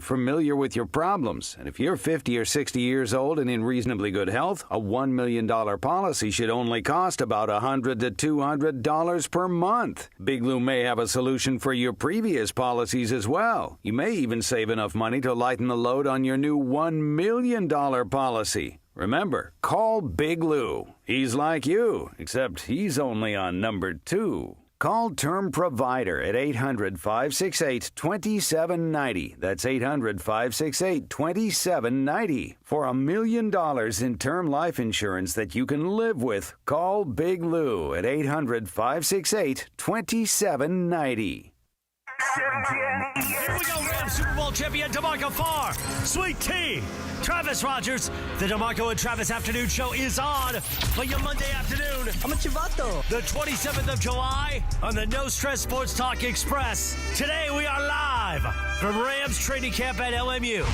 familiar with your problems. And if you're 50 or 60 years old and in reasonably good health, a $1 million policy should only cost about $100 to $200 per month. Big Lou may have a solution for your previous policies as well. You may even save enough money to lighten the load on your new $1 million policy. Remember, call Big Lou. He's like you, except he's only on number 2. Call Term Provider at 800-568-2790. That's 800-568-2790. For $1 million in term life insurance that you can live with, call Big Lou at 800-568-2790. Here we go, Rams Super Bowl champion DeMarco Farr, Sweet Tea, Travis Rogers. The DeMarco and Travis Afternoon Show is on for your Monday afternoon. I'm a chivato. The 27th of July on the No Stress Sports Talk Express. Today we are live from Rams training camp at LMU.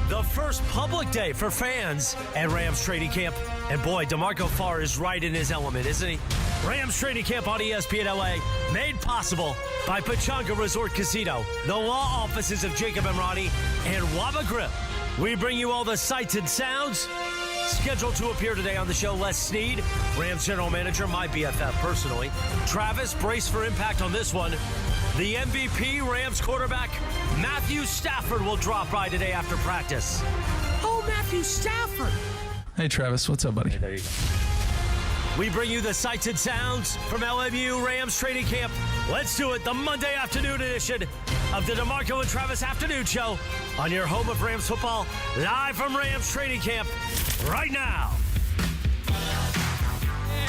The first public day for fans at Rams training camp. And boy, DeMarco Farr is right in his element, isn't he? Rams training camp on ESPN LA, made possible by Pechanga Resort Casino, the law offices of Jacob Emrani, and Waba Grill. We bring you all the sights and sounds. Scheduled to appear today on the show, Les Snead, Rams general manager, my BFF personally. Travis, brace for impact on this one. The MVP, Rams quarterback, Matthew Stafford, will drop by today after practice. Oh, Matthew Stafford. Hey, Travis. What's up, buddy? Hey, there you go. We bring you the sights and sounds from LMU Rams training camp. Let's do it, the Monday afternoon edition of the DeMarco and Travis Afternoon Show on your home of Rams football, live from Rams training camp right now.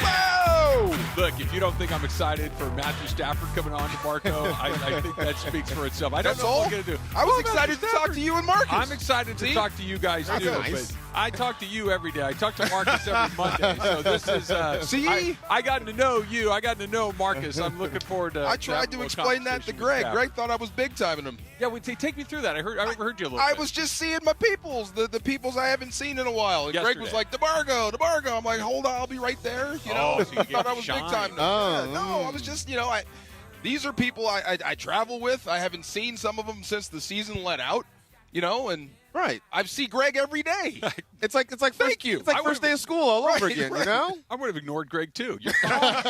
Whoa! Look, if you don't think I'm excited for Matthew Stafford coming on to Marco, I think that speaks for itself. I don't know what we're going to do. I was excited to talk to you and Marcus. I'm excited to talk to you guys, too. Nice. But I talk to you every day. I talk to Marcus every Monday. So this is See? I got to know you. I got to know Marcus. I'm looking forward to I tried to explain that to Greg. Greg thought I was big-timing him. Yeah, take me through that. I overheard you a little bit. I was just seeing my peoples, the peoples I haven't seen in a while. And Greg was like, DeMarco. I'm like, hold on, I'll be right there. You know, so you thought I was big-timing him. No, I was just, these are people I travel with. I haven't seen some of them since the season let out, and right. I see Greg every day. It's like Thank you. It's like first day of school all over again, you know? I would have ignored Greg, too. You're fine.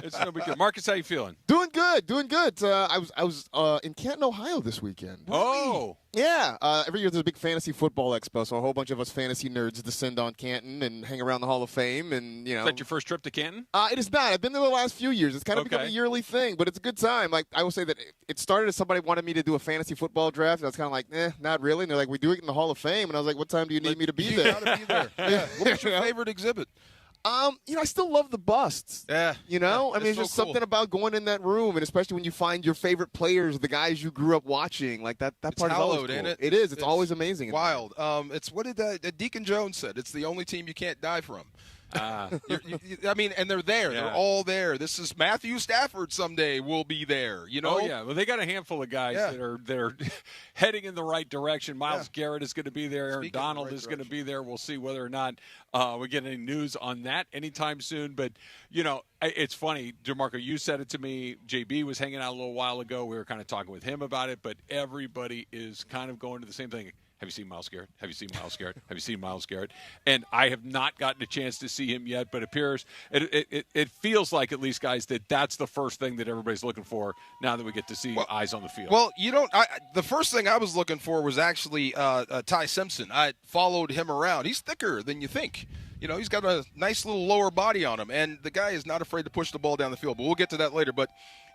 It's no big deal. Marcus, how you feeling? Doing good. I was in Canton, Ohio this weekend. Oh. Yeah. Every year there's a big fantasy football expo, so a whole bunch of us fantasy nerds descend on Canton and hang around the Hall of Fame. And Is that your first trip to Canton? It is not. I've been there the last few years. It's kind of become a yearly thing, but it's a good time. Like, I will say that it started as somebody wanted me to do a fantasy football draft, and I was kind of like, not really. And they're like, we do it in the Hall of Fame. And I was like, what time do you need me to be there? You got to be there. Yeah. What was your favorite exhibit? I still love the busts. Yeah. I mean, it's just something about going in that room, and especially when you find your favorite players, the guys you grew up watching, like that part is always cool. Ain't it? It is. It's always amazing. Wild. It's what did Deacon Jones said? It's the only team you can't die from. I mean, and they're there. Yeah. They're all there. This is Matthew Stafford someday will be there, Oh, yeah. Well, they got a handful of guys that are heading in the right direction. Miles Garrett is going to be there. Aaron Donald is going to be there. We'll see whether or not we get any news on that anytime soon. But, it's funny. DeMarco, you said it to me. JB was hanging out a little while ago. We were kind of talking with him about it. But everybody is kind of going to the same thing. Have you seen Miles Garrett? Have you seen Miles Garrett? Have you seen Miles Garrett? And I have not gotten a chance to see him yet, but it feels like, at least, guys, that's the first thing that everybody's looking for now that we get to see eyes on the field. Well, the first thing I was looking for was actually Ty Simpson. I followed him around. He's thicker than you think. He's got a nice little lower body on him, and the guy is not afraid to push the ball down the field. But we'll get to that later. But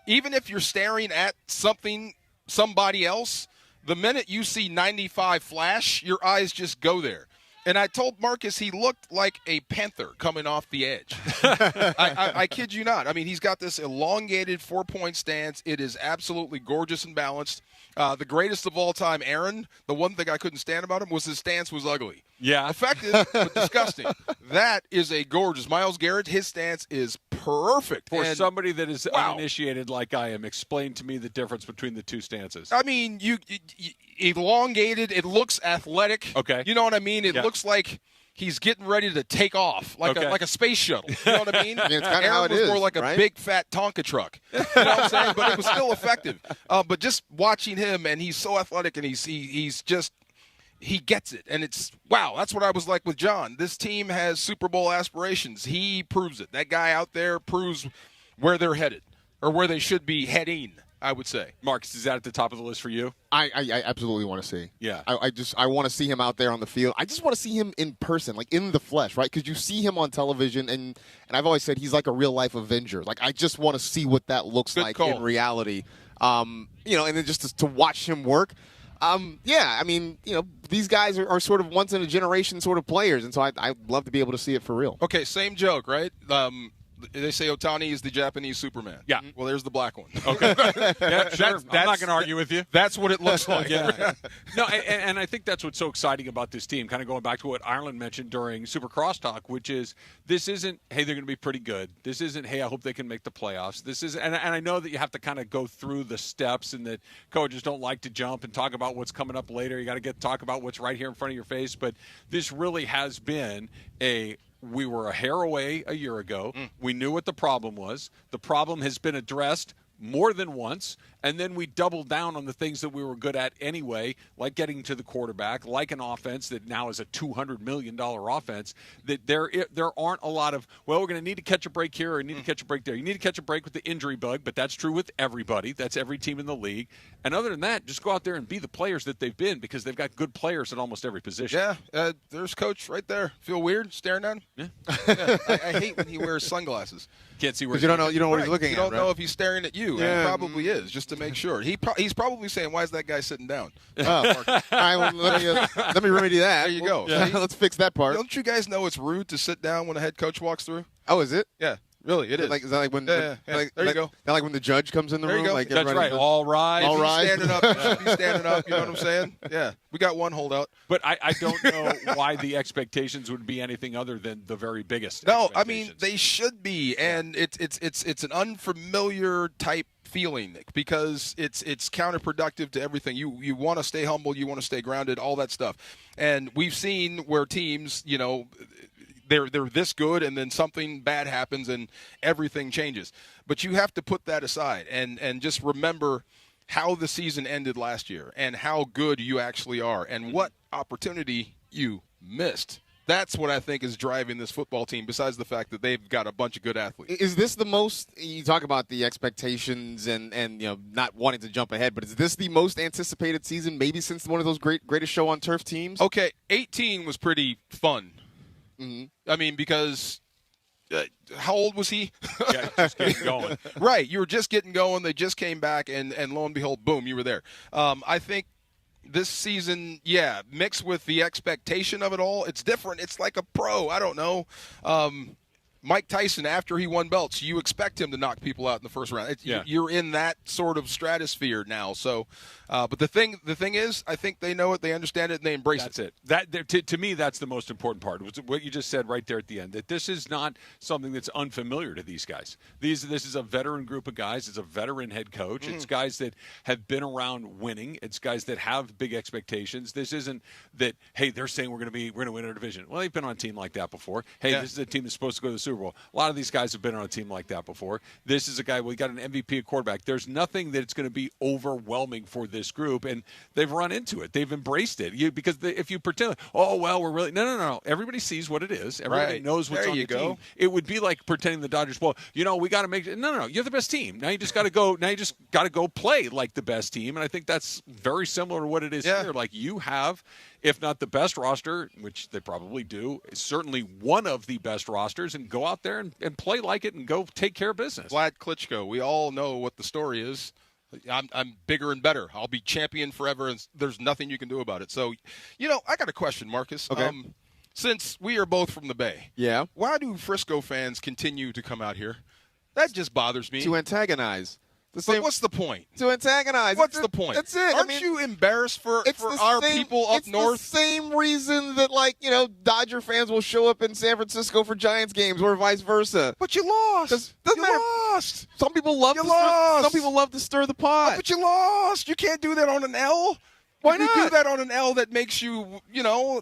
even if you're staring at somebody else, the minute you see 95 flash, your eyes just go there. And I told Marcus he looked like a panther coming off the edge. I kid you not. I mean, he's got this elongated 4-point stance. It is absolutely gorgeous and balanced. The greatest of all time, Aaron, the one thing I couldn't stand about him was his stance was ugly. Yeah. Effective, but disgusting. That is a gorgeous. Miles Garrett, his stance is perfect. For somebody that is uninitiated like I am, explain to me the difference between the two stances. I mean, you elongated, it looks athletic. Okay. You know what I mean? It looks like he's getting ready to take off like a space shuttle. You know what I mean? It's kind of how it is. More like a big fat Tonka truck. You know what I'm saying? But it was still effective. But just watching him, and he's so athletic, and he's just. He gets it, and it's wow. That's what I was like with John. This team has Super Bowl aspirations. He proves it. That guy out there proves where they're headed, or where they should be heading, I would say. Marcus, is that at the top of the list for you? I absolutely want to see. Yeah. I want to see him out there on the field. I just want to see him in person, like in the flesh, right? Because you see him on television, and I've always said he's like a real life Avenger. Like I just want to see what that looks like in reality. And then just to watch him work. Yeah, I mean, these guys are sort of once in a generation sort of players, and so I'd love to be able to see it for real. Okay, same joke, right? They say Ohtani is the Japanese Superman. Yeah. Well, there's the black one. Okay. Yeah, sure. I'm not going to argue with you. That's what it looks like. Yeah. No, and I think that's what's so exciting about this team, kind of going back to what Ireland mentioned during Super Crosstalk, which is this isn't, hey, they're going to be pretty good. This isn't, hey, I hope they can make the playoffs. This is, and I know that you have to kind of go through the steps and that coaches don't like to jump and talk about what's coming up later. You got to talk about what's right here in front of your face. But this really has been we were a hair away a year ago. We knew what the problem was. The problem has been addressed more than once, and then we doubled down on the things that we were good at anyway, like getting to the quarterback, like an offense that now is a $200 million offense, that there aren't a lot of, well, we're going to need to catch a break here or need to catch a break there. You need to catch a break with the injury bug, but that's true with everybody. That's every team in the league. And other than that, just go out there and be the players that they've been, because they've got good players at almost every position. Yeah, there's Coach right there. Feel weird staring at him? Yeah. I hate when he wears sunglasses. Can't see where you don't know what he's looking at. You don't right? know if he's staring at you. Yeah. He probably is, just to make sure. He's probably saying, "Why is that guy sitting down?" Oh, all right. Well, let me remedy that. There you go. Let's fix that part. Don't you guys know it's rude to sit down when a head coach walks through? Oh, is it? Yeah, really, it is. Is that like when? Yeah. There you go. Like when the judge comes in the There you room. go. Like That's right. All right. All right. Standing up. You should be standing up. You know what I'm saying? Yeah. We got one holdout. But I don't know why the expectations would be anything other than the very biggest. No, I mean they should be, and it's an unfamiliar type feeling because it's counterproductive to everything. You want to stay humble, you want to stay grounded, all that stuff. And we've seen where teams, they're this good, and then something bad happens and everything changes. But you have to put that aside and just remember how the season ended last year and how good you actually are and what opportunity you missed. That's what I think is driving this football team, besides the fact that they've got a bunch of good athletes. Is this the most – you talk about the expectations and not wanting to jump ahead, but is this the most anticipated season maybe since one of those greatest show on turf teams? Okay, 18 was pretty fun. Mm-hmm. I mean, because how old was he? Yeah, just getting going. Right, you were just getting going. They just came back, and lo and behold, boom, you were there. I think this season, mixed with the expectation of it all, it's different. It's like a pro. I don't know. Mike Tyson, after he won belts, you expect him to knock people out in the first round. You're in that sort of stratosphere now. So, but the thing is, I think they know it, they understand it, and they embrace it. That's it. To me, that's the most important part. Was what you just said right there at the end. That this is not something that's unfamiliar to these guys. This is a veteran group of guys. It's a veteran head coach. It's guys that have been around winning. It's guys that have big expectations. This isn't that, hey, they're saying we're going to win our division. Well, they've been on a team like that before. Hey, this is a team that's supposed to go to the Super Bowl. A lot of these guys have been on a team like that before. This is a guy, we got an MVP at quarterback. There's nothing that's going to be overwhelming for this group, and they've run into it. They've embraced it. Because if you pretend, we're really – no. Everybody sees what it is. Everybody knows what's on the team. It would be like pretending the Dodgers, we got to make – no. You're the best team. Now you just got to go – now you just got to go play like the best team, and I think that's very similar to what it is here. Like you have – if not the best roster, which they probably do, certainly one of the best rosters, and go out there and play like it and go take care of business. Vlad Klitschko, we all know what the story is. I'm bigger and better. I'll be champion forever, and there's nothing you can do about it. So, I got a question, Marcus. Okay. Since we are both from the Bay, why do Frisco fans continue to come out here? That just bothers me. To antagonize. But what's the point? To antagonize. What's the point? That's it. Aren't you embarrassed for our people up north? It's the same reason that, Dodger fans will show up in San Francisco for Giants games or vice versa. But you lost. Doesn't matter. Lost. Some people love lost. Some people love to stir the pot. But you lost. You can't do that on an L. Why not? You do that on an L that makes you,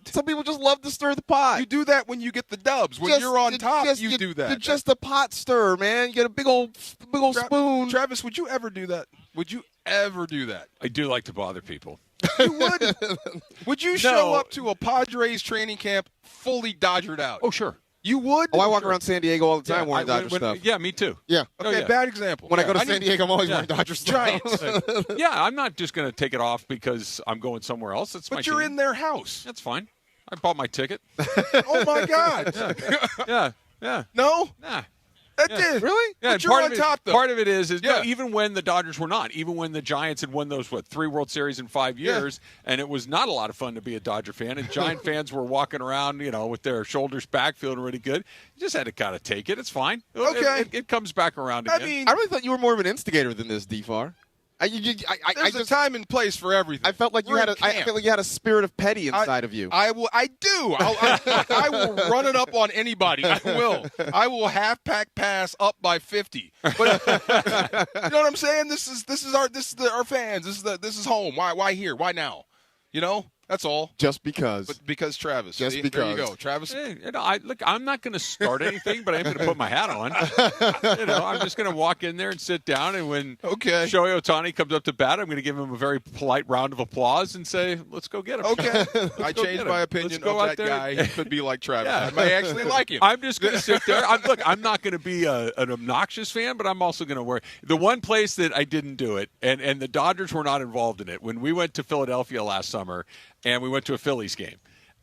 Some people just love to stir the pot. You do that when you get the dubs. When you're on top, you do that. You're just a pot stir, man. You get a big old spoon. Travis, would you ever do that? Would you ever do that? I do like to bother people. You would? Would you show up to a Padres training camp fully Dodgered out? Oh, sure. You would? Oh, I walk around San Diego all the time wearing Dodger stuff. Yeah, me too. Yeah. Okay, bad example. When I go to San Diego, I'm always wearing Dodger stuff. Giants. Yeah, I'm not just going to take it off because I'm going somewhere else. It's my But you're team. in their house. That's fine. I bought my ticket. Oh, my God. Yeah. No? Nah. That did. Really? Yeah, but you're on top, though. Part of it is no, even when the Dodgers were not, even when the Giants had won those, 3 World Series in 5 years, and it was not a lot of fun to be a Dodger fan, and Giant fans were walking around, with their shoulders back, feeling really good. You just had to kind of take it. It's fine. Okay. It comes back around again. I really thought you were more of an instigator than this, D-Far. There's a time and place for everything. I felt like you had a spirit of petty inside of you. I do. I will run it up on anybody. I will half pack pass up by 50. But you know what I'm saying? This is our fans. This is home. Why here? Why now? That's all. Just because. But because Travis. Just See? because. There you go, Travis. Hey, look, I'm not going to start anything, but I'm going to put my hat on. I'm just going to walk in there and sit down, and when Shohei Ohtani comes up to bat, I'm going to give him a very polite round of applause and say, let's go get him. Okay. I changed my opinion of that guy. He could be like Travis. Yeah. I may actually like him. I'm just going to sit there. I'm not going to be an obnoxious fan, but I'm also going to worry. The one place that I didn't do it, and the Dodgers were not involved in it, when we went to Philadelphia last summer, and we went to a Phillies game,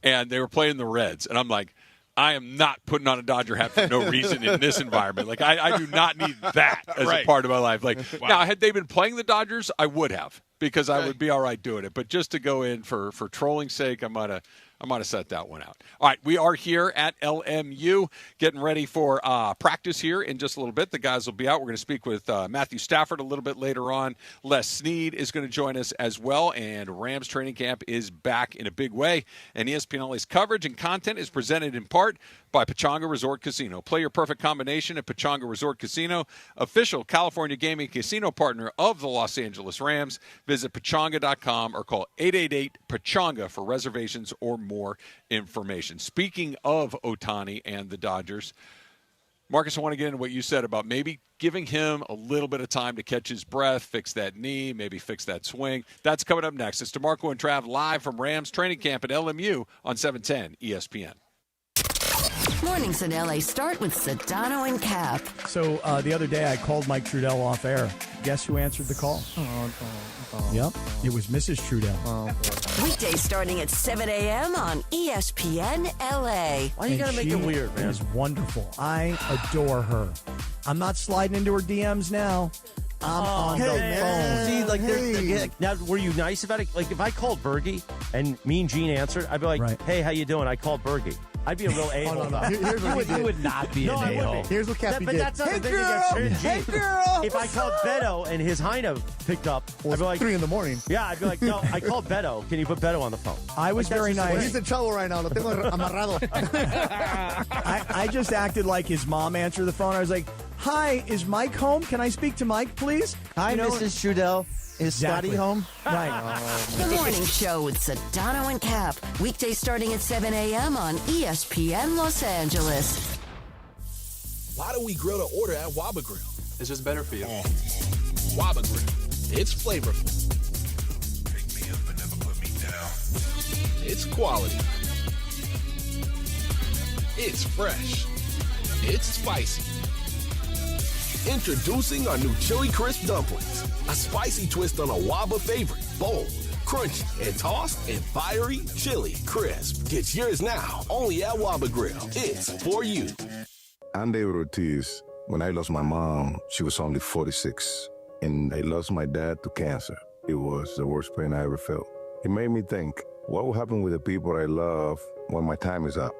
and they were playing the Reds. And I'm like, I am not putting on a Dodger hat for no reason in this environment. Like, I do not need that as a part of my life. Like, now, had they been playing the Dodgers, I would have, because I would be all right doing it. But just to go in for trolling's sake, I might have set that one out. All right, we are here at LMU getting ready for practice here in just a little bit. The guys will be out. We're going to speak with Matthew Stafford a little bit later on. Les Snead is going to join us as well, and Rams training camp is back in a big way. And ESPN LA's coverage and content is presented in part by Pechanga Resort Casino. Play your perfect combination at Pechanga Resort Casino, official California gaming casino partner of the Los Angeles Rams. Visit Pechanga.com or call 888-PECHANGA for reservations or more information. Speaking of Ohtani and the Dodgers, Marcus, I want to get into what you said about maybe giving him a little bit of time to catch his breath, fix that knee, maybe fix that swing. That's coming up next. It's DeMarco and Trav live from Rams training camp at LMU on 710 ESPN. Mornings in LA start with Sedano and Cap. So the other day I called Mike Trudell off air. Guess who answered the call? Yep, it was Mrs. Trudell. Weekdays starting at 7 a.m. on ESPN LA. Why you gotta make it weird, man? She's wonderful. I adore her. I'm not sliding into her DMs now. I'm on the phone. See, like, now, were you nice about it? Like, if I called Bergie and Mean Gene answered, I'd be like, hey, how you doing? I called Bergie. I'd be a real a-hole. No. Here's what you would not be an a-hole. Here's what Cappy did. But that's not the thing against Gene. Hey, girl! If I called Beto and his Heino picked up, I'd be like... 3 in the morning. Yeah, I'd be like, no, I called Beto. Can you put Beto on the phone? I was very nice. He's in trouble right now. Lo tengo amarrado. I just acted like his mom answered the phone. I was like, hi, is Mike home? Can I speak to Mike, please? Hi, Mrs. Trudell. Is Scotty home? Right. The morning show with Sedano and Cap. Weekdays starting at 7 a.m. on ESPN Los Angeles. Why do we grill to order at Waba Grill? It's just better for you. Waba Grill. It's flavorful. Pick me up and never put me down. It's quality. It's fresh. It's spicy. Introducing our new Chili Crisp Dumplings. A spicy twist on a Waba favorite. Bold, crunchy, and tossed in fiery chili crisp. Get yours now, only at Waba Grill. It's for you. I'm David Ortiz. When I lost my mom, she was only 46. And I lost my dad to cancer. It was the worst pain I ever felt. It made me think, what will happen with the people I love when my time is up?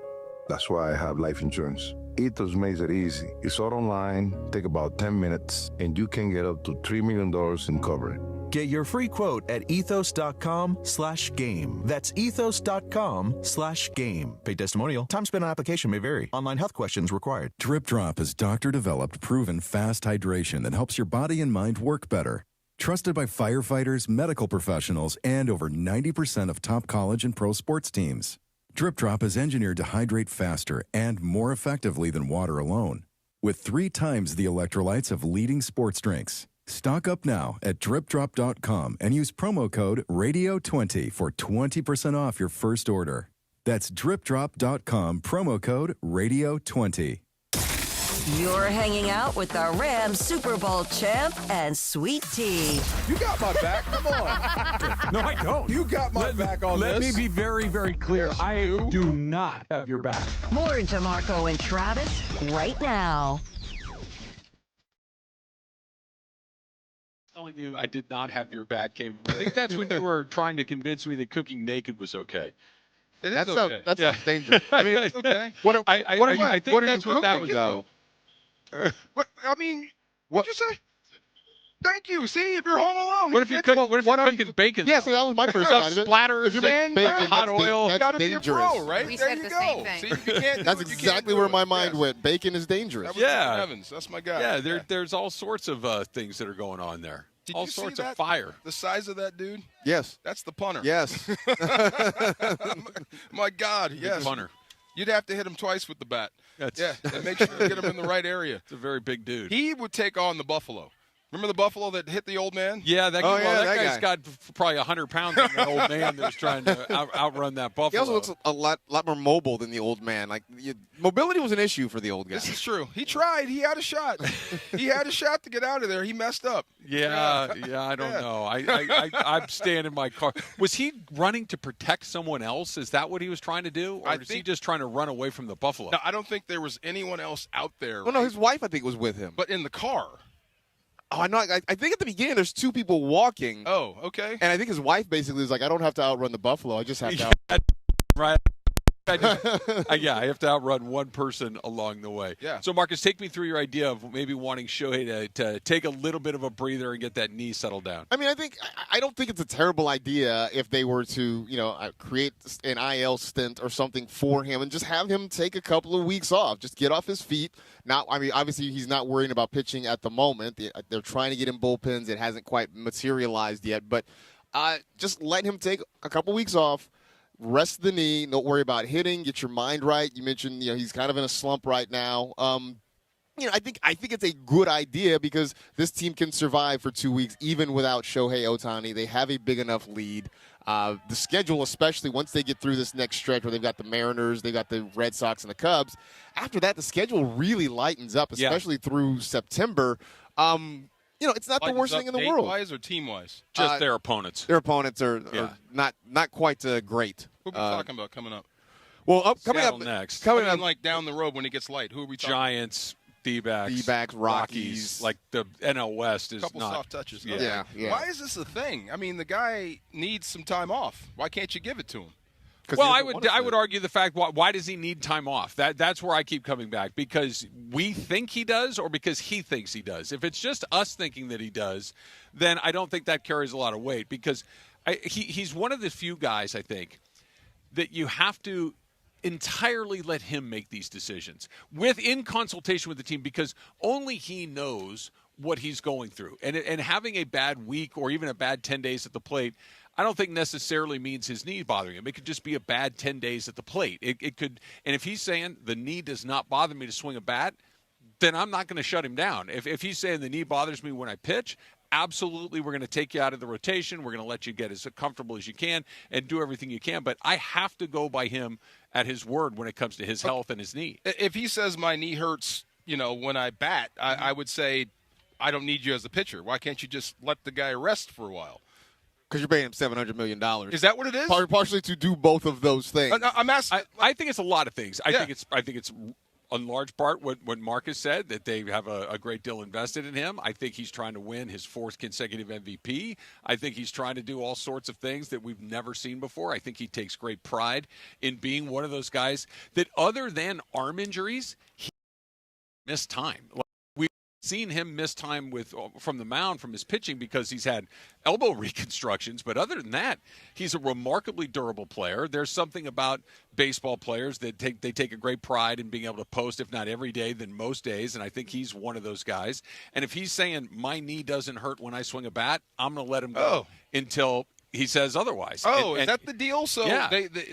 That's why I have life insurance. Ethos makes it easy. It's all online, take about 10 minutes, and you can get up to $3 million in coverage. Get your free quote at ethos.com/game. That's ethos.com/game. Paid testimonial. Time spent on application may vary. Online health questions required. Drip Drop is doctor-developed, proven fast hydration that helps your body and mind work better. Trusted by firefighters, medical professionals, and over 90% of top college and pro sports teams. Drip Drop is engineered to hydrate faster and more effectively than water alone, with 3 times the electrolytes of leading sports drinks. Stock up now at dripdrop.com and use promo code RADIO20 for 20% off your first order. That's dripdrop.com, promo code RADIO20. You're hanging out with the Rams Super Bowl champ and Sweet Tea. You got my back. Come on. No, I don't. You got my back on this. Let me be very, very clear. Yes, I do not have your back. More DeMarco and Travis right now. Telling you I did not have your back came. I think that's when you were trying to convince me that cooking naked was okay. That's okay. That's dangerous. I mean, It's okay. I think that's what that was. Though. What? I mean, what'd you say? Thank you. See, if you're home alone. What if you cook? What if you're cooking bacon? Yeah, so that was my first time. Splatter If you're making bacon, hot oil. that's Gotta be a dangerous. pro, right? We There said you the go. same thing. See, you can't do That's it, you exactly can't where do my it. mind Yes. went. Bacon is dangerous. That was Yeah. Jim Evans. That's my guy. Yeah, there's all sorts of things that are going on there. Did all you see sorts that? of fire. The size of that dude? Yes. That's the punter. Yes. My God, yes. Punter. You'd have to hit him twice with the bat. That's And make sure you get him in the right area. It's a very big dude. He would take on the Buffalo. Remember the Buffalo that hit the old man? Yeah, that, Oh, well, yeah, that that guy's guy. got probably 100 pounds on that old man that was trying to outrun that He Buffalo. also looks a lot more mobile than the old man. Like mobility was an issue for the old guy. This is true. He tried. He had a shot. He had a shot to get out of there. He messed up. Yeah, I don't know. I'm staying in my car. Was he running to protect someone else? Is that what he was trying to do? Or is he just trying to run away from the Buffalo? No, I don't think there was anyone else out there. Well, no, his wife I think was with him. But in the car. Oh, I know. I think at the beginning there's 2 people walking. Oh, okay. And I think his wife basically was like, I don't have to outrun the buffalo. I just have to. Right. I have to outrun one person along the way. Yeah. So, Marcus, take me through your idea of maybe wanting Shohei to take a little bit of a breather and get that knee settled down. I mean, I don't think it's a terrible idea if they were to, create an IL stint or something for him and just have him take a couple of weeks off, just get off his feet. Now, I mean, obviously he's not worrying about pitching at the moment. They're trying to get him bullpens. It hasn't quite materialized yet, but just let him take a couple weeks off. Rest the knee. Don't worry about hitting. Get your mind right. You mentioned, he's kind of in a slump right now. I think it's a good idea because this team can survive for 2 weeks even without Shohei Ohtani. They have a big enough lead. The schedule, especially once they get through this next stretch where they've got the Mariners, they've got the Red Sox and the Cubs. After that, the schedule really lightens up, especially through September. It's not the worst thing in the world. Date-wise or team-wise? Just their opponents. Their opponents are not quite great. Who are we talking about coming up? Well, coming Seattle up next. Coming I mean, up, like down the road when it gets light. Who are we talking Giants, D-backs, Rockies. Like the NL West is couple not. soft touches. Yeah. Why is this a thing? I mean, the guy needs some time off. Why can't you give it to him? Well, I would argue the fact why does he need time off? That's where I keep coming back because we think he does or because he thinks he does. If it's just us thinking that he does, then I don't think that carries a lot of weight because he's one of the few guys I think that you have to entirely let him make these decisions in consultation with the team because only he knows what he's going through and having a bad week or even a bad 10 days at the plate. I don't think necessarily means his knee bothering him. It could just be a bad 10 days at the plate. It could, and if he's saying the knee does not bother me to swing a bat, then I'm not going to shut him down. If he's saying the knee bothers me when I pitch, absolutely we're going to take you out of the rotation. We're going to let you get as comfortable as you can and do everything you can. But I have to go by him at his word when it comes to his health and his knee. If he says my knee hurts, when I bat, I would say I don't need you as a pitcher. Why can't you just let the guy rest for a while? Because you're paying him $700 million. Is that what it is? Partially to do both of those things. I'm asking. I think it's a lot of things. I think it's in large part what Marcus said, that they have a great deal invested in him. I think he's trying to win his 4th consecutive MVP. I think he's trying to do all sorts of things that we've never seen before. I think he takes great pride in being one of those guys that other than arm injuries, he missed time. seen him miss time from the mound from his pitching because he's had elbow reconstructions. But other than that, he's a remarkably durable player. There's something about baseball players that take a great pride in being able to post, if not every day, then most days. And I think he's one of those guys. And if he's saying my knee doesn't hurt when I swing a bat, I'm going to let him go until he says otherwise. Is that the deal? So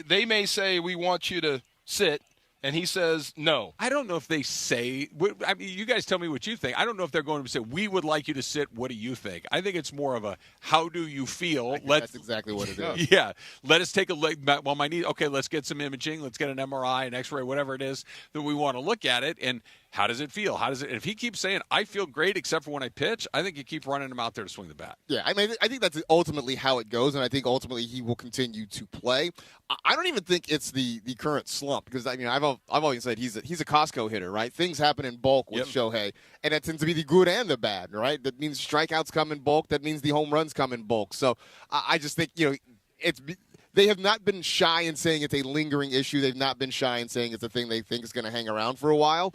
they may say we want you to sit. And he says no. I don't know if they say – I mean, you guys tell me what you think. I don't know if they're going to say, we would like you to sit. What do you think? I think it's more of a how do you feel? That's exactly what it is. Yeah. Let us take a look. Well, my knee – okay, let's get some imaging. Let's get an MRI, an X-ray, whatever it is that we want to look at it. And how does it feel? If he keeps saying, I feel great except for when I pitch, I think you keep running him out there to swing the bat. Yeah, I mean, I think that's ultimately how it goes, and I think ultimately he will continue to play. I don't even think it's the current slump because, I mean, I've always said he's a Costco hitter, right? Things happen in bulk with Shohei, and that tends to be the good and the bad, right? That means strikeouts come in bulk. That means the home runs come in bulk. So I just think, they have not been shy in saying it's a lingering issue. They've not been shy in saying it's a thing they think is going to hang around for a while.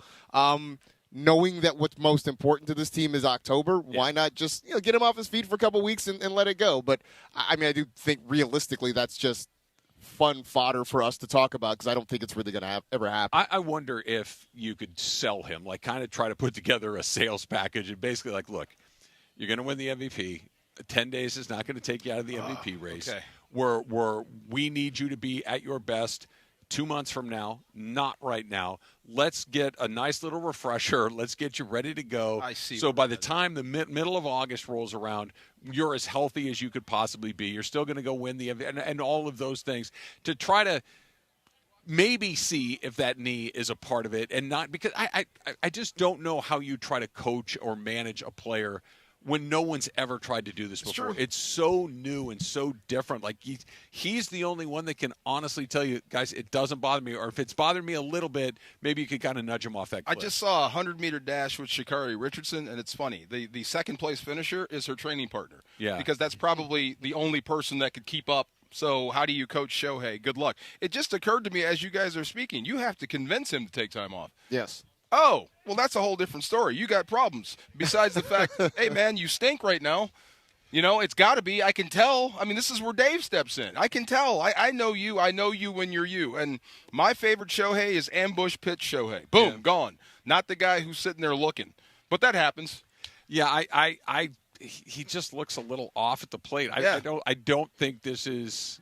Knowing that what's most important to this team is October, why not just get him off his feet for a couple weeks and let it go? But, I mean, I do think realistically that's just fun fodder for us to talk about because I don't think it's really going to ever happen. I wonder if you could sell him, like kind of try to put together a sales package and basically like, look, you're going to win the MVP. 10 days is not going to take you out of the MVP race. Okay. Where we need you to be at your best 2 months from now, not right now. Let's get a nice little refresher. Let's get you ready to go. I see. So by the time the middle of August rolls around, you're as healthy as you could possibly be. You're still going to go win the MVP and all of those things to try to maybe see if that knee is a part of it and not because I just don't know how you try to coach or manage a player when no one's ever tried to do this before. True. It's so new and so different. Like he's the only one that can honestly tell you, guys, it doesn't bother me. Or if it's bothered me a little bit, maybe you could kind of nudge him off that cliff. I just saw a 100-meter dash with Sha'Carri Richardson, and it's funny. The second-place finisher is her training partner. Yeah. Because that's probably the only person that could keep up. So how do you coach Shohei? Good luck. It just occurred to me as you guys are speaking, you have to convince him to take time off. Yes. Oh, well, that's a whole different story. You got problems. Besides the fact, hey, man, you stink right now. It's got to be. I can tell. I mean, this is where Dave steps in. I can tell. I know you. I know you when you're you. And my favorite Shohei is ambush pitch Shohei. Boom, gone. Not the guy who's sitting there looking. But that happens. Yeah, he just looks a little off at the plate. I don't think this is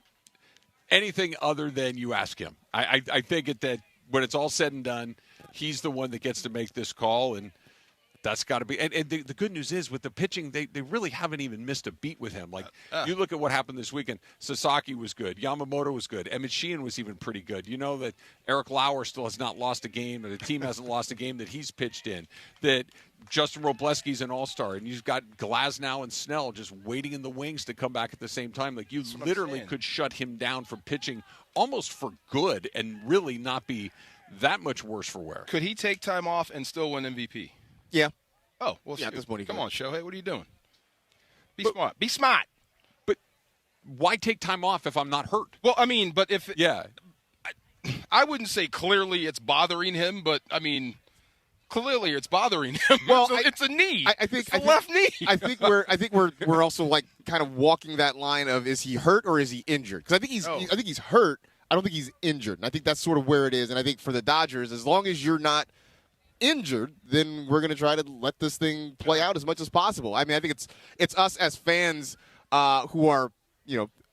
anything other than you ask him. I think that when it's all said and done, he's the one that gets to make this call, and that's got to be. And the good news is with the pitching, they really haven't even missed a beat with him. Like you look at what happened this weekend. Sasaki was good. Yamamoto was good. Emmett Sheehan was even pretty good. You know that Eric Lauer still has not lost a game, and the team hasn't lost a game that he's pitched in. That Justin Robleski's an all-star, and you've got Glasnow and Snell just waiting in the wings to come back at the same time. Like you literally could shut him down from pitching almost for good and really not be that much worse for wear. Could he take time off and still win MVP? Yeah. Oh, well, yeah, this morning. Come on, Shohei. What are you doing? Smart. Be smart. But why take time off if I'm not hurt? Well, I mean, but if yeah, I wouldn't say clearly it's bothering him, but I mean, clearly it's bothering him. Well, it's a knee. I think it's the left knee. I think we're also like kind of walking that line of is he hurt or is he injured? Because I think he's hurt. I don't think he's injured. And I think that's sort of where it is. And I think for the Dodgers, as long as you're not injured, then we're going to try to let this thing play out as much as possible. I mean, I think it's us as fans who are,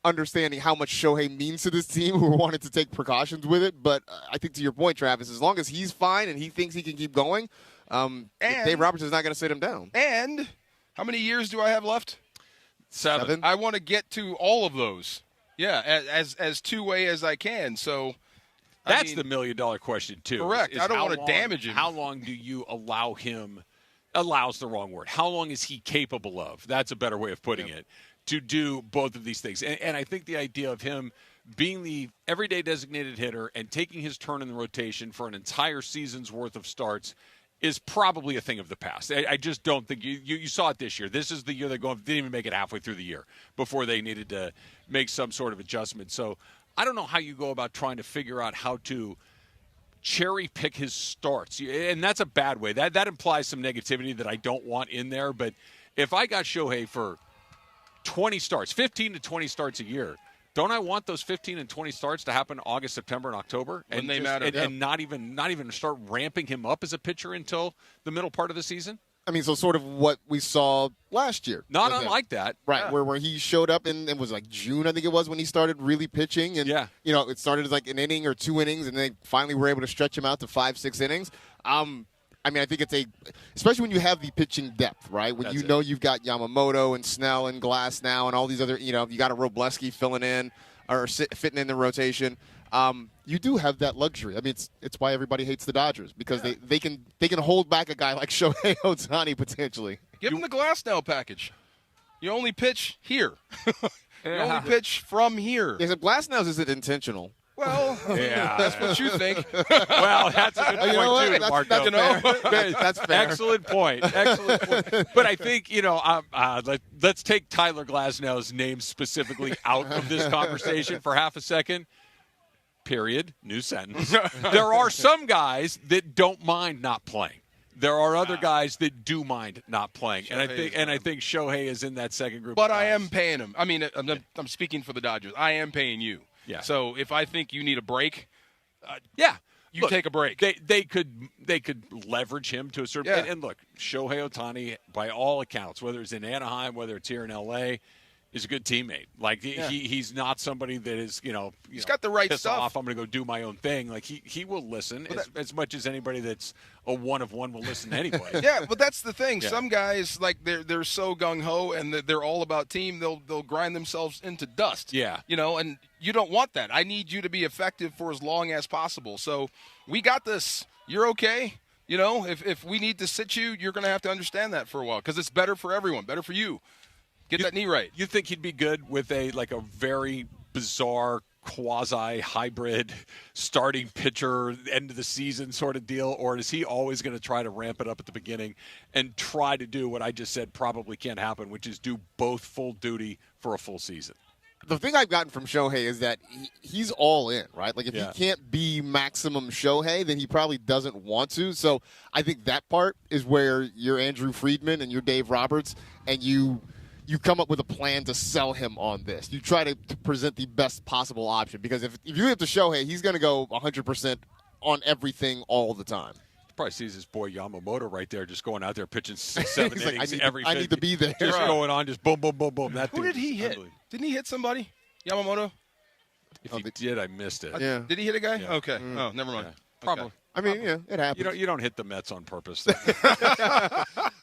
understanding how much Shohei means to this team who wanted to take precautions with it. But I think to your point, Travis, as long as he's fine and he thinks he can keep going, Dave Roberts is not going to sit him down. And how many years do I have left? 7. I want to get to all of those. Yeah, as two-way as I can. So that's the $1 million question too. Correct. I don't want to damage him. How long do you allow him? Allows the wrong word. How long is he capable of? That's a better way of putting it. To do both of these things, and I think the idea of him being the everyday designated hitter and taking his turn in the rotation for an entire season's worth of starts is probably a thing of the past. I just don't think you saw it this year. This is the year they didn't even make it halfway through the year before they needed to make some sort of adjustment. So I don't know how you go about trying to figure out how to cherry pick his starts. And that's a bad way. That implies some negativity that I don't want in there. But if I got Shohei for 20 starts, 15 to 20 starts a year, don't I want those 15 and 20 starts to happen August, September, and October? When they matter. And not even start ramping him up as a pitcher until the middle part of the season? I mean, so sort of what we saw last year. Not unlike that. Right, yeah. where he showed up in, it was like June, I think it was, when he started really pitching. And, it started as like an inning or 2 innings, and they finally were able to stretch him out to 5-6 innings. I think it's especially when you have the pitching depth, right? When you've got Yamamoto and Snell and Glass now and all these other, you got a Robleski filling in or fitting in the rotation. You do have that luxury. I mean, it's why everybody hates the Dodgers, because they can hold back a guy like Shohei Ohtani potentially. Give him the Glasnow package. You only pitch here. You only pitch from here. Yeah, Glasnow's isn't intentional. Well, that's what you think. Well, that's a good point, too, Marco. That's fair. Excellent point. But I think, let's take Tyler Glasnow's name specifically out of this conversation for half a second. Period. New sentence. There are some guys that don't mind not playing. There are other guys that do mind not playing, and I think Shohei is in that second group. But I am paying him. I mean, I'm speaking for the Dodgers. I am paying you. Yeah. So if I think you need a break, you take a break. They could leverage him to a certain. And look, Shohei Ohtani, by all accounts, whether it's in Anaheim, whether it's here in L.A., is a good teammate. Like he's not somebody that is he's got the right stuff. Off, I'm going to go do my own thing. Like he will listen as much as anybody that's a one of one will listen anyway. Yeah, but that's the thing. Yeah. Some guys they're so gung ho and they're all about team. They'll grind themselves into dust. Yeah, and you don't want that. I need you to be effective for as long as possible. So we got this. You're okay. If we need to sit you, you're going to have to understand that for a while because it's better for everyone, better for you. Get that knee right. You think he'd be good with a very bizarre quasi-hybrid starting pitcher, end of the season sort of deal, or is he always going to try to ramp it up at the beginning and try to do what I just said probably can't happen, which is do both full duty for a full season? The thing I've gotten from Shohei is that he's all in, right? Like, if he can't be maximum Shohei, then he probably doesn't want to. So I think that part is where you're Andrew Friedman and you're Dave Roberts, and you come up with a plan to sell him on this. You try to present the best possible option, because if you give it to Shohei, he's going to go 100% on everything all the time. He probably sees his boy Yamamoto right there just going out there pitching 6-7 innings every I need to be there. Just going on, just boom, boom, boom, boom. Who did he hit? Didn't he hit somebody? Yamamoto? If he did, I missed it. Yeah. Did he hit a guy? Yeah. Okay. Oh, never mind. Yeah. Probably. Okay. I mean, it happens. You don't hit the Mets on purpose. They're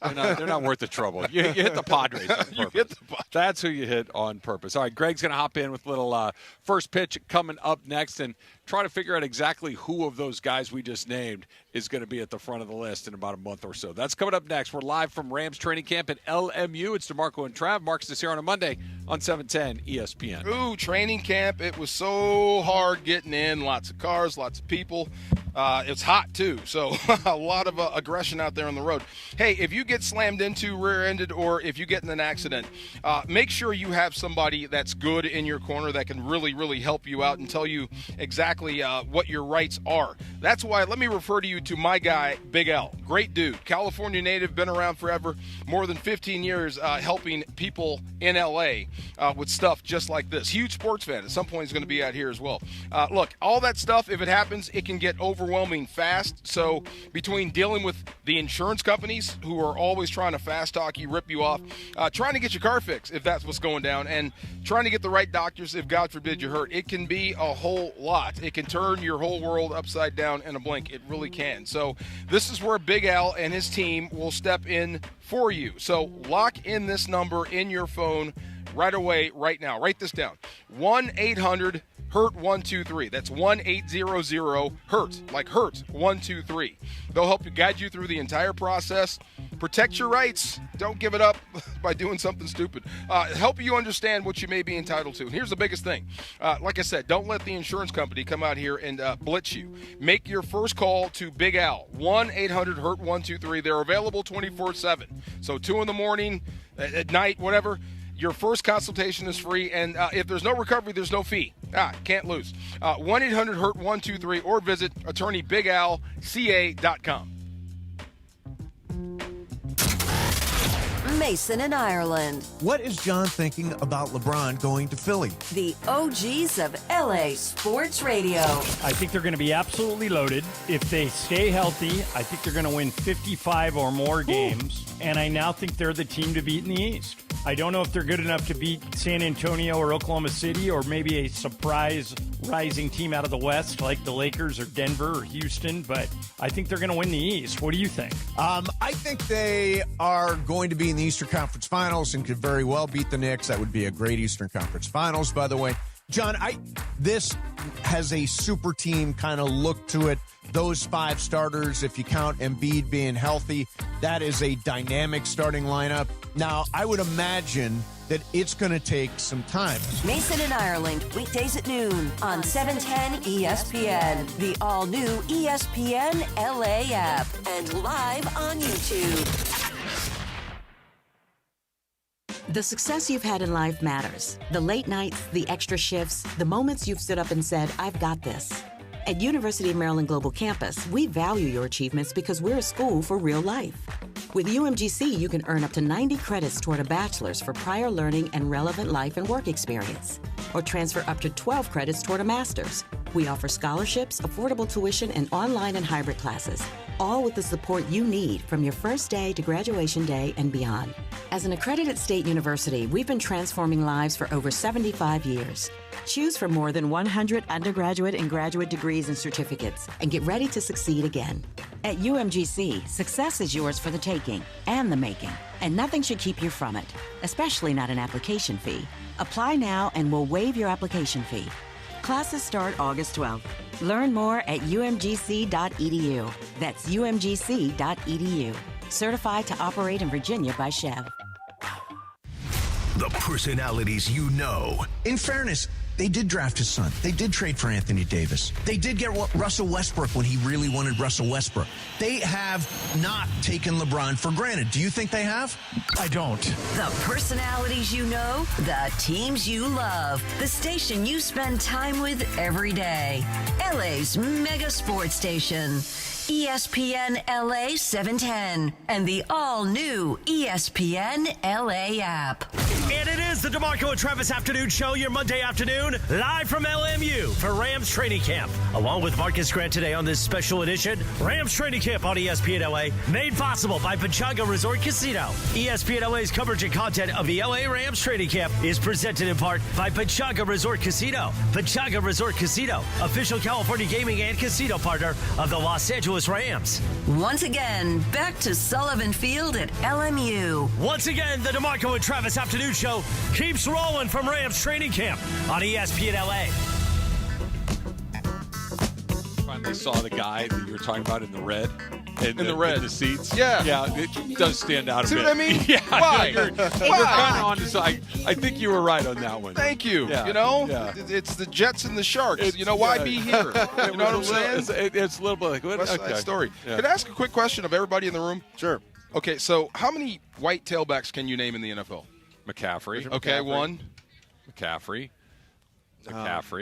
not worth the trouble. You hit the Padres on purpose. That's who you hit on purpose. All right, Greg's going to hop in with a little first pitch coming up next and try to figure out exactly who of those guys we just named is going to be at the front of the list in about a month or so. That's coming up next. We're live from Rams training camp at LMU. It's DeMarco and Trav. Marcus is here on a Monday on 710 ESPN. Ooh, training camp. It was so hard getting in. Lots of cars, lots of people. It's hot, too, so a lot of aggression out there on the road. Hey, if you get slammed into, rear-ended, or if you get in an accident, make sure you have somebody that's good in your corner that can really, really help you out and tell you exactly what your rights are. That's why, let me refer to you to my guy, Big L. Great dude. California native, been around forever, more than 15 years helping people in L.A. With stuff just like this. Huge sports fan. At some point, he's going to be out here as well. Look, all that stuff, if it happens, it can get overwhelming fast. So between dealing with the insurance companies who are always trying to fast talk you, rip you off, trying to get your car fixed if that's what's going down, and trying to get the right doctors if God forbid you're hurt, it can be a whole lot. It can turn your whole world upside down in a blink. It really can. So this is where Big Al and his team will step in for you. So lock in this number in your phone right away, right now. Write this down. 1-800-HURT-123. That's 1-800-HURT, like hurt, 123. They'll help you, guide you through the entire process. Protect your rights. Don't give it up by doing something stupid. Help you understand what you may be entitled to. And here's the biggest thing. Like I said, don't let the insurance company come out here and blitz you. Make your first call to Big Al, 1-800-HURT-123. They're available 24/7. So 2 in the morning, at night, whatever. Your first consultation is free, and if there's no recovery, there's no fee. Can't lose. 1-800-HURT-123 or visit attorneybigalca.com. Mason in Ireland. What is John thinking about LeBron going to Philly? The OGs of LA Sports Radio. I think they're going to be absolutely loaded. If they stay healthy, I think they're going to win 55 or more games. And I now think they're the team to beat in the East. I don't know if they're good enough to beat San Antonio or Oklahoma City or maybe a surprise rising team out of the West like the Lakers or Denver or Houston, but I think they're going to win the East. What do you think? I think they are going to be in the Eastern Conference Finals and could very well beat the Knicks. That would be a great Eastern Conference Finals, by the way. John, this has a super team kind of look to it. Those 5 starters, if you count Embiid being healthy, that is a dynamic starting lineup. Now, I would imagine that it's going to take some time. Mason in Ireland, weekdays at noon on 710 ESPN, the all-new ESPN LA app, and live on YouTube. The success you've had in life matters. The late nights, the extra shifts, the moments you've stood up and said, I've got this. At University of Maryland Global Campus, we value your achievements because we're a school for real life. With UMGC, you can earn up to 90 credits toward a bachelor's for prior learning and relevant life and work experience, or transfer up to 12 credits toward a master's. We offer scholarships, affordable tuition, and online and hybrid classes, all with the support you need from your first day to graduation day and beyond. As an accredited state university, we've been transforming lives for over 75 years. Choose from more than 100 undergraduate and graduate degrees and certificates, and get ready to succeed again. At UMGC, success is yours for the taking and the making, and nothing should keep you from it, especially not an application fee. Apply now and we'll waive your application fee. Classes start August 12th. Learn more at umgc.edu. That's umgc.edu. Certified to operate in Virginia by Chev. The personalities you know. In fairness, they did draft his son. They did trade for Anthony Davis. They did get Russell Westbrook when he really wanted Russell Westbrook. They have not taken LeBron for granted. Do you think they have? I don't. The personalities you know, the teams you love, the station you spend time with every day. LA's mega sports station. ESPN LA 710 and the all-new ESPN LA app. And it is the DeMarco and Travis Afternoon Show, your Monday afternoon, live from LMU for Rams Training Camp. Along with Marcus Grant today on this special edition, Rams Training Camp on ESPN LA, made possible by Pechanga Resort Casino. ESPN LA's coverage and content of the LA Rams Training Camp is presented in part by Pechanga Resort Casino. Pechanga Resort Casino, official California gaming and casino partner of the Los Angeles Rams. Once again, back to Sullivan Field at LMU. Once again, the DeMarco and Travis Afternoon Show keeps rolling from Rams Training Camp on ESPN LA. Finally saw the guy that you were talking about in the red. In the seats. Yeah. Yeah, it does stand out a See bit. what I mean? Yeah. Why? You're kind of on to I think you were right on that one. Thank you. Yeah. You know, Yeah. it's the Jets and the Sharks. Why be here? You know what I'm saying? It's a little bit like, West Side okay. Story. Yeah. Can I ask a quick question of everybody in the room? Sure. Okay, so how many white tailbacks can you name in the NFL? McCaffrey. Okay, one. McCaffrey. You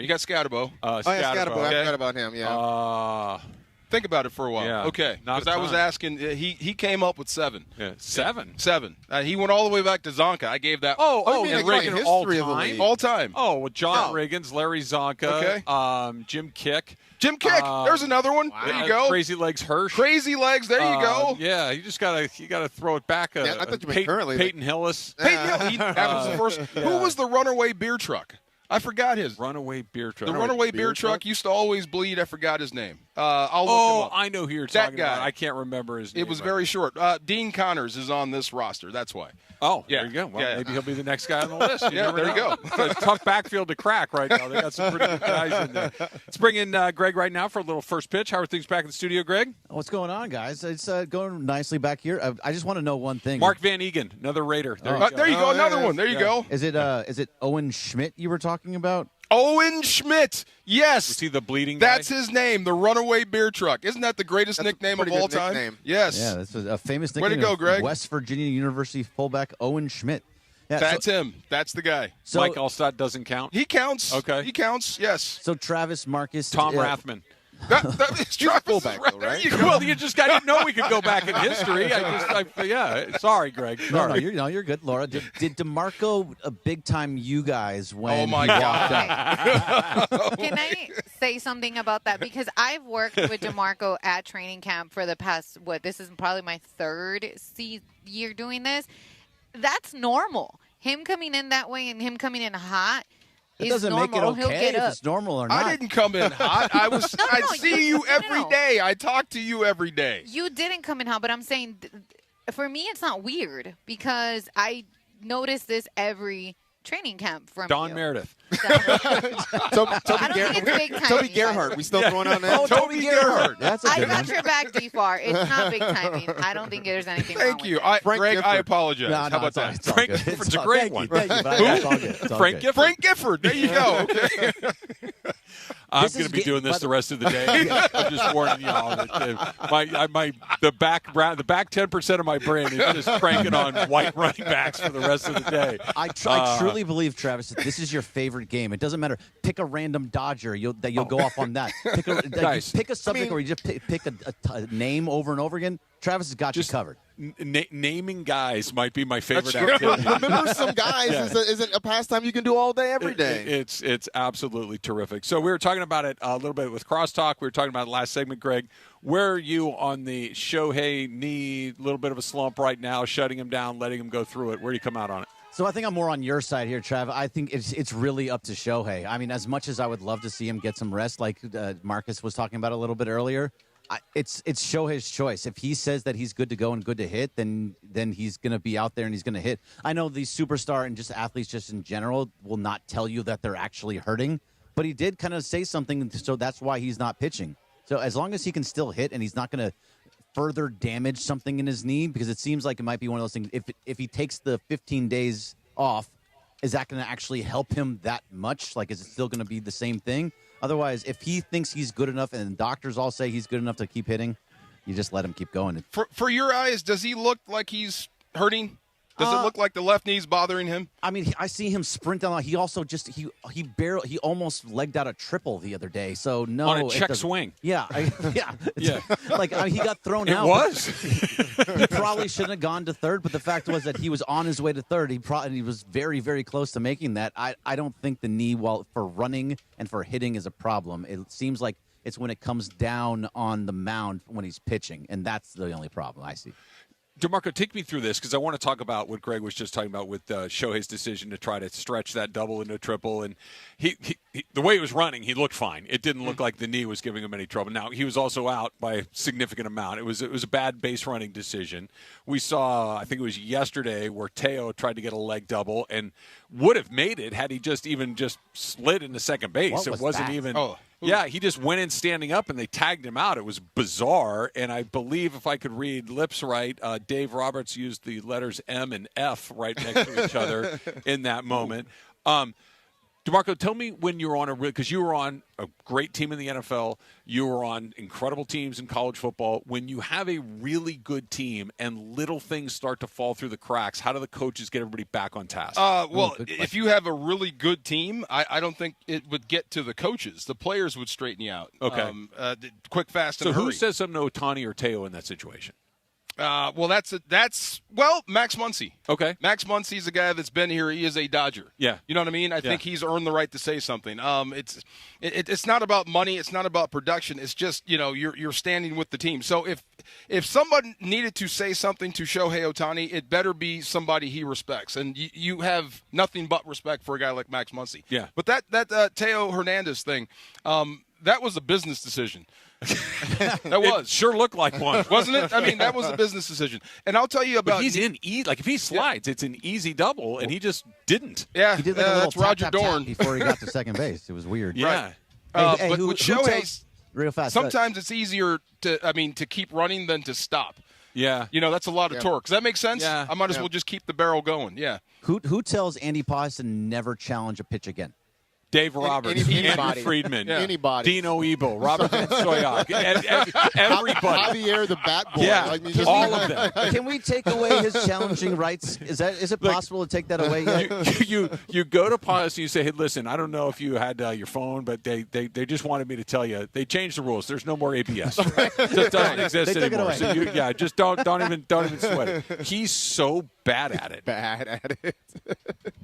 got Scatterbo. Scatterbo. I forgot about him, yeah. Think about it for a while. Yeah. Okay, Not because a I was ton. asking, he came up with 7. Yeah. 7. 7. He went all the way back to Zonka. I gave that. Oh, and Reagan history all of the time. league. all time. Oh, with John Riggins, Larry Zonka, Jim Kick. Jim Kick. There's another one. Wow. There you go. Crazy Legs Hirsch. Crazy Legs. There you go. Yeah, you just gotta throw it back. Yeah, I thought you meant currently. Peyton Hillis. Peyton Hill. That was the first. Who was the runaway beer truck? I forgot his. Runaway beer truck. The runaway beer truck used to always bleed. I forgot his name. I'll look him up. I know who you're That talking guy. about. I can't remember his name. It was right. very short. Dean Connors is on this roster. That's why. Oh, Yeah. there you go. Well, Yeah. maybe he'll be the next guy on the list. Yeah, never there you know. go. It's a tough backfield to crack right now. They got some pretty good guys in there. Let's bring in Greg right now for a little first pitch. How are things back in the studio, Greg? What's going on, guys? It's going nicely back here. I just want to know one thing. Mark Van Egan, another Raider. There you go. Another one. There you go. Is it Owen Schmidt you were talking about? Owen Schmidt. Yes. You see the bleeding guy? That's his name, the runaway beer truck. Isn't that the greatest nickname of all time? Nickname. Yes. Yeah, that's a famous Way to nickname. go, Greg. West Virginia University fullback Owen Schmidt. Yeah, That's him. That's the guy. So, Mike Allstott doesn't count? He counts. Okay. He counts, yes. So Travis Marcus. Tom Rathman. That is Travis fullback, though, right? There you go. Well, you just got to know we could go back in history. Sorry, Greg. Sorry. You're good, Laura. Did DeMarco big time you guys when my he God. walked up? Can I say something about that? Because I've worked with DeMarco at training camp for the past, this is probably my third year doing this. That's normal. Him coming in that way and him coming in hot. It doesn't make it okay if it's normal or not. I didn't come in hot. I see you every day. I talk to you every day. You didn't come in hot, but I'm saying for me it's not weird because I notice this every training camp from Don Meredith. Toby Gerhardt. We still throwing on that? Oh, Toby Gerhardt. That's a I good got one. your back, D-Far. It's not big timing. I don't think there's anything wrong Thank you. with it. Greg, I apologize. No, How about that? it's all Frank good. Gifford's It's a great thank one. You, thank you, but it's all good. It's all Frank good. Gifford. Frank Gifford. There you go. Okay. I'm This going is to be doing this but- the rest of the day. I'm just warning y'all that the back 10% of my brain is just cranking on white running backs for the rest of the day. I truly believe, Travis, that this is your favorite game. It doesn't matter. Pick a random Dodger. You'll go off on that. Pick a subject where you just pick a name over and over again. Travis has got you covered. Naming guys might be my favorite That's true. activity. Remember, some guys isn't a pastime you can do all day, every day. It's absolutely terrific. So we were talking about it a little bit with Crosstalk. We were talking about it last segment, Greg. Where are you on the Shohei knee? A little bit of a slump right now, shutting him down, letting him go through it. Where do you come out on it? So I think I'm more on your side here, Trav. I think it's really up to Shohei. I mean, as much as I would love to see him get some rest, like Marcus was talking about a little bit earlier, it's Shohei's choice. If he says that he's good to go and good to hit, then he's going to be out there and he's going to hit. I know these superstar and just athletes just in general will not tell you that they're actually hurting, but he did kind of say something, so that's why he's not pitching. So as long as he can still hit and he's not going to further damage something in his knee, because it seems like it might be one of those things. If he takes the 15 days off, is that going to actually help him that much? Like, is it still going to be the same thing? Otherwise, if he thinks he's good enough and doctors all say he's good enough to keep hitting, you just let him keep going. For your eyes, does he look like he's hurting? Does it look like the left knee's bothering him? I mean, I see him sprint down. He also he almost legged out a triple the other day. So no, on a check swing. Yeah, Yeah. Like he got thrown It out. was. He probably shouldn't have gone to third, but the fact was that he was on his way to third. He was very, very close to making that. I don't think the knee, while for running and for hitting, is a problem. It seems like it's when it comes down on the mound when he's pitching, and that's the only problem I see. DeMarco, take me through this because I want to talk about what Greg was just talking about with Shohei's decision to try to stretch that double into a triple. And he the way he was running, he looked fine. It didn't look like the knee was giving him any trouble. Now, he was also out by a significant amount. It was a bad base running decision. We saw, I think it was yesterday, where Teo tried to get a leg double and would have made it had he just slid into second base. What was it wasn't that? even. Oh. Yeah, he just went in standing up, and they tagged him out. It was bizarre, and I believe if I could read lips right, Dave Roberts used the letters M and F right next to each other in that moment. DeMarco, tell me when you were on because you were on a great team in the NFL, you were on incredible teams in college football. When you have a really good team and little things start to fall through the cracks, how do the coaches get everybody back on task? Well, if you have a really good team, I don't think it would get to the coaches. The players would straighten you out. Okay. Quick, fast, and so hurry. who says something to Ohtani or Teo in that situation? Max Muncy. Okay. Max Muncy's a guy that's been here. He is a Dodger. Yeah. You know what I mean? I think he's earned the right to say something. It's not about money. It's not about production. It's just, you're standing with the team. So if someone needed to say something to Shohei Ohtani, it better be somebody he respects. And you have nothing but respect for a guy like Max Muncy. Yeah. But that Teo Hernandez thing, that was a business decision. That was. It sure looked like one. Wasn't it? I mean, that was a business decision. And I'll tell you about... But he's if he slides, it's an easy double, and he just didn't. Yeah, He did like a little that's Roger tap, tap, tap Dorn. before he got to second base. It was weird. Yeah. Right. Hey, but who with Shohei, real fast. sometimes it's easier to keep running than to stop. Yeah. That's a lot of torque. Does that make sense? Yeah. I might as well just keep the barrel going. Yeah. Who tells Andy Paz to never challenge a pitch again? Dave Roberts, Andrew Friedman, Dino Ebel, Robert Van Soyak, everybody. Javier the Bat Boy. Yeah, all of them. Can we take away his challenging rights? Is it possible to take that away yet? You go to policy, you say, hey, listen, I don't know if you had your phone, but they just wanted me to tell you they changed the rules. There's no more ABS. It doesn't exist anymore. So just don't even sweat it. He's so bad at it.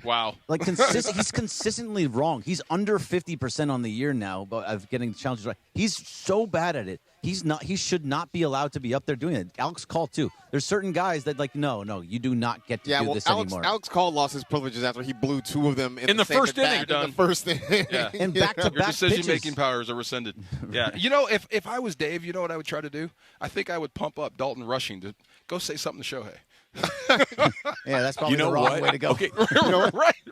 Wow. Like he's consistently wrong. He's under 50% on the year now of getting challenges right. He's so bad at it. He should not be allowed to be up there doing it. Alex Call too. There's certain guys that no, you do not get to do this anymore. Alex Call lost his privileges after he blew 2 of them in the first inning. In the first inning. Yeah. And back-to-back Your decision-making pitches. powers are rescinded. Yeah. You know, if I was Dave, you know what I would try to do? I think I would pump up Dalton Rushing to go say something to Shohei. Yeah, that's probably the wrong way to go. Okay.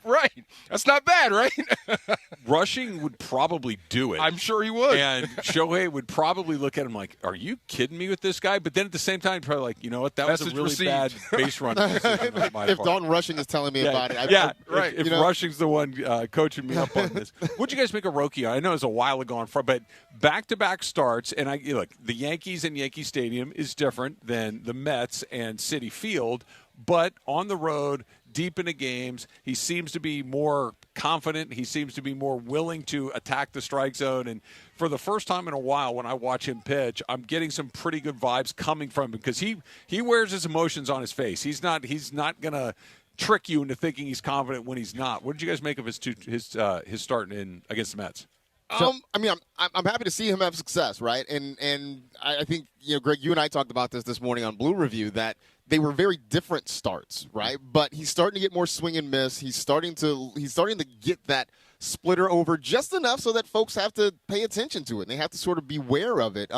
Right. That's not bad, right? Rushing would probably do it. I'm sure he would. And Shohei would probably look at him like, are you kidding me with this guy? But then at the same time, probably like, you know what? That was a really bad base run decision on my If part. Dalton Rushing is telling me about it. Right. If Rushing's the one coaching me up on this. What'd you guys make of Roki? I know it was a while ago on front, but back-to-back starts, and look, the Yankees and Yankee Stadium is different than the Mets and Citi Field, but on the road, deep into games, he seems to be more confident. He seems to be more willing to attack the strike zone. And for the first time in a while, when I watch him pitch, I'm getting some pretty good vibes coming from him because he wears his emotions on his face. He's not going to trick you into thinking he's confident when he's not. What did you guys make of his start in against the Mets? I mean, I'm happy to see him have success, right? And I think, Greg, you and I talked about this morning on Blue Review that they were very different starts, right? But he's starting to get more swing and miss. He's starting to get that splitter over just enough so that folks have to pay attention to it and they have to sort of be aware of it.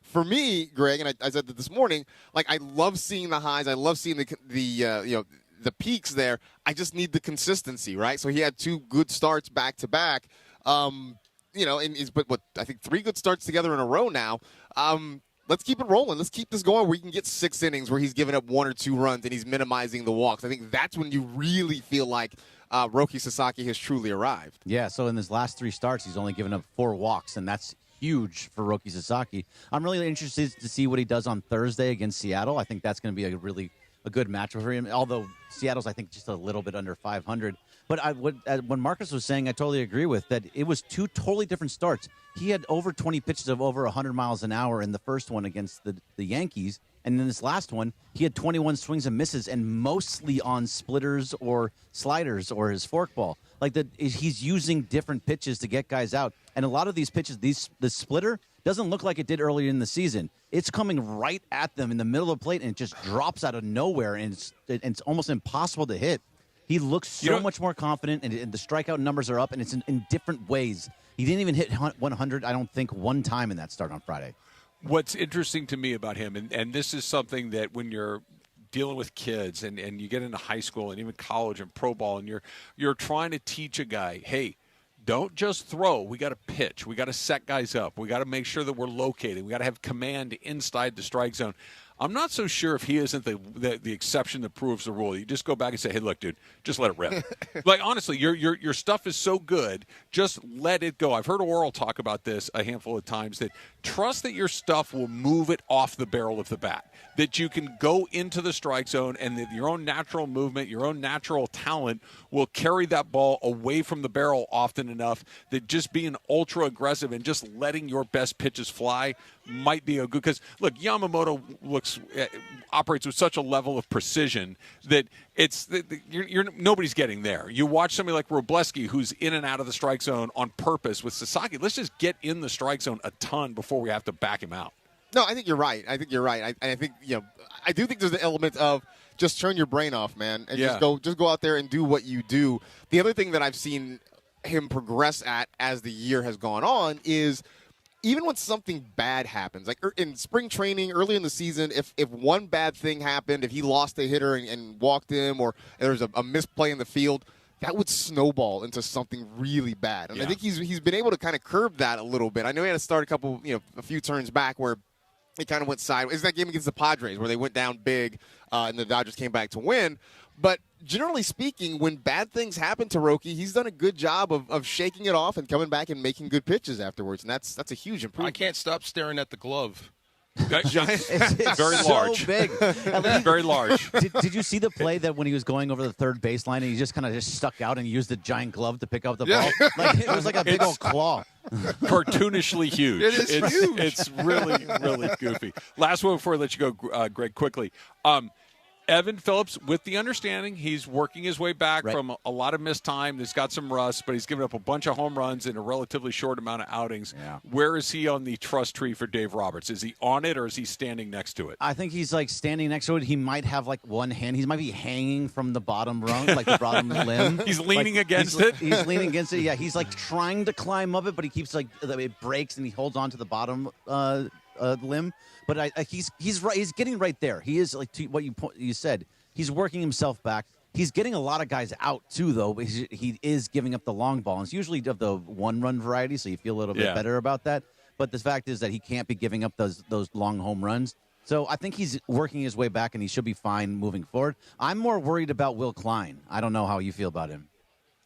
For me, Greg, and I said that this morning, like I love seeing the highs. I love seeing the peaks there. I just need the consistency, right? So he had 2 good starts back to back. And he's put I think 3 good starts together in a row now. Let's keep it rolling. Let's keep this going where you can get 6 innings where he's giving up 1 or 2 runs and he's minimizing the walks. I think that's when you really feel like Roki Sasaki has truly arrived. Yeah, so in his last 3 starts, he's only given up 4 walks, and that's huge for Roki Sasaki. I'm really interested to see what he does on Thursday against Seattle. I think that's going to be a good matchup for him, although Seattle's, I think, just a little bit under 500. But when Marcus was saying, I totally agree with, that it was 2 totally different starts. He had over 20 pitches of over 100 miles an hour in the first one against the Yankees. And in this last one, he had 21 swings and misses, and mostly on splitters or sliders or his forkball. He's using different pitches to get guys out. And a lot of these pitches, the splitter doesn't look like it did earlier in the season. It's coming right at them in the middle of the plate, and it just drops out of nowhere, and it's almost impossible to hit. He looks so much more confident, and the strikeout numbers are up, and it's in different ways. He didn't even hit 100, I don't think, one time in that start on Friday. What's interesting to me about him, and this is something that when you're dealing with kids and you get into high school and even college and pro ball, and you're trying to teach a guy, hey, don't just throw. We got to pitch. We got to set guys up. We got to make sure that we're located. We got to have command inside the strike zone. I'm not so sure if he isn't the exception that proves the rule. You just go back and say, hey, look, dude, just let it rip. Like, honestly, your stuff is so good, just let it go. I've heard Oral talk about this a handful of times, that trust that your stuff will move it off the barrel of the bat, that you can go into the strike zone and that your own natural movement, your own natural talent will carry that ball away from the barrel often enough that just being ultra aggressive and just letting your best pitches fly might be a good, because look, Yamamoto operates with such a level of precision that nobody's getting there. You watch somebody like Robleski, who's in and out of the strike zone on purpose. With Sasaki, let's just get in the strike zone a ton before we have to back him out. No, I think you're right. I think I do think there's the element of just turn your brain off, man, and just go out there and do what you do. The other thing that I've seen him progress at as the year has gone on is, even when something bad happens, like in spring training, early in the season, if one bad thing happened, if he lost a hitter and walked him, or there was a misplay in the field, that would snowball into something really bad. And I think he's been able to kind of curb that a little bit. I know he had to start a few turns back where it kind of went sideways. It's that game against the Padres where they went down big and the Dodgers came back to win. But generally speaking, when bad things happen to Roki, he's done a good job of shaking it off and coming back and making good pitches afterwards, and that's a huge improvement. I can't stop staring at the glove. It's very so large. big. Very large. Did you see the play that when he was going over the third baseline and he just kind of stuck out and used the giant glove to pick up the ball? Like, it was like a big old claw. Cartoonishly huge. It is huge. It's really, really goofy. Last one before I let you go, Greg, quickly. Evan Phillips, with the understanding he's working his way back from a lot of missed time. He's got some rust, but he's given up a bunch of home runs in a relatively short amount of outings. Yeah. Where is he on the trust tree for Dave Roberts? Is he on it or is he standing next to it? I think he's like standing next to it. He might have like one hand. He might be hanging from the bottom rung, like the bottom limb. He's leaning against it. it? He's leaning against it. Yeah, he's like trying to climb up it, but he keeps like it breaks and he holds on to the bottom limb. But he's right. He's getting right there. He is like to what you said. He's working himself back. He's getting a lot of guys out, too, though. But he is giving up the long ball. And it's usually of the one-run variety, so you feel a little bit better about that. But the fact is that he can't be giving up those long home runs. So I think he's working his way back, and he should be fine moving forward. I'm more worried about Will Klein. I don't know how you feel about him.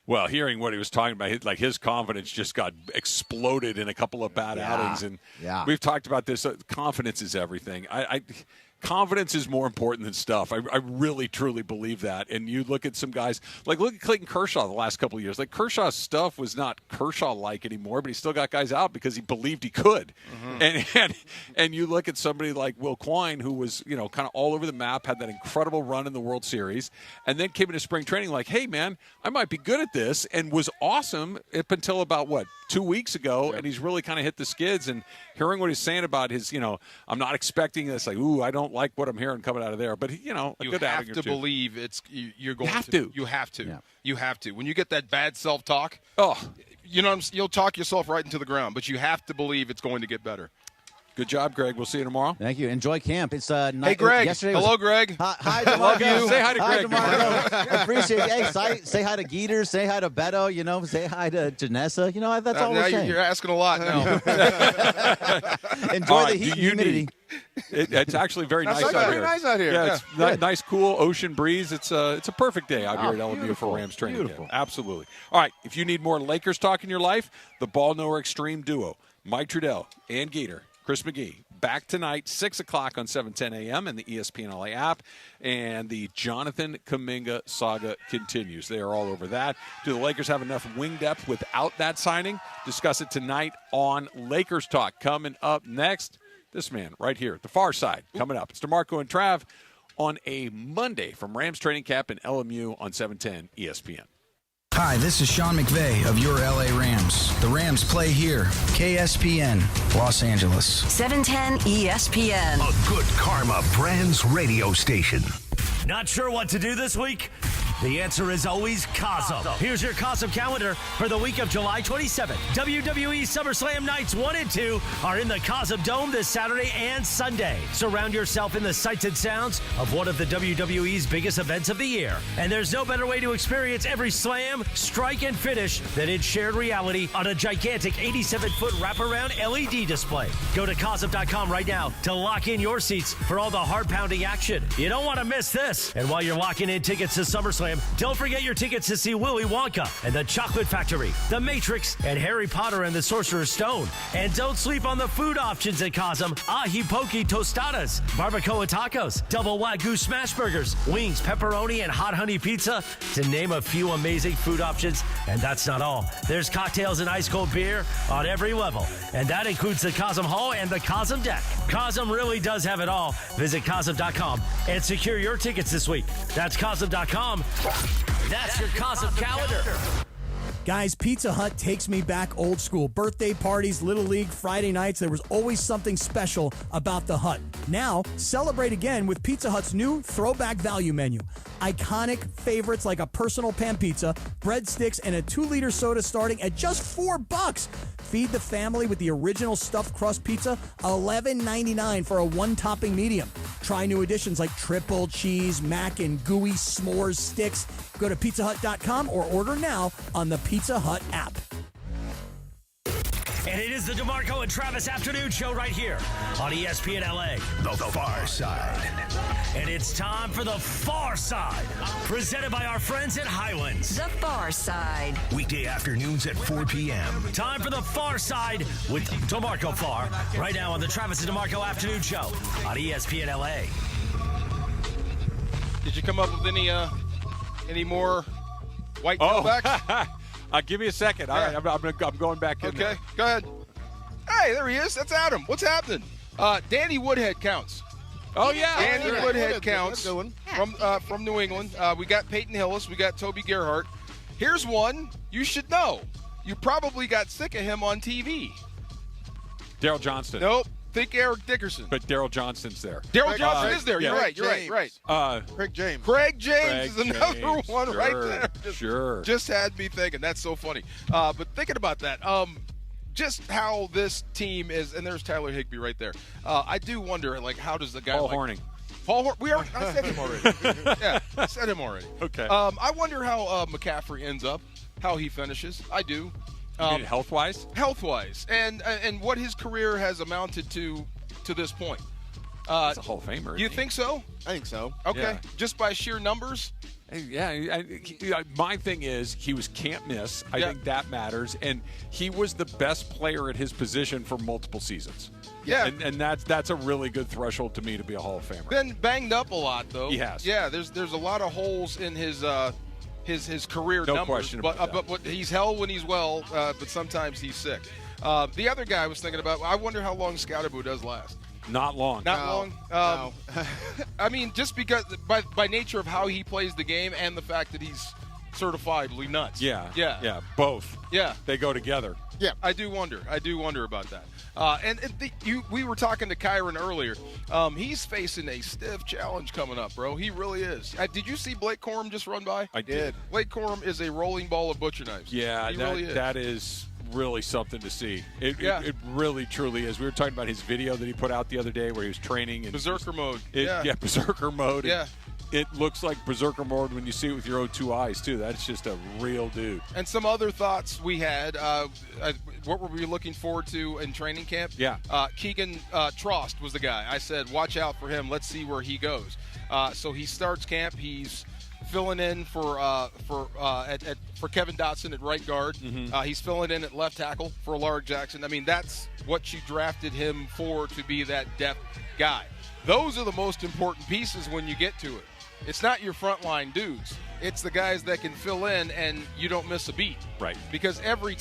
Well, hearing what he was talking about, like his confidence just got exploded in a couple of bad outings. And we've talked about this. Confidence is everything. Confidence is more important than stuff. I really, truly believe that. And you look at some guys, like look at Clayton Kershaw the last couple of years. Like Kershaw's stuff was not Kershaw-like anymore, but he still got guys out because he believed he could. Mm-hmm. And you look at somebody like Will Klein, who was, kind of all over the map, had that incredible run in the World Series, and then came into spring training like, hey, man, I might be good at this, and was awesome up until about, 2 weeks ago, and he's really kind of hit the skids. And hearing what he's saying about his, I'm not expecting this, like, I don't like what I'm hearing coming out of there. But, a good outing or two. Believe you're going to. You have to. Yeah. You have to. When you get that bad self-talk, you'll talk yourself right into the ground, but you have to believe it's going to get better. Good job, Greg. We'll see you tomorrow. Thank you. Enjoy camp. It's Hey, Greg. Hello, Greg. Hi, DeMarco. Love you. Say hi to Greg. DeMarco. I appreciate it. Hey, say hi to Geeter. Say hi to Beto. Say hi to Janessa. That's all we're saying. You're asking a lot now. Enjoy the heat and humidity. It's actually very nice out here. Very nice out here. Yeah, it's nice, cool ocean breeze. It's a perfect day out here at LMU for Rams training camp. Absolutely. All right, if you need more Lakers talk in your life, the Ball Knower Extreme duo, Mike Trudell and Gator, Chris McGee, back tonight, 6 o'clock on 7:10 a.m. and the ESPN LA app. And the Jonathan Kuminga saga continues. They are all over that. Do the Lakers have enough wing depth without that signing? Discuss it tonight on Lakers Talk. Coming up next, this man right here, the far side, coming up. It's DeMarco and Trav on a Monday from Rams training camp in LMU on 710 ESPN. Hi, this is Sean McVay of your LA Rams. The Rams play here. KSPN, Los Angeles. 710 ESPN. A good karma brands radio station. Not sure what to do this week? The answer is always Cosm. Here's your Cosm calendar for the week of July 27th. WWE SummerSlam Nights 1 and 2 are in the Cosm Dome this Saturday and Sunday. Surround yourself in the sights and sounds of one of the WWE's biggest events of the year. And there's no better way to experience every slam, strike, and finish than in shared reality on a gigantic 87-foot wraparound LED display. Go to Cosm.com right now to lock in your seats for all the heart-pounding action. You don't want to miss this. And while you're locking in tickets to SummerSlam, don't forget your tickets to see Willy Wonka and the Chocolate Factory, The Matrix, and Harry Potter and the Sorcerer's Stone. And don't sleep on the food options at Cosm. Ahi Poke Tostadas, Barbacoa Tacos, Double Wagyu Smash Burgers, Wings, Pepperoni, and Hot Honey Pizza, to name a few amazing food options. And that's not all. There's cocktails and ice-cold beer on every level. And that includes the Cosm Hall and the Cosm Deck. Cosm really does have it all. Visit Cosm.com and secure your tickets this week. That's Cosm.com. That's your Cosm calendar. Guys, Pizza Hut takes me back old school. Birthday parties, Little League, Friday nights, there was always something special about the Hut. Now, celebrate again with Pizza Hut's new throwback value menu. Iconic favorites like a personal pan pizza, breadsticks, and a 2-liter soda starting at just $4. Feed the family with the original stuffed crust pizza, $11.99 for a 1-topping medium. Try new additions like triple cheese, mac, and gooey s'mores sticks. Go to pizzahut.com or order now on the Pizza Hut app. And it is the DeMarco and Travis Afternoon Show right here on ESPN LA. The Far Side. And it's time for the Far Side, presented by our friends at Highlands. The Far Side. Weekday afternoons at 4 p.m. Time for the Far Side with DeMarco Farr, right now on the Travis and DeMarco Afternoon Show on ESPN LA. Did you come up with any more white tailbacks? Give me a second. Yeah. I'm going back in. Okay, go ahead. Hey, there he is. That's Adam. What's happening? Danny Woodhead counts. Oh, yeah. Danny Yeah. Woodhead counts from New England. We got Peyton Hillis. We got Toby Gerhart. Here's one you should know. You probably got sick of him on TV. Daryl Johnston. Nope. Think Eric Dickerson. But Daryl Johnston's there. Daryl Johnson is there. Yeah. You're right. Craig James. Craig James is another James, one right there. Just had me thinking. That's so funny. But thinking about that, just how this team is, and there's Tyler Higbee right there. I do wonder, how does the guy Paul Hornung. Paul Hornung. I said him already. Yeah, I said him already. Okay. I wonder how McCaffrey ends up, how he finishes. I do. Health-wise? Health-wise, and what his career has amounted to this point. He's a Hall of Famer. You think so? I think so. Okay, Yeah. Just by sheer numbers? Yeah, my thing is he was can't miss. I think that matters, and he was the best player at his position for multiple seasons. Yeah, and that's a really good threshold to me to be a Hall of Famer. Been banged up a lot though. He has. Yeah, there's a lot of holes in his career No numbers. question about that. But he's hell when he's well, but sometimes he's sick. The other guy I was thinking about. I wonder how long Scoutaboo does last. Not long. Not long. No. I mean, just because by nature of how he plays the game and the fact that he's certifiably nuts. Yeah. Both. Yeah. They go together. Yeah, I do wonder about that. We were talking to Kyron earlier. He's facing a stiff challenge coming up, bro. He really is. Did you see Blake Corum just run by? I did. Blake Corum is a rolling ball of butcher knives. Yeah, he really is. That is really something to see. It really, truly is. We were talking about his video that he put out the other day where he was training. Berserker mode. Berserker mode. Yeah. It looks like Berserker mode when you see it with your own two eyes, too. That's just a real dude. And some other thoughts we had. What were we looking forward to in training camp? Yeah. Keegan Trost was the guy. I said, watch out for him. Let's see where he goes. So he starts camp. He's filling in for Kevin Dotson at right guard. Mm-hmm. He's filling in at left tackle for Larry Jackson. I mean, that's what you drafted him for, to be that depth guy. Those are the most important pieces when you get to it. It's not your frontline dudes. It's the guys that can fill in and you don't miss a beat. Right. Because every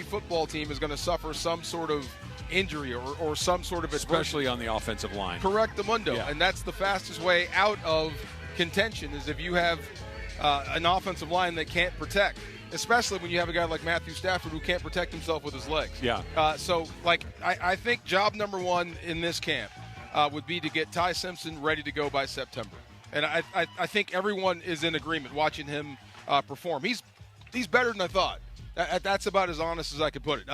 football team is going to suffer some sort of injury or some sort of adversity. Especially on the offensive line. Correctamundo. Yeah. And that's the fastest way out of contention, is if you have an offensive line that can't protect, especially when you have a guy like Matthew Stafford who can't protect himself with his legs. Yeah. I think job number one in this camp would be to get Ty Simpson ready to go by September. And I think everyone is in agreement watching him perform. He's better than I thought. That's about as honest as I could put it.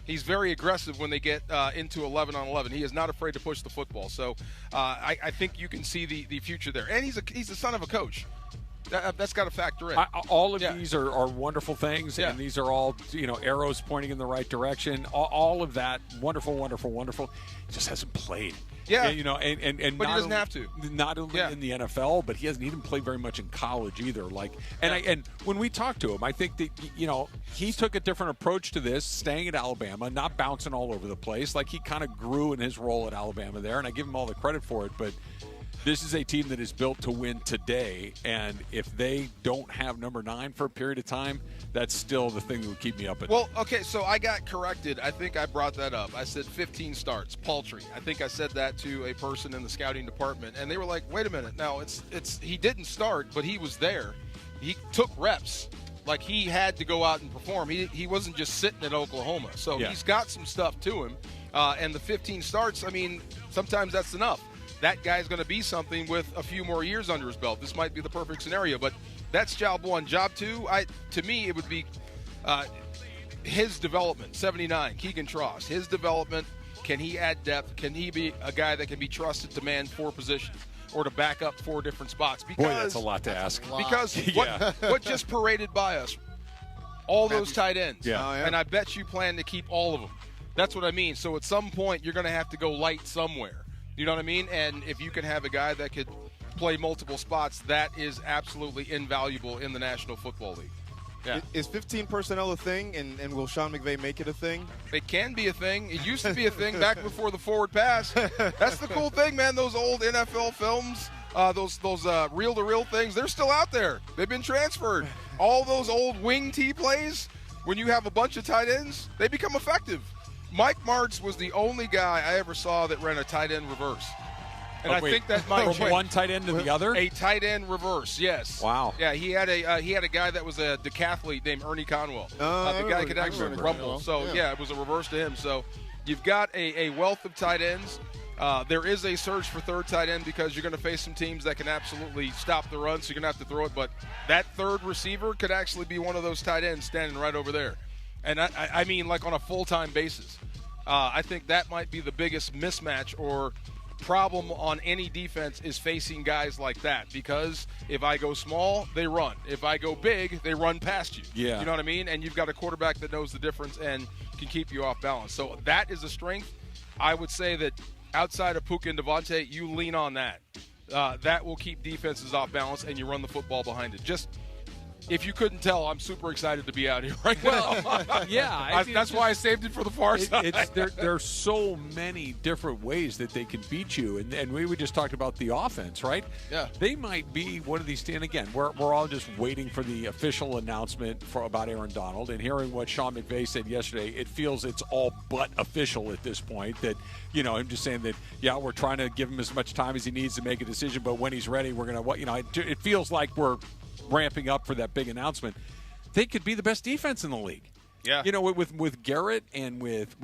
He's very aggressive when they get into 11-on-11. He is not afraid to push the football. So I think you can see the future there. And he's the son of a coach. That's got to factor in. All of these are wonderful things, and these are all arrows pointing in the right direction. All of that, wonderful, wonderful, wonderful. He just hasn't played. Yeah, and but he doesn't have to. Not only in the NFL, but he hasn't even played very much in college either. And when we talked to him, I think that he took a different approach to this, staying at Alabama, not bouncing all over the place. Like, he kind of grew in his role at Alabama there, and I give him all the credit for it. But this is a team that is built to win today, and if they don't have number 9 for a period of time, that's still the thing that would keep me up at night. Well, okay, so I got corrected. I think I brought that up. I said 15 starts, paltry. I think I said that to a person in the scouting department, and they were like, wait a minute. Now, it's he didn't start, but he was there. He took reps. Like, he had to go out and perform. He wasn't just sitting at Oklahoma. So he's got some stuff to him. And the 15 starts, I mean, sometimes that's enough. That guy's going to be something with a few more years under his belt. This might be the perfect scenario, but that's job one. Job two, to me, it would be his development, 79, Keegan Trost. His development, can he add depth? Can he be a guy that can be trusted to man 4 positions or to back up 4 different spots? Because, boy, that's a lot to ask. Because what just paraded by us? All those tight ends. Yeah. And I bet you plan to keep all of them. That's what I mean. So at some point, you're going to have to go light somewhere. You know what I mean? And if you can have a guy that could play multiple spots, that is absolutely invaluable in the National Football League. Yeah. Is 15 personnel a thing, and will Sean McVay make it a thing? It can be a thing. It used to be a thing back before the forward pass. That's the cool thing, man. Those old NFL films, those reel-to-reel things, they're still out there. They've been transferred. All those old wing T plays, when you have a bunch of tight ends, they become effective. Mike Martz was the only guy I ever saw that ran a tight end reverse. And I think that might from one tight end to the other? A tight end reverse, yes. Wow. Yeah, he had a guy that was a decathlete named Ernie Conwell. The guy could actually rumble. So, yeah, it was a reverse to him. So, you've got a wealth of tight ends. There is a search for third tight end because you're going to face some teams that can absolutely stop the run, so you're going to have to throw it. But that third receiver could actually be one of those tight ends standing right over there. And I mean like on a full-time basis. I think that might be the biggest mismatch or problem on any defense is facing guys like that, because if I go small, they run. If I go big, they run past you. Yeah. You know what I mean? And you've got a quarterback that knows the difference and can keep you off balance. So that is a strength. I would say that outside of Puka and Devontae, you lean on that. That will keep defenses off balance, and you run the football behind it. Just if you couldn't tell, I'm super excited to be out here right now. Yeah. That's why I saved it for the far side. There are so many different ways that they can beat you. And we just talked about the offense, right? Yeah. They might be one of these. And again, we're all just waiting for the official announcement about Aaron Donald. And hearing what Sean McVay said yesterday, it feels it's all but official at this point. That, him just saying that, yeah, we're trying to give him as much time as he needs to make a decision. But when he's ready, we're going to, it feels like we're ramping up for that big announcement. They could be the best defense in the league. Yeah. With Garrett and with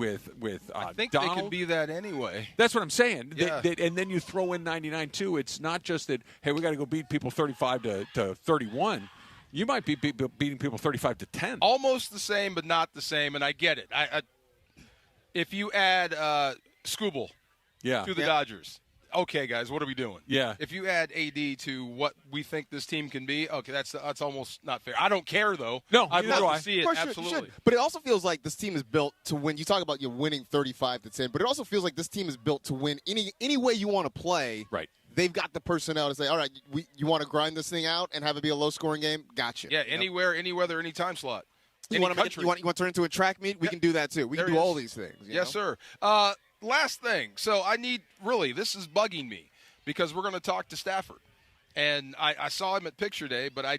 I think Donald, they could be that anyway. That's what I'm saying. Yeah. And then you throw in 99 too. It's not just that, hey, we got to go beat people 35 to 31. You might be beating people 35 to 10. Almost the same, but not the same. And I get it. If you add Scooble to the Dodgers. Okay, guys, what are we doing? Yeah. If you add AD to what we think this team can be, okay, that's almost not fair. I don't care, though. No, I'd neither do love I. to see it, Of course, absolutely. But it also feels like this team is built to win. You talk about you winning 35 to 10, but it also feels like this team is built to win any way you want to play. Right. They've got the personnel to say, all right, you want to grind this thing out and have it be a low-scoring game? Gotcha. Yeah, anywhere, any weather, any time slot. You want to turn it into a track meet? We can do that, too. We can do all these things. Yes, sir. Last thing. So this is bugging me, because we're going to talk to Stafford. And I saw him at Picture Day, but I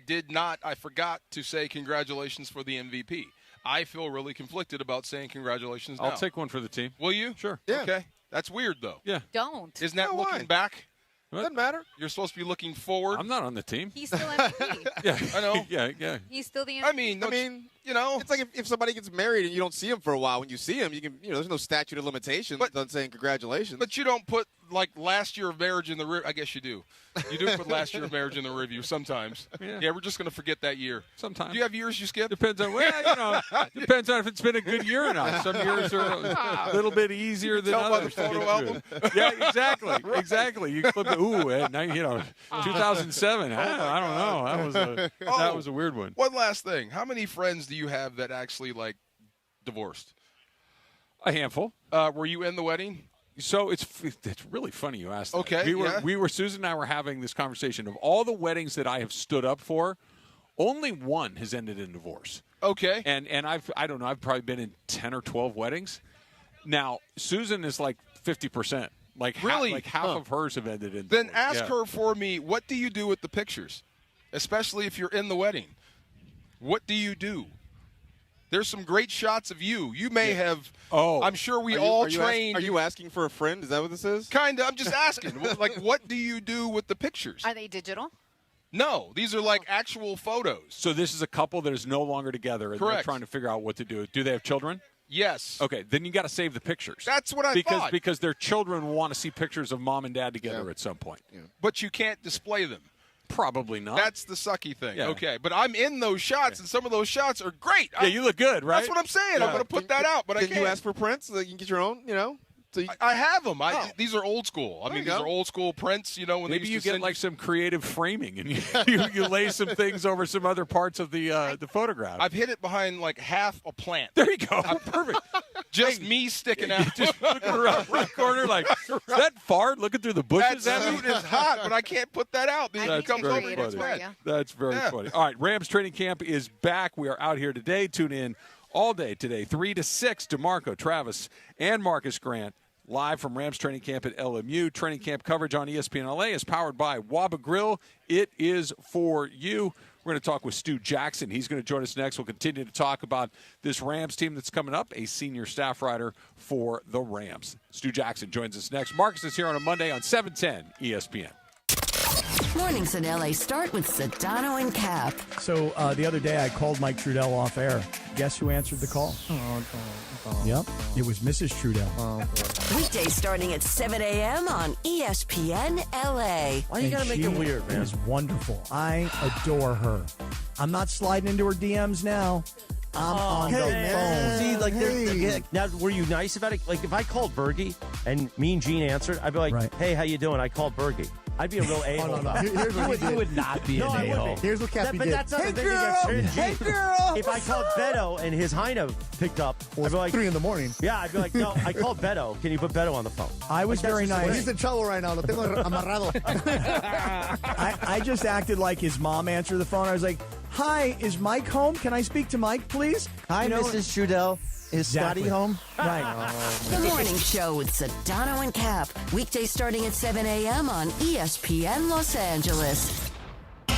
forgot to say congratulations for the MVP. I feel really conflicted about saying congratulations now. I'll take one for the team. Will you? Sure. Yeah. Okay. That's weird, though. Yeah. Don't. Isn't that looking back? Doesn't matter. You're supposed to be looking forward. I'm not on the team. He's still MVP. Yeah. I know. Yeah. He's still the MVP. I mean, it's like if somebody gets married and you don't see him for a while. When you see him, you can, there's no statute of limitations on saying congratulations. But you don't put last year of marriage in the rear. I guess you do. You do put last year of marriage in the review sometimes. Yeah, we're just going to forget that year. Sometimes. Do you have years you skip? Depends on depends on if it's been a good year or not. Some years are a little bit easier than Tell others. by the photo album. Yeah, exactly. Exactly. You clip it. 2007. I don't know. That was a weird one. One last thing. How many friends do you have that actually divorced? A handful. Were you in the wedding? So it's really funny you asked that. Okay. Susan and I were having this conversation of all the weddings that I have stood up for, only one has ended in divorce. Okay. And I've probably been in 10 or 12 weddings. Now, Susan is 50%. Really? Half of hers have ended in Then divorce. ask her for me, what do you do with the pictures? Especially if you're in the wedding. What do you do? There's some great shots of you. You may have. Oh, I'm sure we all trained. Are you asking for a friend? Is that what this is? Kind of. I'm just asking. What do you do with the pictures? Are they digital? No, these are actual photos. So this is a couple that is no longer together, and Correct. they're trying to figure out what to do. Do they have children? Yes. Okay, then you got to save the pictures. That's what I thought. Because their children want to see pictures of mom and dad together at some point. Yeah. But you can't display them. Probably not. That's the sucky thing. Yeah. Okay, but I'm in those shots, and some of those shots are great. Yeah, you look good, right? That's what I'm saying. I'm going to put that out, but I can't. Can you ask for prints so that you can get your own, So I have them. These are old school. I mean, these go. are old school prints, when Maybe they you used to get some creative framing and you lay some things over some other parts of the photograph. I've hid it behind half a plant. There you go. Perfect. Just me sticking out. Just looking around right corner like, is that fart looking through the bushes? That suit is hot, but I can't put that out. That's comes very over and it's funny. wet. That's very funny. All right, Rams training camp is back. We are out here today. Tune in all day today, 3 to 6. DeMarco, Travis, and Marcus Grant live from Rams training camp at LMU. Training camp coverage on ESPN LA is powered by Waba Grill. It is for you. We're going to talk with Stu Jackson. He's going to join us next. We'll continue to talk about this Rams team that's coming up, a senior staff writer for the Rams. Stu Jackson joins us next. Marcus is here on a Monday on 710 ESPN. Mornings in LA start with Sedano and Cap. So the other day I called Mike Trudell off air. Guess who answered the call? Yep, it was Mrs. Trudell. Weekdays starting at 7 a.m. on ESPN LA. Why you gotta make it weird, man? She is wonderful. I adore her. I'm not sliding into her DMs now. I'm on the phone. See, like, now, were you nice about it? Like, if I called Bergie and Mean Gene answered, I'd be like, hey, how you doing? I called Bergie. I'd be a real a-hole. no. Here's what you would not be an a-hole. Here's what Cappy But did. that's not Hey, the thing girl! against Hey, girl! If I called Beto and his Heino picked up, I'd be like, 3 in the morning. yeah, I'd be like, no, I called Beto. Can you put Beto on the phone? I was very nice. He's in trouble right now. Lo tengo amarrado. I just acted like his mom answered the phone. I was like, hi, is Mike home? Can I speak to Mike, please? Hi, Mrs. Trudell. Is Scotty home? Right. The morning show with Sedano and Cap. Weekdays starting at 7 a.m. on ESPN Los Angeles. The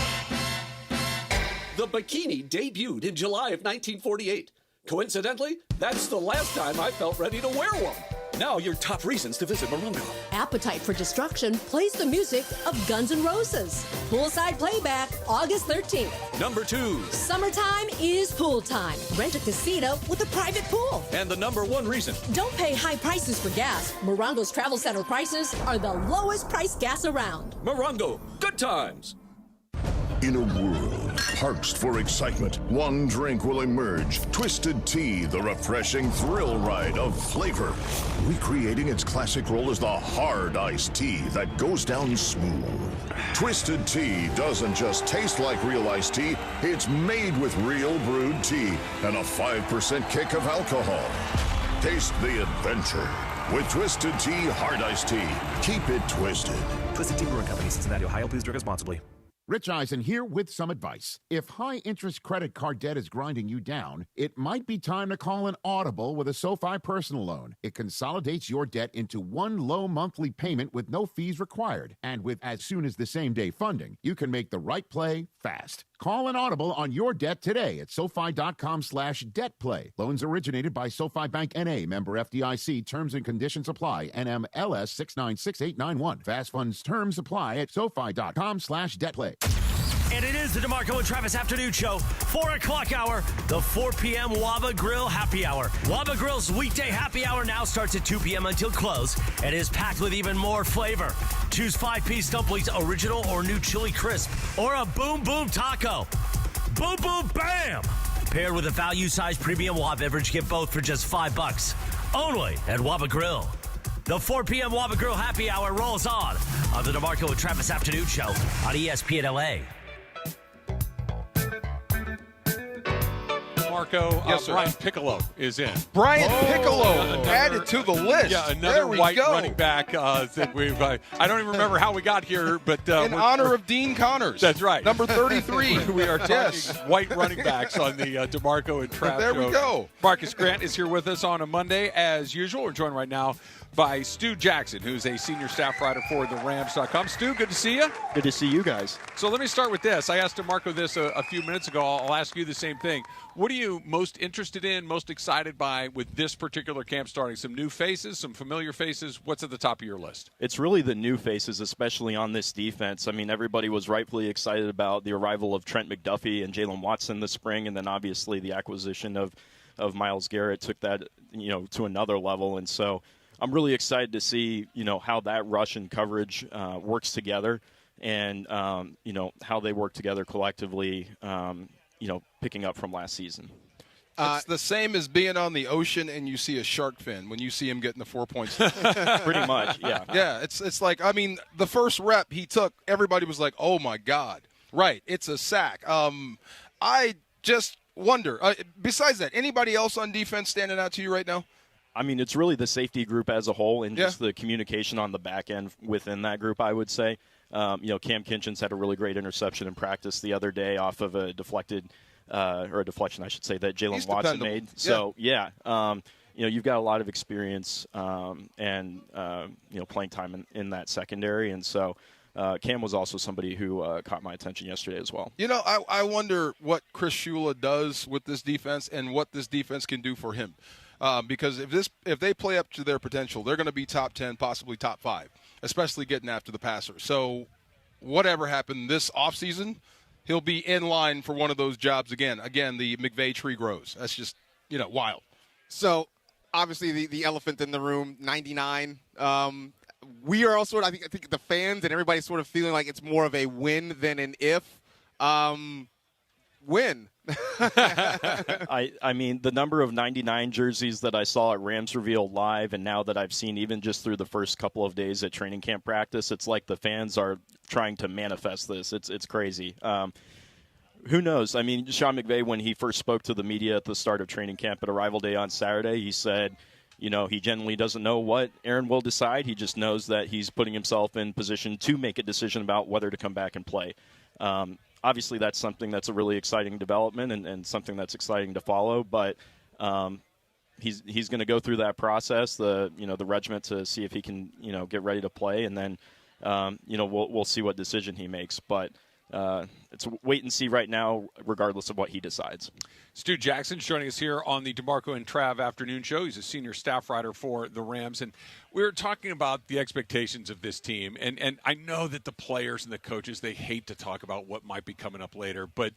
bikini debuted in July of 1948. Coincidentally, that's the last time I felt ready to wear one. Now your top reasons to visit Morongo. Appetite for Destruction plays the music of Guns N' Roses. Poolside playback, August 13th. Number 2. Summertime is pool time. Rent a casita with a private pool. And the number 1 reason. Don't pay high prices for gas. Morongo's Travel Center prices are the lowest price gas around. Morongo, good times. In a world parched for excitement, one drink will emerge. Twisted Tea, the refreshing thrill ride of flavor. Recreating its classic role as the hard iced tea that goes down smooth. Twisted Tea doesn't just taste like real iced tea, it's made with real brewed tea and a 5% kick of alcohol. Taste the adventure with Twisted Tea Hard Iced Tea. Keep it twisted. Twisted Tea Brewing Company, Cincinnati, Ohio. Please drink responsibly. Rich Eisen here with some advice. If high-interest credit card debt is grinding you down, it might be time to call an audible with a SoFi personal loan. It consolidates your debt into one low monthly payment with no fees required. And with as soon as the same-day funding, you can make the right play fast. Call an audible on your debt today at SoFi.com/debtplay. Loans originated by SoFi Bank N.A., member FDIC. Terms and conditions apply. NMLS 696891. Fast funds terms apply at SoFi.com/debtplay. And it is the DeMarco and Travis Afternoon Show, 4 o'clock hour, the 4 p.m. Waba Grill Happy Hour. Waba Grill's weekday happy hour now starts at 2 p.m. until close and is packed with even more flavor. Choose 5-piece dumplings, original or new chili crisp, or a boom boom taco. Boom boom bam! Paired with a value-sized premium Waba beverage, get both for just $5. Only at Waba Grill. The 4 p.m. Waba Grill Happy Hour rolls on the DeMarco and Travis Afternoon Show on ESPN LA. Marco, yes, sir. Brian Piccolo is in. Brian Piccolo added to the list. Yeah, another there we white go. running back that we've. I don't even remember how we got here, but in honor of Dean Connors. That's right, number 33. We are talking white running backs on the DeMarco and Trav There show. we go. Marcus Grant is here with us on a Monday, as usual. We're joined right now by Stu Jackson, who's a senior staff writer for the Rams.com. Stu, good to see you. Good to see you guys. So let me start with this. I asked DeMarco this a few minutes ago. I'll ask you the same thing. What are you most interested in, most excited by with this particular camp starting? Some new faces, some familiar faces. What's at the top of your list? It's really the new faces, especially on this defense. I mean, everybody was rightfully excited about the arrival of Trent McDuffie and Jalen Watson this spring, and then obviously the acquisition of Myles Garrett took that, to another level. And so I'm really excited to see, how that rush and coverage works together and, how they work together collectively, picking up from last season. It's the same as being on the ocean and you see a shark fin when you see him getting the 4 points. Pretty much, yeah. Yeah, it's like, I mean, the first rep he took, everybody was like, oh, my God. Right, it's a sack. I just wonder, besides that, anybody else on defense standing out to you right now? I mean, it's really the safety group as a whole and just the communication on the back end within that group, I would say. Cam Kinchins had a really great interception in practice the other day off of a deflection, I should say, that Jalen Watson made. So, you've got a lot of experience and playing time in that secondary. And so Cam was also somebody who caught my attention yesterday as well. I wonder what Chris Shula does with this defense and what this defense can do for him. Because if they play up to their potential, they're going to be top 10, possibly top 5, especially getting after the passer. So whatever happened this offseason, he'll be in line for one of those jobs again. Again, the McVay tree grows. That's just, wild. So obviously the elephant in the room, 99. We are also, I think the fans and everybody's sort of feeling like it's more of a win than an if. Win. I mean, the number of 99 jerseys that I saw at Rams Reveal live and now that I've seen even just through the first couple of days at training camp practice, it's like the fans are trying to manifest this. It's crazy. Who knows? I mean, Sean McVay, when he first spoke to the media at the start of training camp at Arrival Day on Saturday, he said, he generally doesn't know what Aaron will decide. He just knows that he's putting himself in position to make a decision about whether to come back and play. Obviously, that's something that's a really exciting development and something that's exciting to follow. But he's going to go through that process, the regiment, to see if he can get ready to play, and then we'll see what decision he makes. But it's wait and see right now, regardless of what he decides. Stu Jackson's joining us here on the DeMarco and Trav afternoon show. He's a senior staff writer for the Rams, and we were talking about the expectations of this team. And I know that the players and the coaches, they hate to talk about what might be coming up later, but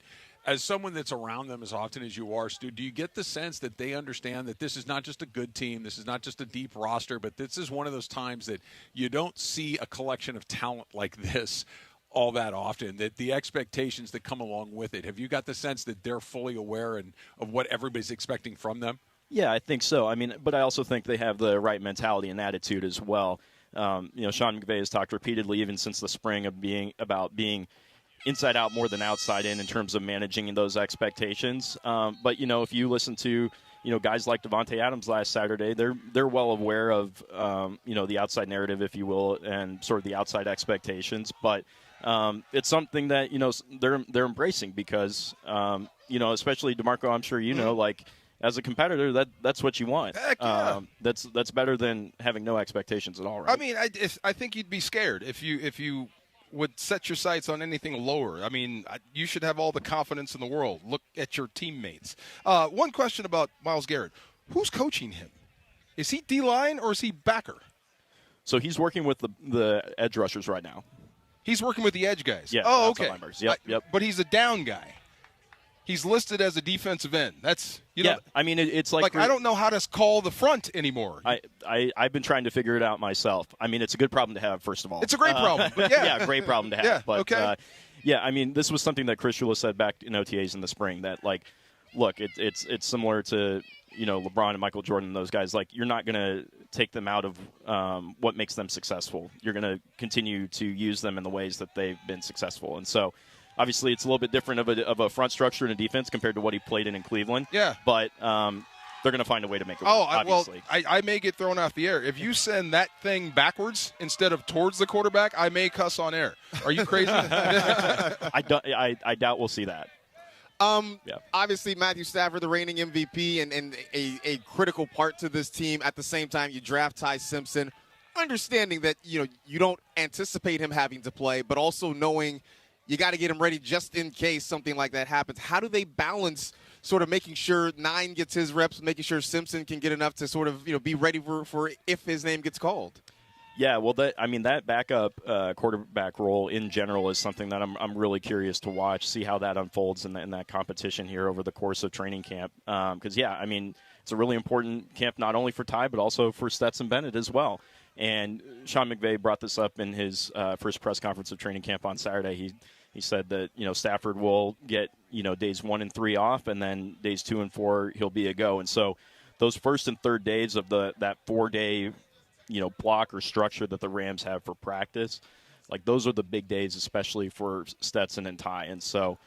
as someone that's around them as often as you are, Stu, do you get the sense that they understand that this is not just a good team, this is not just a deep roster, but this is one of those times that you don't see a collection of talent like this all that often, that the expectations that come along with it, have you got the sense that they're fully aware of what everybody's expecting from them? Yeah, I think so. I mean, but I also think they have the right mentality and attitude as well. Sean McVay has talked repeatedly, even since the spring, about being inside out more than outside in terms of managing those expectations. But if you listen to guys like Devontae Adams last Saturday, they're well aware of the outside narrative, if you will, and sort of the outside expectations. But it's something that they're embracing because especially DeMarco, I'm sure like as a competitor, that's what you want. Heck yeah. That's better than having no expectations at all, right? I mean, I think you'd be scared if you would set your sights on anything lower. I mean, you should have all the confidence in the world. Look at your teammates. One question about Myles Garrett: who's coaching him? Is he D-line or is he backer? So he's working with the edge rushers right now. He's working with the edge guys. Yeah. Oh, okay. Yep. But he's a down guy. He's listed as a defensive end. That's I mean, it's like I don't know how to call the front anymore. I've been trying to figure it out myself. I mean, it's a good problem to have. First of all, it's a great problem. But yeah, great problem to have. Yeah. But, okay. I mean, this was something that Chris Shula said back in OTAs in the spring. That look, it's similar to LeBron and Michael Jordan and those guys. Like, you're not going to take them out of what makes them successful. You're going to continue to use them in the ways that they've been successful. And so, obviously, it's a little bit different of a front structure in a defense compared to what he played in Cleveland. Yeah. But they're going to find a way to make it work, obviously. Well, I may get thrown off the air. If you send that thing backwards instead of towards the quarterback, I may cuss on air. Are you crazy? I doubt we'll see that. Obviously, Matthew Stafford, the reigning MVP, and a critical part to this team. At the same time, you draft Ty Simpson, understanding that you don't anticipate him having to play, but also knowing you got to get him ready just in case something like that happens. How do they balance sort of making sure Nine gets his reps, making sure Simpson can get enough to sort of be ready for if his name gets called? Yeah, well, that backup quarterback role in general is something that I'm really curious to watch, see how that unfolds in that competition here over the course of training camp. Because, I mean, it's a really important camp not only for Ty but also for Stetson Bennett as well. And Sean McVay brought this up in his first press conference of training camp on Saturday. He said that Stafford will get days 1 and 3 off, and then days 2 and 4 he'll be a go. And so those first and third days of that 4-day block or structure that the Rams have for practice, like those are the big days, especially for Stetson and Ty. And so,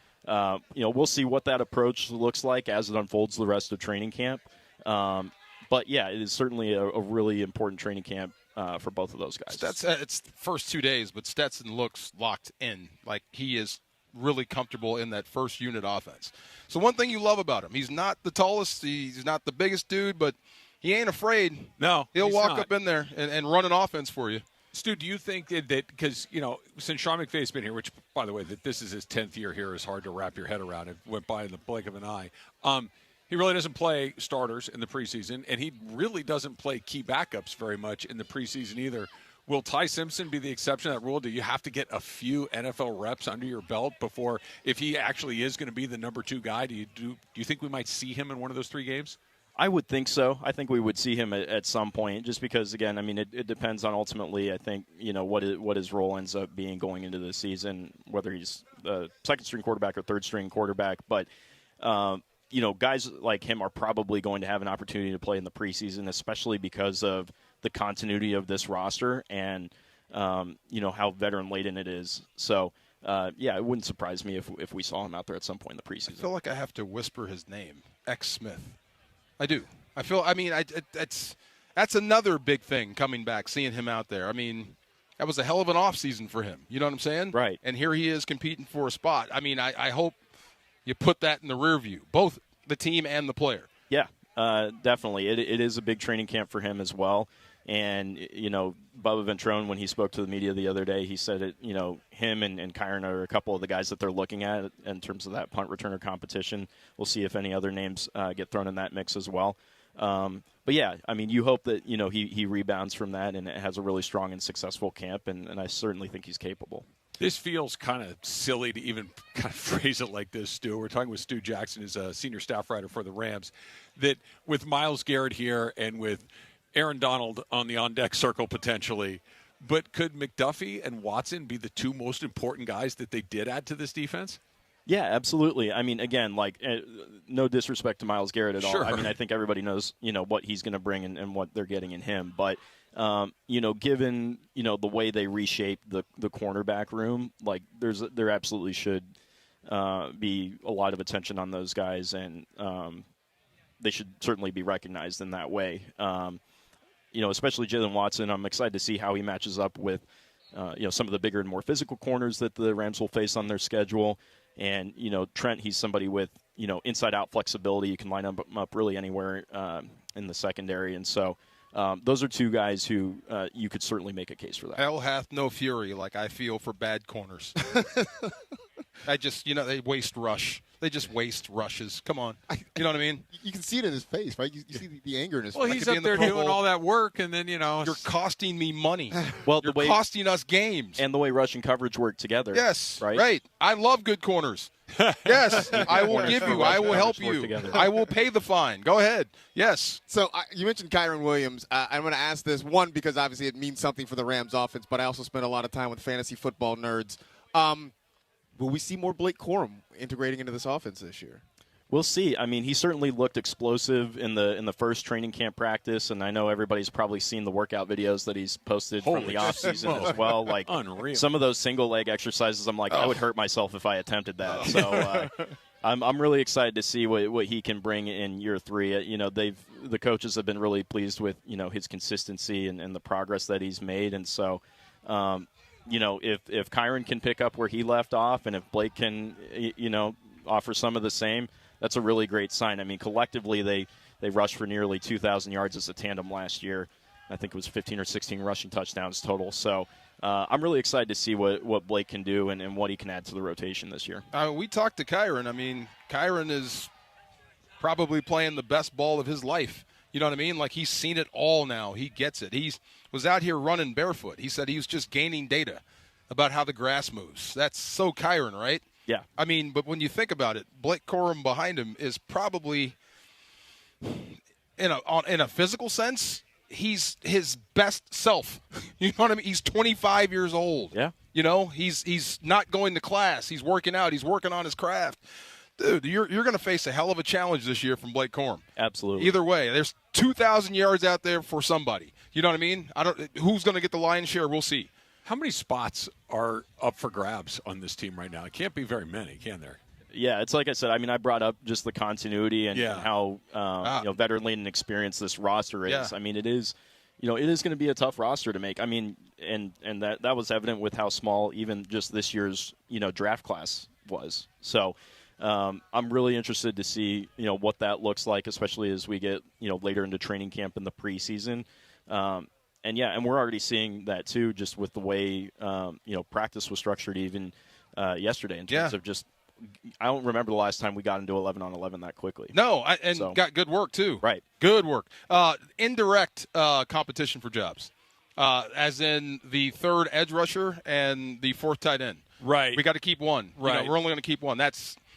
we'll see what that approach looks like as it unfolds the rest of training camp. But, yeah, it is certainly a really important training camp for both of those guys. It's the first 2 days, but Stetson looks locked in. Like he is really comfortable in that first unit offense. So one thing you love about him, he's not the tallest, he's not the biggest dude, but he ain't afraid. No, he'll walk not. up in there and run an offense for you. Stu, do you think that because, since Sean McVay's been here, which, by the way, that this is his 10th year here is hard to wrap your head around. It went by in the blink of an eye. He really doesn't play starters in the preseason, and he really doesn't play key backups very much in the preseason either. Will Ty Simpson be the exception to that rule? Do you have to get a few NFL reps under your belt before, if he actually is going to be the number 2 guy, do you think we might see him in one of those 3 games? I would think so. I think we would see him at some point, just because, again, I mean, it depends on ultimately, I think, what his role ends up being going into the season, whether he's a second-string quarterback or third-string quarterback. But, guys like him are probably going to have an opportunity to play in the preseason, especially because of the continuity of this roster and, how veteran-laden it is. So, it wouldn't surprise me if we saw him out there at some point in the preseason. I feel like I have to whisper his name, X Smith. I do. That's another big thing coming back, seeing him out there. I mean, that was a hell of an offseason for him. You know what I'm saying? Right. And here he is competing for a spot. I mean, I hope you put that in the rear view, both the team and the player. Yeah, definitely. It is a big training camp for him as well. And, Bubba Ventrone, when he spoke to the media the other day, he said it, him and Kyron are a couple of the guys that they're looking at in terms of that punt returner competition. We'll see if any other names get thrown in that mix as well. But, yeah, I mean, you hope that, he rebounds from that and has a really strong and successful camp, and I certainly think he's capable. This feels kind of silly to even kind of phrase it like this, Stu. We're talking with Stu Jackson, who's a senior staff writer for the Rams, that with Myles Garrett here and with Aaron Donald on the on-deck circle potentially, but could McDuffie and Watson be the 2 most important guys that they did add to this defense? Yeah, absolutely. I mean, again, no disrespect to Myles Garrett at all. Sure. I mean, I think everybody knows, what he's going to bring and what they're getting in him. But, given, the way they reshaped the cornerback room, there absolutely should be a lot of attention on those guys, and they should certainly be recognized in that way. Especially Jalen Watson. I'm excited to see how he matches up with, some of the bigger and more physical corners that the Rams will face on their schedule. And, Trent, he's somebody with, inside-out flexibility. You can line him up really anywhere in the secondary. And so those are 2 guys who you could certainly make a case for that. Hell hath no fury like I feel for bad corners. They waste rush. They just waste rushes. Come on. You know what I mean? You can see it in his face, right? You see the anger in his face. Well, he's up there doing all that work, and then, You're costing me money. Well, You're costing us games. And the way rush and coverage work together. Yes, right. I love good corners. Yes, I will give you. I will help you. I will pay the fine. Go ahead. Yes. So you mentioned Kyron Williams. I'm going to ask this, one, because obviously it means something for the Rams offense, but I also spent a lot of time with fantasy football nerds. Will we see more Blake Corum integrating into this offense this year? We'll see. I mean, he certainly looked explosive in the first training camp practice, and I know everybody's probably seen the workout videos that he's posted from the offseason as well. Like unreal. Some of those single leg exercises, I'm like, I would hurt myself if I attempted that. So I'm really excited to see what he can bring in year 3. The coaches have been really pleased with his consistency and the progress that he's made, and so. If Kyron can pick up where he left off, and if Blake can, offer some of the same, that's a really great sign. I mean, collectively, they rushed for nearly 2,000 yards as a tandem last year. I think it was 15 or 16 rushing touchdowns total. So I'm really excited to see what Blake can do and what he can add to the rotation this year. We talked to Kyron. I mean, Kyron is probably playing the best ball of his life. You know what I mean? Like, he's seen it all now. He gets it. He was out here running barefoot. He said he was just gaining data about how the grass moves. That's so Kyron, right? Yeah. I mean, but when you think about it, Blake Corum behind him is probably, in a physical sense, he's his best self. You know what I mean? He's 25 years old. Yeah. He's not going to class. He's working out. He's working on his craft. Dude, you're going to face a hell of a challenge this year from Blake Corum. Absolutely. Either way, there's 2,000 yards out there for somebody. You know what I mean? Who's going to get the lion's share? We'll see. How many spots are up for grabs on this team right now? It can't be very many, can there? Yeah, it's like I said. I mean, I brought up just the continuity and how veteran-laden experience this roster is. Yeah. I mean, it is going to be a tough roster to make. I mean, and that was evident with how small even just this year's draft class was. So I'm really interested to see what that looks like, especially as we get later into training camp in the preseason. And we're already seeing that too, just with the way practice was structured even yesterday in terms of just. I don't remember the last time we got into 11-on-11 that quickly. No, got good work too. Right, good work. Indirect competition for jobs, as in the third edge rusher and the fourth tight end. Right, we got to keep one. Right, we're only going to keep one.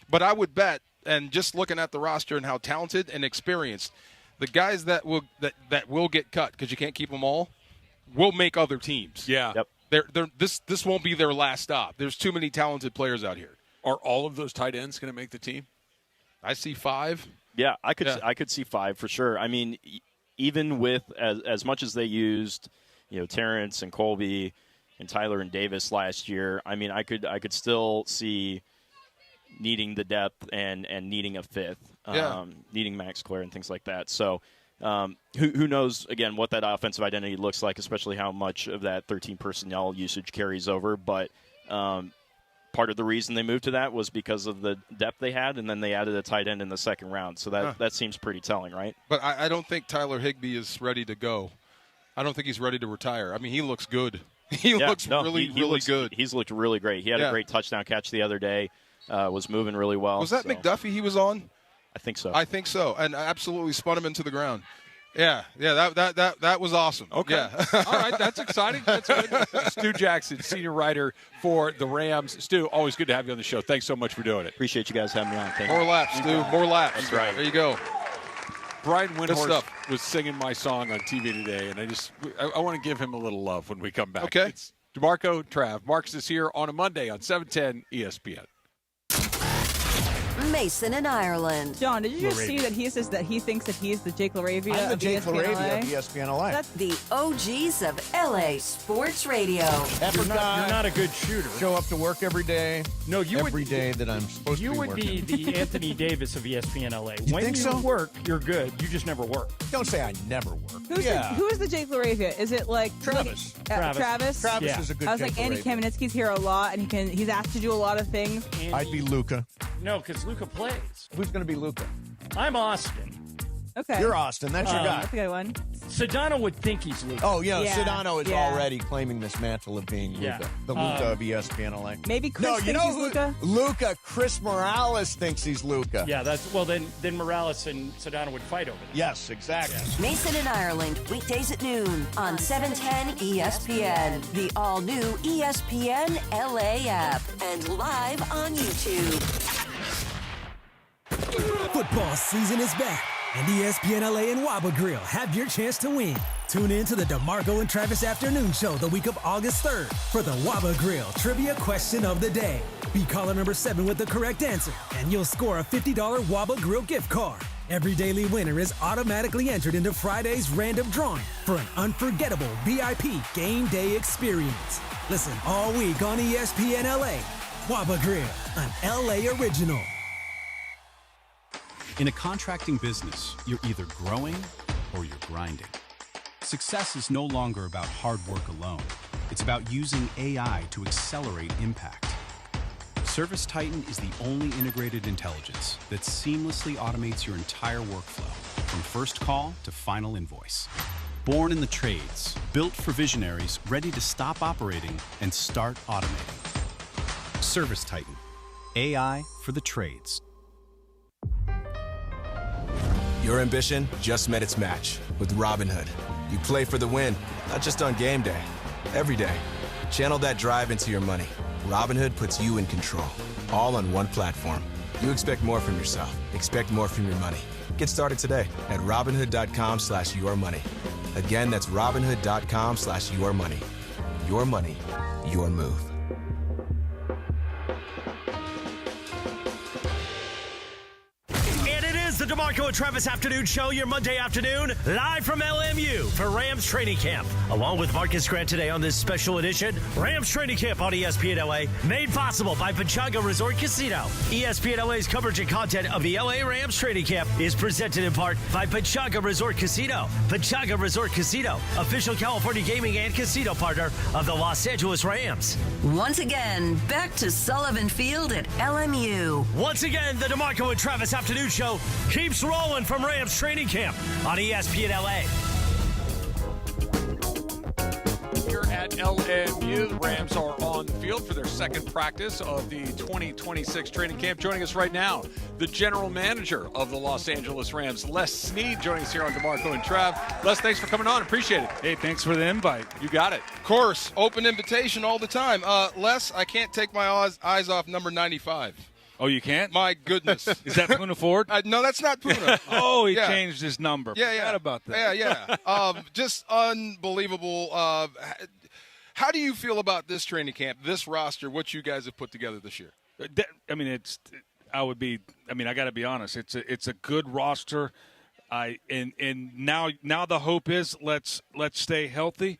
But I would bet, and just looking at the roster and how talented and experienced, the guys that will get cut because you can't keep them all will make other teams. Yeah, yep. This won't be their last stop. There's too many talented players out here. Are all of those tight ends going to make the team? I see 5. Yeah, I could see 5 for sure. I mean, even with as much as they used, Terrence and Colby and Tyler and Davis last year, I mean, I could still see needing the depth and needing a fifth, needing Max Clare and things like that. So who knows, again, what that offensive identity looks like, especially how much of that 13 personnel usage carries over. But part of the reason they moved to that was because of the depth they had, and then they added a tight end in the second round. So that seems pretty telling, right? But I don't think Tyler Higbee is ready to go. I don't think he's ready to retire. I mean, he looks good. He looks really good. He's looked really great. He had a great touchdown catch the other day. Was moving really well. Was that McDuffie he was on? I think so. I think so, and absolutely spun him into the ground. Yeah, that was awesome. Okay. Yeah. All right, that's exciting. That's good. Stu Jackson, senior writer for the Rams. Stu, always good to have you on the show. Thanks so much for doing it. Appreciate you guys having me on. Thank More you. laps, Stu. More laps. That's right. There you go. Brian Windhorst was singing my song on TV today, and I want to give him a little love when we come back. Okay. It's DeMarco, Trav. Marcus is here on a Monday on 710 ESPN. Mason in Ireland. John, did you just see that he says that he thinks that he's the Jake LaRavia I'm the of Jake ESPN LaRavia of LA? ESPN LA. That's the OGs of LA Sports Radio. You're not a good shooter. Show up to work every day. No, you every day that I'm supposed to be working. You would be the Anthony Davis of ESPN LA. You think so? Work, you're good. You just never work. Don't say I never work. Who is the Jake LaRavia? Is it like Travis? Travis? Travis is a good. I was like, Andy Kamenetsky's here a lot, and he's asked to do a lot of things. I'd be Luca. No, because Luca plays. Who's going to be Luca? I'm Austin. Okay. You're Austin. That's your guy. That's a good one. Sedano would think he's Luca. Oh, Sedano is already claiming this mantle of being Luca. Yeah. The Luca of ESPN LA. Maybe Chris thinks he's Luca? Luca. Chris Morales thinks he's Luca. Yeah, then Morales and Sedano would fight over that. Yes, exactly. Mason in Ireland, weekdays at noon on 710 ESPN, the all-new ESPN LA app, and live on YouTube. Football season is back, and ESPN LA and Waba Grill have your chance to win. Tune in to the DeMarco and Travis Afternoon Show the week of August 3rd for the Waba Grill Trivia Question of the Day. Be caller number 7 with the correct answer, and you'll score a $50 Waba Grill gift card. Every daily winner is automatically entered into Friday's random drawing for an unforgettable VIP game day experience. Listen all week on ESPN LA. Waba Grill, an LA original. In a contracting business, you're either growing or you're grinding. Success is no longer about hard work alone. It's about using AI to accelerate impact. ServiceTitan is the only integrated intelligence that seamlessly automates your entire workflow, from first call to final invoice. Born in the trades, built for visionaries ready to stop operating and start automating. ServiceTitan, AI for the trades. Your ambition just met its match with Robinhood. You play for the win, not just on game day, every day. Channel that drive into your money. Robinhood puts you in control, all on one platform. You expect more from yourself. Expect more from your money. Get started today at Robinhood.com/yourmoney. Again, that's Robinhood.com/yourmoney. Your money, your move. is the DeMarco and Travis Afternoon Show, your Monday afternoon, live from LMU for Rams Training Camp. Along with Marcus Grant today on this special edition, Rams Training Camp on ESPN LA, made possible by Pechanga Resort Casino. ESPN LA's coverage and content of the LA Rams Training Camp is presented in part by Pechanga Resort Casino. Pechanga Resort Casino, official California gaming and casino partner of the Los Angeles Rams. Once again, back to Sullivan Field at LMU. Once again, the DeMarco and Travis Afternoon Show keeps rolling from Rams Training Camp on ESPN LA. Here at LMU, the Rams are on the field for their second practice of the 2026 training camp. Joining us right now, the general manager of the Los Angeles Rams, Les Snead, joining us here on DeMarco and Trav. Les, thanks for coming on. Appreciate it. Hey, thanks for the invite. You got it. Of course. Open invitation all the time. Les, I can't take my eyes off number 95. Oh, you can't? My goodness. Is that Puna Ford? No, that's not Puna. Oh, he changed his number. Yeah. Forgot about that. Yeah. Just unbelievable. How do you feel about this training camp, this roster, what you guys have put together this year? I mean, I got to be honest. It's a good roster. And now the hope is let's stay healthy.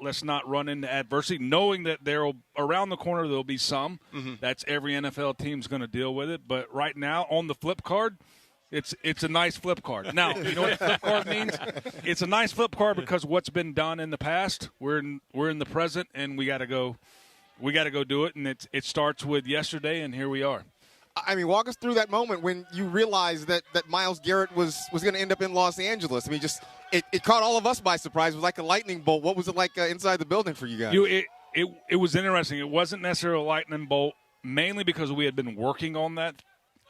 Let's not run into adversity, knowing that around the corner there'll be some. Mm-hmm. That's every NFL team's going to deal with it. But right now, on the flip card, it's a nice flip card. Now, you know what the flip card means? It's a nice flip card because what's been done in the past, we're in the present, and we got to go do it. And it starts with yesterday, and here we are. I mean, walk us through that moment when you realized that Myles Garrett was going to end up in Los Angeles. I mean, just it caught all of us by surprise. It was like a lightning bolt. What was it like inside the building for you guys? It was interesting. It wasn't necessarily a lightning bolt, mainly because we had been working on that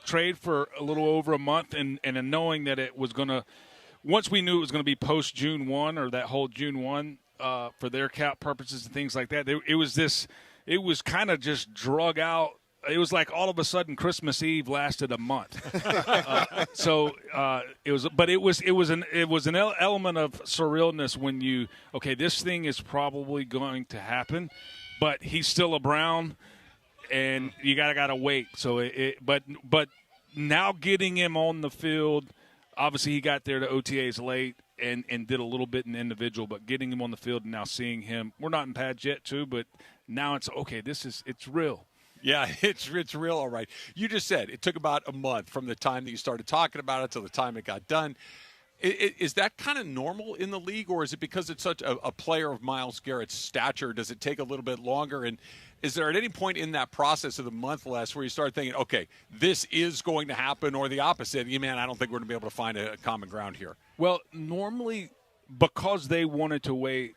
trade for a little over a month, and knowing that it was going to – once we knew it was going to be post-June 1 or that whole June 1 for their cap purposes and things like that, it was kind of just drug out. It was like all of a sudden Christmas Eve lasted a month. It was an element of surrealness when this thing is probably going to happen, but he's still a Brown, and you gotta wait. So but now getting him on the field, obviously he got there to OTAs late and did a little bit in individual, but getting him on the field and now seeing him, we're not in pads yet too, but now it's okay. It's real. Yeah, it's real, all right. You just said it took about a month from the time that you started talking about it till the time it got done. Is that kind of normal in the league, or is it because it's such a player of Myles Garrett's stature, does it take a little bit longer? And is there at any point in that process of the month, Les, where you start thinking, okay, this is going to happen, or the opposite? Man, I don't think we're going to be able to find a common ground here. Well, normally, because they wanted to wait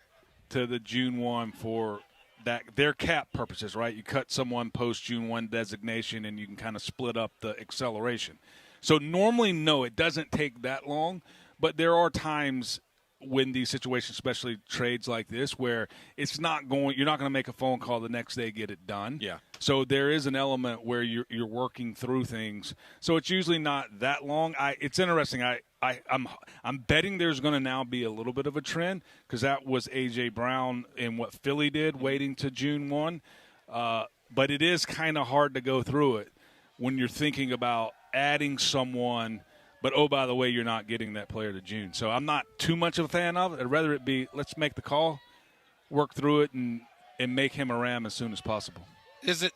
to the June 1 for – that their cap purposes, right? You cut someone post June 1 designation and you can kind of split up the acceleration. So normally, no, it doesn't take that long, but there are times when these situations, especially trades like this, where you're not going to make a phone call the next day, get it done. Yeah. So there is an element where you're working through things. So it's usually not that long. It's interesting. I'm betting there's going to now be a little bit of a trend because that was A.J. Brown and what Philly did, waiting to June 1. But it is kind of hard to go through it when you're thinking about adding someone, but, oh, by the way, you're not getting that player to June. So I'm not too much of a fan of it. I'd rather it be let's make the call, work through it, and make him a Ram as soon as possible. Is it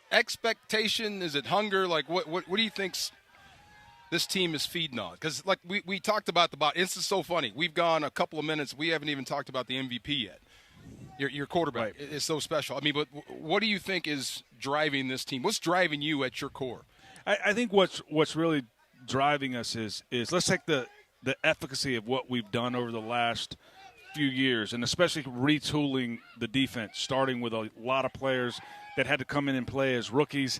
expectation? Is it hunger? Like, what do you think's this team is feeding on? Because, like, we talked about this is so funny. We've gone a couple of minutes. We haven't even talked about the MVP yet. Your quarterback is so special. I mean, but what do you think is driving this team? What's driving you at your core? I think what's really driving us is let's take the efficacy of what we've done over the last few years, and especially retooling the defense, starting with a lot of players that had to come in and play as rookies,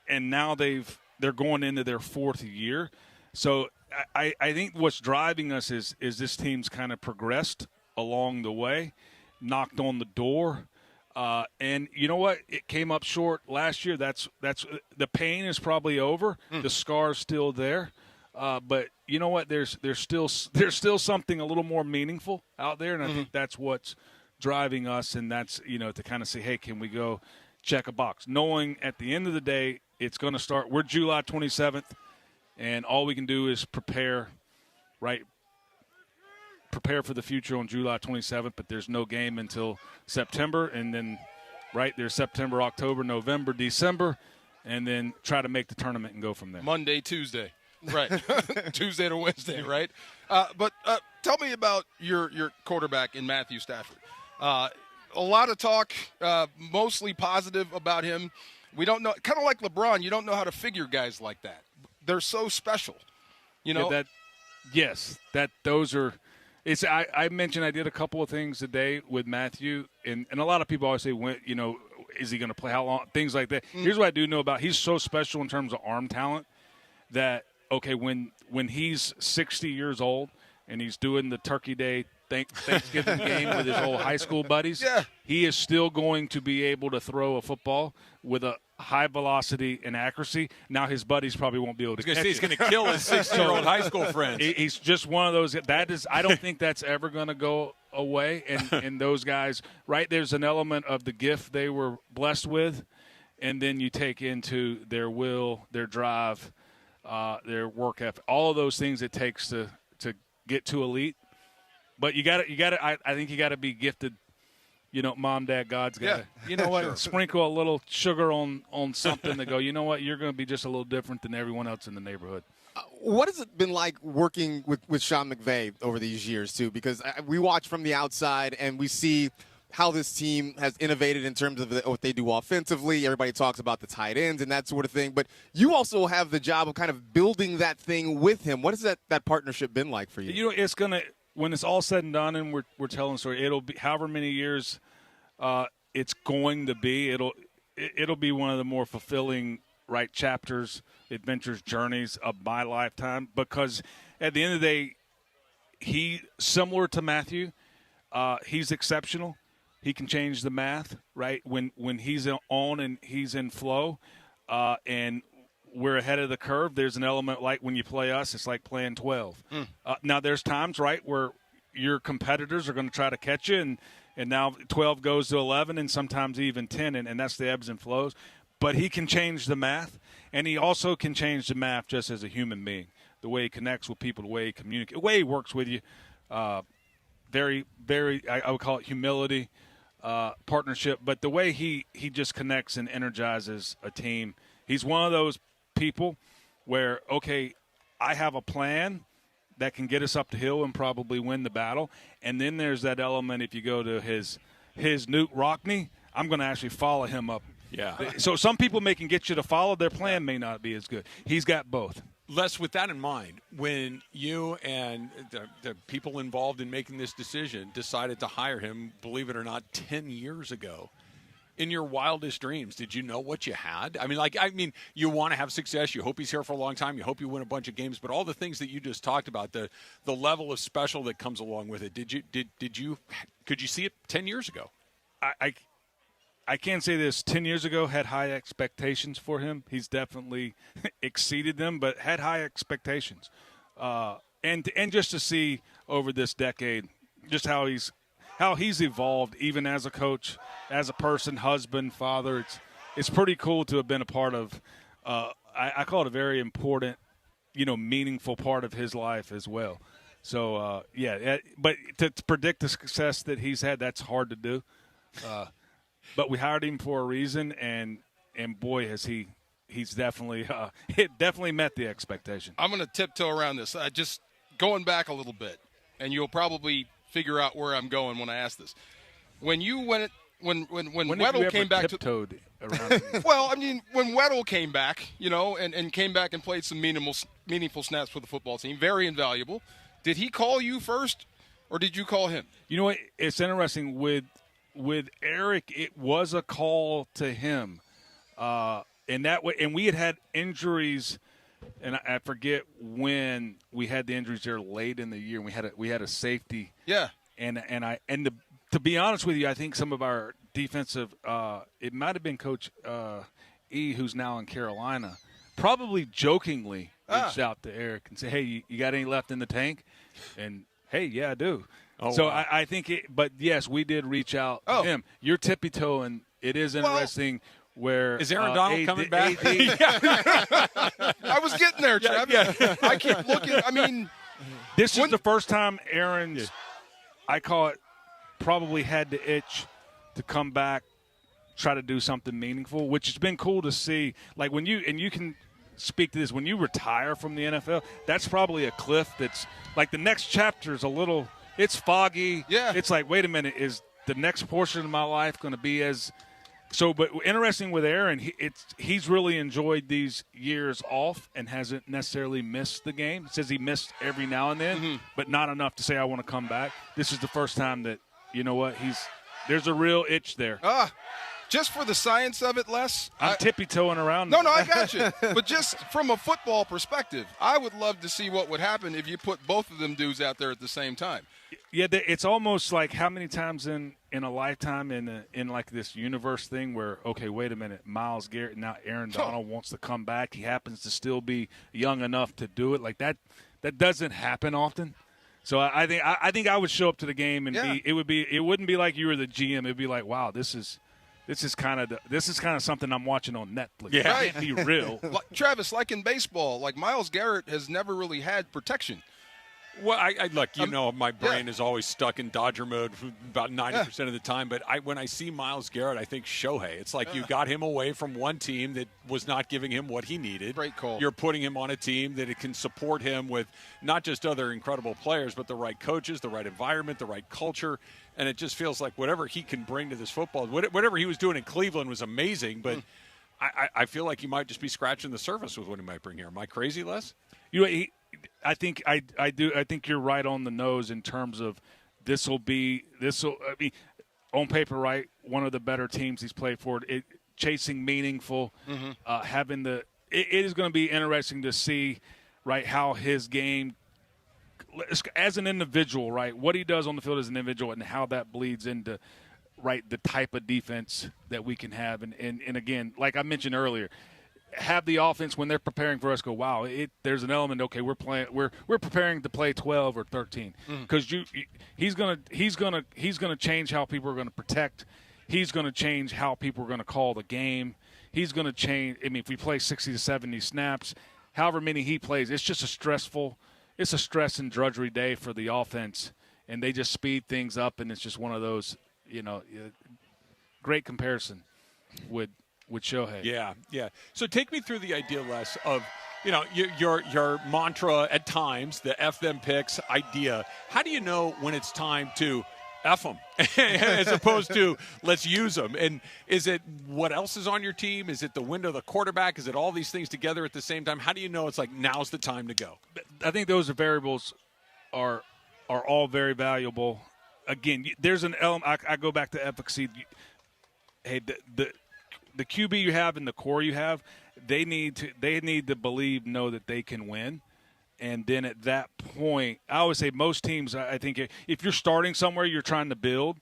and now they're going into their fourth year. So I think what's driving us is this team's kind of progressed along the way, knocked on the door. And you know what? It came up short last year. That's the pain is probably over. The scar's still there. But you know what? There's still something a little more meaningful out there, and I think that's what's driving us. And that's to kind of say, hey, can we go check a box, knowing at the end of the day it's going to start. We're July 27th, and all we can do is prepare for the future on July 27th, but there's no game until September, and then there's September, October, November, December, and then try to make the tournament and go from there. Monday, Tuesday. Right. Tuesday to Wednesday, right? But tell me about your quarterback in Matthew Stafford. A lot of talk, mostly positive about him. We don't know, kind of like LeBron, you don't know how to figure guys like that. They're so special, you know? Those are – I mentioned I did a couple of things today with Matthew, and a lot of people always say, is he going to play, how long, things like that. Here's what I do know about. He's so special in terms of arm talent that, okay, when he's 60 years old and he's doing the Turkey Day Thanksgiving game with his old high school buddies, he is still going to be able to throw a football with a high velocity and accuracy. Now his buddies probably won't be able to catch it. He's going to kill his 60-year-old high school friends. He's just one of those. I don't think that's ever going to go away. And those guys, there's an element of the gift they were blessed with, and then you take into their will, their drive, their work ethic, all of those things it takes to get to elite. But I think you got to be gifted. Mom, Dad, God's got to, sprinkle a little sugar on something to go, you're going to be just a little different than everyone else in the neighborhood. What has it been like working with Sean McVay over these years, too? Because we watch from the outside and we see how this team has innovated in terms of what they do offensively. Everybody talks about the tight ends and that sort of thing. But you also have the job of kind of building that thing with him. What has that partnership been like for you? It's going to – when it's all said and done and we're telling a story, it'll be however many years it's going to be. It'll be one of the more fulfilling chapters, adventures, journeys of my lifetime, because at the end of the day, he similar to Matthew, he's exceptional. He can change the math when he's on and he's in flow, and we're ahead of the curve. There's an element like when you play us, it's like playing 12. Now there's times, where your competitors are going to try to catch you, and now 12 goes to 11 and sometimes even 10, and that's the ebbs and flows. But he can change the math, and he also can change the math just as a human being, the way he connects with people, the way he communicates, the way he works with you. Very, very, I would call it humility, partnership, but the way he just connects and energizes a team. He's one of those people where, okay, I have a plan that can get us up the hill and probably win the battle. And then there's that element, if you go to his Newt Rockney, I'm going to actually follow him up. Yeah. So some people can get you to follow. Their plan may not be as good. He's got both. Les, with that in mind, when you and the people involved in making this decision decided to hire him, believe it or not, 10 years ago, in your wildest dreams, did you know what you had? I mean, you want to have success. You hope he's here for a long time. You hope you win a bunch of games. But all the things that you just talked about, the level of special that comes along with it, could you see it 10 years ago? I can't say this. 10 years ago, had high expectations for him. He's definitely exceeded them, but had high expectations. And just to see over this decade, just how he's evolved, even as a coach, as a person, husband, father. It's pretty cool to have been a part of. I call it a very important, meaningful part of his life as well. So but to predict the success that he's had, that's hard to do. But we hired him for a reason, and boy, has he's definitely it definitely met the expectation. I'm going to tiptoe around this. Just going back a little bit, and you'll probably figure out where I'm going when I ask this. When you went, when Weddle came back tiptoed around well, I mean, when Weddle came back, and came back and played some meaningful snaps for the football team, very invaluable. Did he call you first, or did you call him? You know what? It's interesting with Eric. It was a call to him, and that way. And we had injuries, and I forget when we had the injuries there late in the year. We had a safety. Yeah. To be honest with you, I think some of our defensive, it might have been Coach E, who's now in Carolina, probably jokingly reached out to Eric and said, "Hey, you got any left in the tank?" And hey, yeah, I do. Oh, so wow. I think but yes, we did reach out to him. You're tippy-toeing. It is interesting where is Aaron Donald coming back? I was getting there, Travis. I keep looking. I mean, this is the first time Aaron's, I call it, probably had the itch to come back, try to do something meaningful, which has been cool to see. Like when you can speak to this, when you retire from the NFL, that's probably a cliff that's like the next chapter is a little, it's foggy. Yeah. It's like, wait a minute, is the next portion of my life going to be as so? But interesting with Aaron, he's really enjoyed these years off and hasn't necessarily missed the game. He says he missed every now and then, but not enough to say I want to come back. This is the first time that, you know what, there's a real itch there. Just for the science of it, Les. I'm tippy-toeing around. No, I got you. But just from a football perspective, I would love to see what would happen if you put both of them dudes out there at the same time. Yeah, it's almost like how many times in a lifetime in like this universe thing where, okay, wait a minute, Myles Garrett, now Aaron Donald wants to come back. He happens to still be young enough to do it. Like that doesn't happen often. So I think I would show up to the game and it wouldn't be like you were the GM. It'd be like, wow, this is kind of something I'm watching on Netflix. Yeah, right. Be real. Travis, like in baseball, like Myles Garrett has never really had protection. Well, I look, my brain is always stuck in Dodger mode for about 90% of the time. But when I see Myles Garrett, I think Shohei. It's like you got him away from one team that was not giving him what he needed. Great call. You're putting him on a team that it can support him with not just other incredible players, but the right coaches, the right environment, the right culture. And it just feels like whatever he can bring to this football, whatever he was doing in Cleveland was amazing. But I feel like he might just be scratching the surface with what he might bring here. Am I crazy, Les? I think I do. I think you're right on the nose in terms of this will on paper, right, one of the better teams he's played for. Chasing meaningful, having it is going to be interesting to see, right, how his game as an individual, right, what he does on the field as an individual and how that bleeds into, right, the type of defense that we can have. And again, like I mentioned earlier, have the offense when they're preparing for us go, wow, there's an element, okay, we're preparing to play 12 or 13 because he's going to change how people are going to protect. He's going to change how people are going to call the game. He's going to change. I mean, if we play 60 to 70 snaps, however many he plays, it's just it's a stress and drudgery day for the offense, and they just speed things up, and it's just one of those, great comparison with Shohei. Yeah. So take me through the idea, Les, of your mantra at times, the F them picks idea. How do you know when it's time to F them as opposed to let's use them? And is it what else is on your team? Is it the window of the quarterback? Is it all these things together at the same time? How do you know it's like now's the time to go? I think those variables are all very valuable. Again, there's an element. I go back to efficacy. Hey, the QB you have and the core you have, they need to know that they can win. And then at that point, I always say most teams, I think if you're starting somewhere, you're trying to build.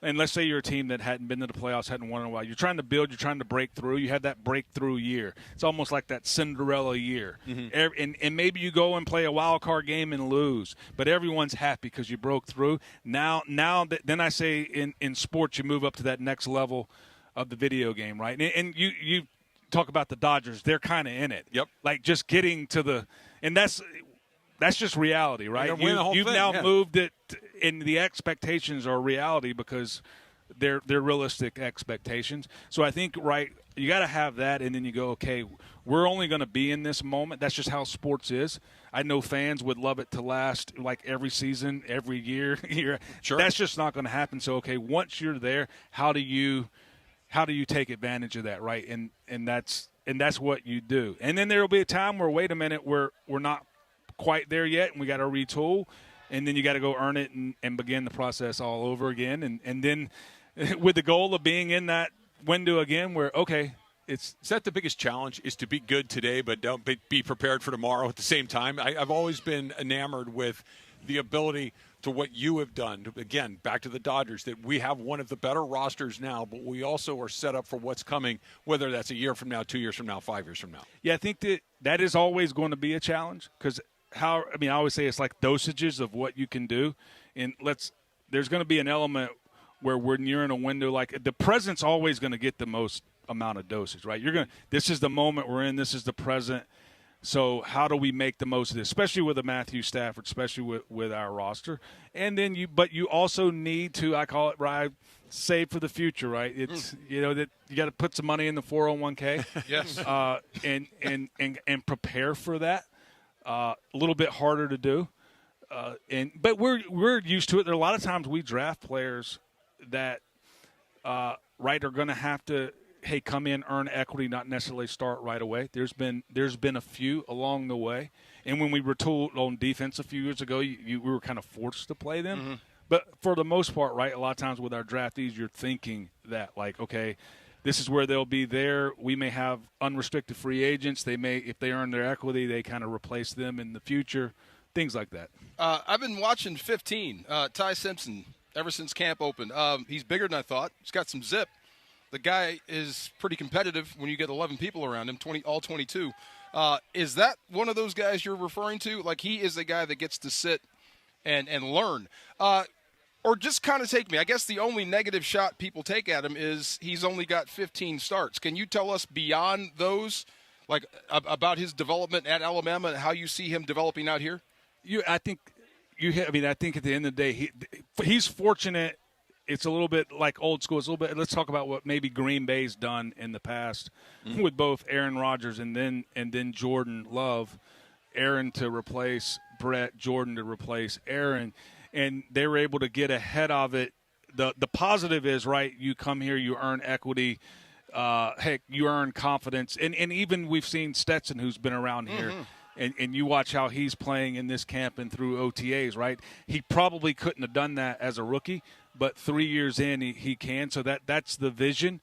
And let's say you're a team that hadn't been to the playoffs, hadn't won in a while. You're trying to build. You're trying to break through. You had that breakthrough year. It's almost like that Cinderella year. And maybe you go and play a wild card game and lose, but everyone's happy because you broke through. Then I say in sports, you move up to that next level of the video game, right? And you talk about the Dodgers. They're kind of in it. Yep. Like just getting to and that's just reality, right? You've now moved it, and the expectations are reality because they're realistic expectations. So I think, right, you got to have that, and then you go, okay, we're only going to be in this moment. That's just how sports is. I know fans would love it to last like every season, every year. Sure. That's just not going to happen. So, okay, once you're there, how do you take advantage of that, right? And that's what you do. And then there will be a time where, wait a minute, we're not quite there yet, and we got to retool, and then you got to go earn it and begin the process all over again. And then with the goal of being in that window again where, okay, is that the biggest challenge, is to be good today but don't be prepared for tomorrow at the same time? I've always been enamored with the ability to what you have done. Again, back to the Dodgers, that we have one of the better rosters now, but we also are set up for what's coming, whether that's a year from now, 2 years from now, 5 years from now. Yeah, I think that is always going to be a challenge because I always say it's like dosages of what you can do. And there's going to be an element where when you're in a window, like the present's always going to get the most amount of dosage, right? This is the moment we're in. This is the present. So how do we make the most of this, especially with a Matthew Stafford, especially with our roster? And then you also need to, I call it, right, save for the future, right? It's that you got to put some money in the 401k, yes, and prepare for that. A little bit harder to do, but we're used to it. There are a lot of times we draft players that are going to have to. Hey, come in, earn equity, not necessarily start right away. There's been a few along the way, and when we were told on defense a few years ago, we were kind of forced to play them. Mm-hmm. But for the most part, right, a lot of times with our draftees, you're thinking that like, okay, this is where they'll be there. We may have unrestricted free agents. They may, if they earn their equity, they kind of replace them in the future, things like that. I've been watching 15, Ty Simpson, ever since camp opened. He's bigger than I thought. He's got some zip. The guy is pretty competitive when you get 11 people around him, all 22. Is that one of those guys you're referring to? Like he is a guy that gets to sit and learn. Or just kind of take me. I guess the only negative shot people take at him is he's only got 15 starts. Can you tell us beyond those, like about his development at Alabama and how you see him developing out here? I think at the end of the day, he's fortunate. It's a little bit like old school. It's a little bit. Let's talk about what maybe Green Bay's done in the past with both Aaron Rodgers and then Jordan Love, Aaron to replace Brett, Jordan to replace Aaron, and they were able to get ahead of it. The positive is, right, you come here, you earn equity, heck, you earn confidence, and even we've seen Stetson, who's been around here. And you watch how he's playing in this camp and through OTAs, right? He probably couldn't have done that as a rookie, but 3 years in, he can. So that's the vision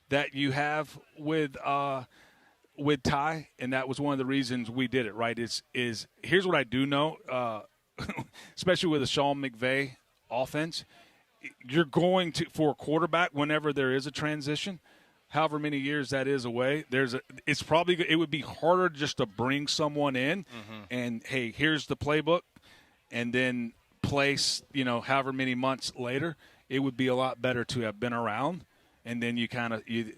that you have with Ty, and that was one of the reasons we did it, right? Is here's what I do know, especially with the Sean McVay offense, you're going to, for a quarterback, whenever there is a transition, however many years that is away, it would be harder just to bring someone in and, hey, here's the playbook, and then place, however many months later. It would be a lot better to have been around, and then you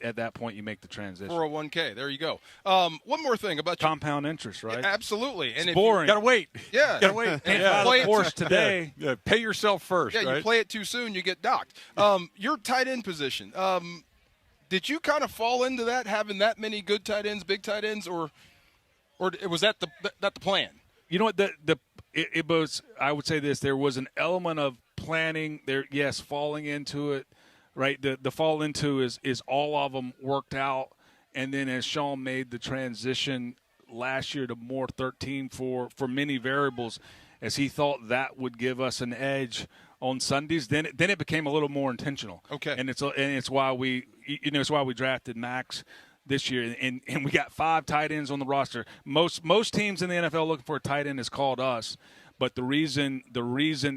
at that point you make the transition. 401k, there you go. One more thing about compound interest, right? Yeah, absolutely. And it's boring. Got to wait. Yeah. Got to wait. Play it today. Yeah. Pay yourself first. Yeah, right? You play it too soon, you get docked. Your tight end position. Did you kind of fall into that, having that many good tight ends, big tight ends, or was that the plan? You know what? It was. I would say this: there was an element of planning there. Yes, falling into it, right? The fall into is all of them worked out, and then as Sean made the transition last year to more 13 for many variables, as he thought that would give us an edge on Sundays, then it became a little more intentional. Okay, and it's why we drafted Max this year, and we got 5 tight ends on the roster. Most teams in the NFL looking for a tight end has called us, but the reason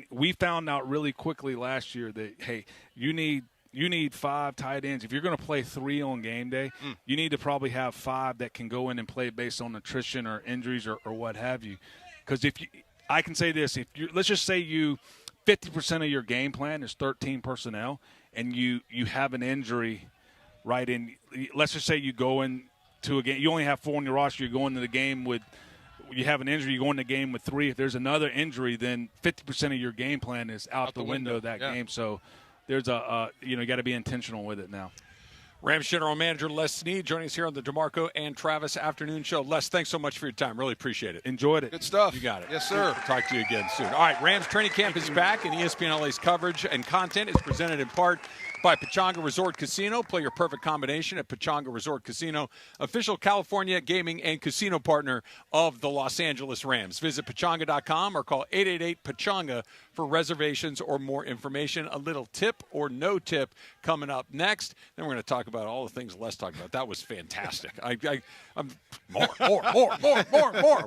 we found out really quickly last year that, hey, you need 5 tight ends. If you're going to play 3 on game day, you need to probably have 5 that can go in and play based on attrition or injuries or what have you. Because I can say this, let's just say 50% of your game plan is 13 personnel, and you have an injury, right? And let's just say you go into a game, you only have 4 on your roster. You go into the game you have an injury. You go into the game with 3. If there's another injury, then 50% of your game plan is out the window that game. So there's you got to be intentional with it now. Rams General Manager Les Snead joining us here on the DeMarco and Travis Afternoon Show. Les, thanks so much for your time. Really appreciate it. Enjoyed it. Good stuff. You got it. Yes, sir. We'll talk to you again soon. All right, Rams training camp is back, and ESPN LA's coverage and content is presented in part by Pechanga Resort Casino. Play your perfect combination at Pechanga Resort Casino, official California gaming and casino partner of the Los Angeles Rams. Visit Pechanga.com or call 888-PECHANGA for reservations or more information. A little tip or no tip coming up next. Then we're going to talk about all the things Les talked about. That was fantastic. I'm more.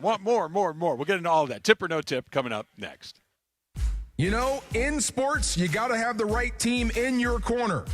Want more. We'll get into all of that. Tip or no tip coming up next. You know, in sports, you got to have the right team in your corner.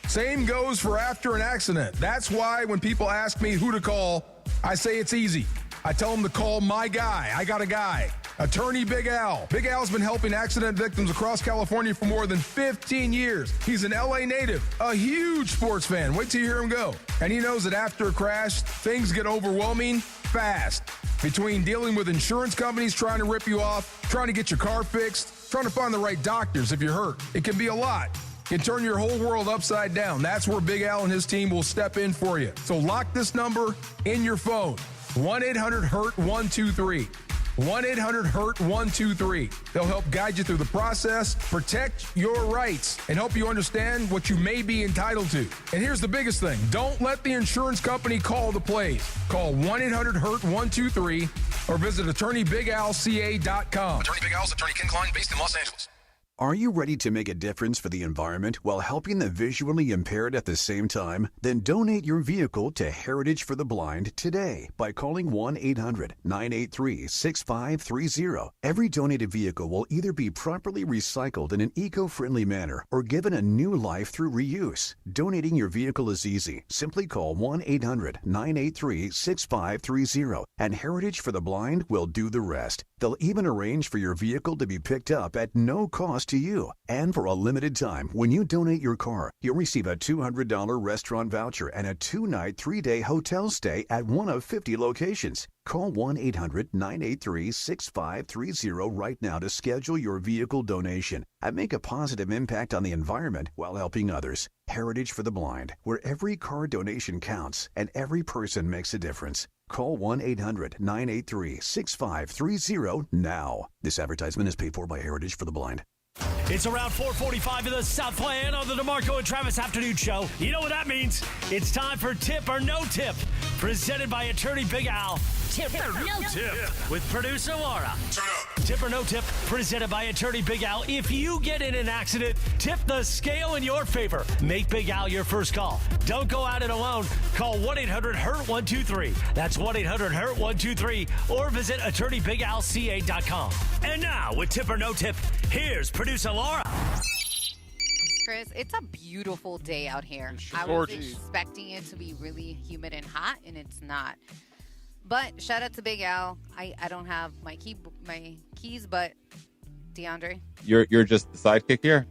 Same goes for after an accident. That's why when people ask me who to call, I say it's easy. I tell them to call my guy. I got a guy. Attorney Big Al. Big Al's been helping accident victims across California for more than 15 years. He's an LA native, a huge sports fan. Wait till you hear him go. And he knows that after a crash, things get overwhelming fast. Between dealing with insurance companies trying to rip you off, trying to get your car fixed, trying to find the right doctors if you're hurt, it can be a lot. It can turn your whole world upside down. That's where Big Al and his team will step in for you. So lock this number in your phone. 1-800-HURT-123. 1-800-HURT-123. They'll help guide you through the process, protect your rights, and help you understand what you may be entitled to. And here's the biggest thing. Don't let the insurance company call the plays. Call 1-800-HURT-123 or visit attorneybigalca.com. Attorney Big Al's attorney Ken Klein, based in Los Angeles. Are you ready to make a difference for the environment while helping the visually impaired at the same time? Then donate your vehicle to Heritage for the Blind today by calling 1-800-983-6530. Every donated vehicle will either be properly recycled in an eco-friendly manner or given a new life through reuse. Donating your vehicle is easy. Simply call 1-800-983-6530 and Heritage for the Blind will do the rest. They'll even arrange for your vehicle to be picked up at no cost to you. And for a limited time, when you donate your car, you'll receive a $200 restaurant voucher and a 2-night, 3-day hotel stay at one of 50 locations. Call 1-800-983-6530 right now to schedule your vehicle donation and make a positive impact on the environment while helping others. Heritage for the Blind, where every car donation counts and every person makes a difference. Call 1-800-983-6530 now. This advertisement is paid for by Heritage for the Blind. It's around 4:45 in the Southland on the DeMarco and Travis Afternoon Show. You know what that means. It's time for Tip or No Tip, presented by Attorney Big Al. Tip or No Tip with producer Laura. Tip or No Tip, presented by Attorney Big Al. If you get in an accident, tip the scale in your favor. Make Big Al your first call. Don't go at it alone. Call 1-800-HURT-123. That's 1-800-HURT-123. Or visit attorneybigalca.com. And now, with Tip or No Tip, here's producer Laura. Chris, it's a beautiful day out here. I was Gorgeous. expecting it to be really humid and hot, and it's not. But shout out to Big Al. I don't have my keys, but DeAndre. You're just the sidekick here?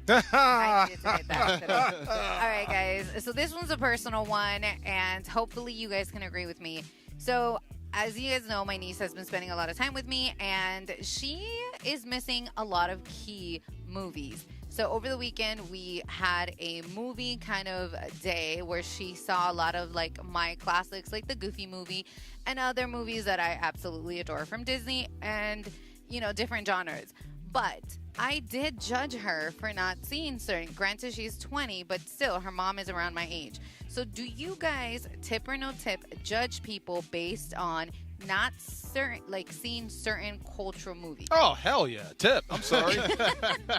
I needed to get that today. All right, guys. So this one's a personal one, and hopefully you guys can agree with me. So as you guys know, my niece has been spending a lot of time with me, and she is missing a lot of key movies. So over the weekend, we had a movie kind of day where she saw a lot of like my classics, like the Goofy movie and other movies that I absolutely adore from Disney and, you know, different genres. But I did judge her for not seeing certain. Granted, she's 20, but still, her mom is around my age. So do you guys, tip or no tip, judge people based on not certain, like seeing certain cultural movies? Oh, hell yeah. Tip. I'm sorry.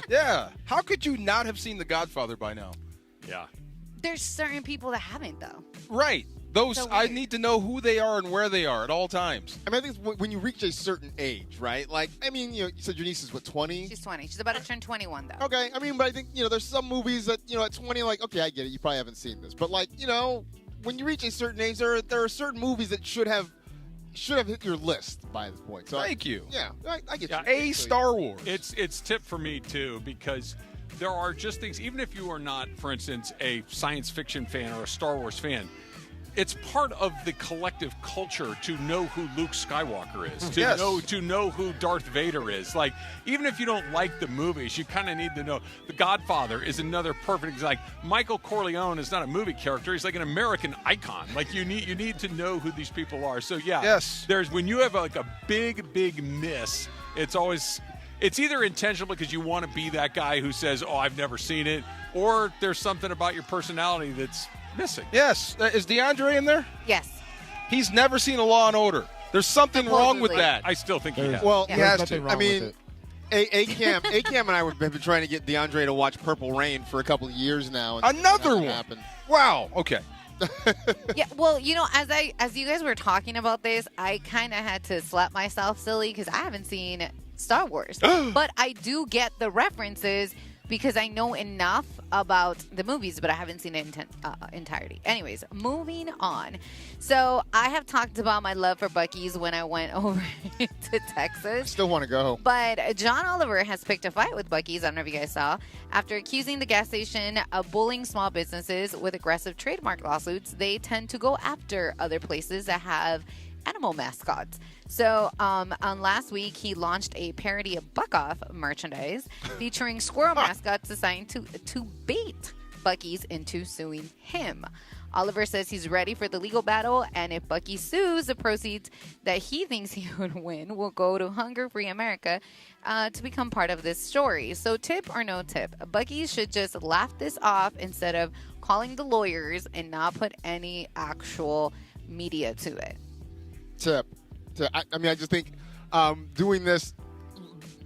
Yeah. How could you not have seen The Godfather by now? Yeah. There's certain people that haven't, though. Right. Those, So I weird. need to know who they are and where they are at all times. I mean, I think it's when you reach a certain age, right? Like, I mean, you know, you said your niece is, what, 20? She's 20. She's about to turn 21, though. Okay, I mean, but I think, you know, there's some movies that, you know, at 20, like, okay, I get it. You probably haven't seen this. But, like, you know, when you reach a certain age, there are certain movies that should have hit your list by this point. So Thank you. Yeah, I get Yeah, you. Star Wars. It's tip for me, too, because there are just things, even if you are not, for instance, a science fiction fan or a Star Wars fan, it's part of the collective culture to know who Luke Skywalker is, to know who Darth Vader is. Like, even if you don't like the movies, you kind of need to know. The Godfather is another perfect. Like, Michael Corleone is not a movie character; he's like an American icon. Like, you need to know who these people are. So yeah, there's when you have like a big miss, it's always. It's either intentional because you want to be that guy who says, "Oh, I've never seen it," or there's something about your personality that's missing. Yes. Is DeAndre in there? Yes. He's never seen a Law and Order. There's something wrong with that. I still think he has. Well, Yeah. he has There's to. I mean, Cam and I have been trying to get DeAndre to watch Purple Rain for a couple of years now. And Another one. Happened. Wow. Okay. Yeah, well, you know, as you guys were talking about this, I kind of had to slap myself silly because I haven't seen Star Wars. But I do get the references because I know enough about the movies, but I haven't seen it in entirety. Anyways, moving on. So I have talked about my love for Buc-ee's when I went over to Texas. I still want to go. But John Oliver has picked a fight with Buc-ee's. I don't know if you guys saw. After accusing the gas station of bullying small businesses with aggressive trademark lawsuits, they tend to go after other places that have animal mascots. So on last week, he launched a parody of Buck Off merchandise featuring squirrel mascots designed to bait Buc-ee's into suing him. Oliver says he's ready for the legal battle, and if Buc-ee sues, the proceeds that he thinks he would win will go to Hunger Free America to become part of this story. So tip or no tip, Buc-ee should just laugh this off instead of calling the lawyers and not put any actual media to it. Tip. I mean, I just think doing this,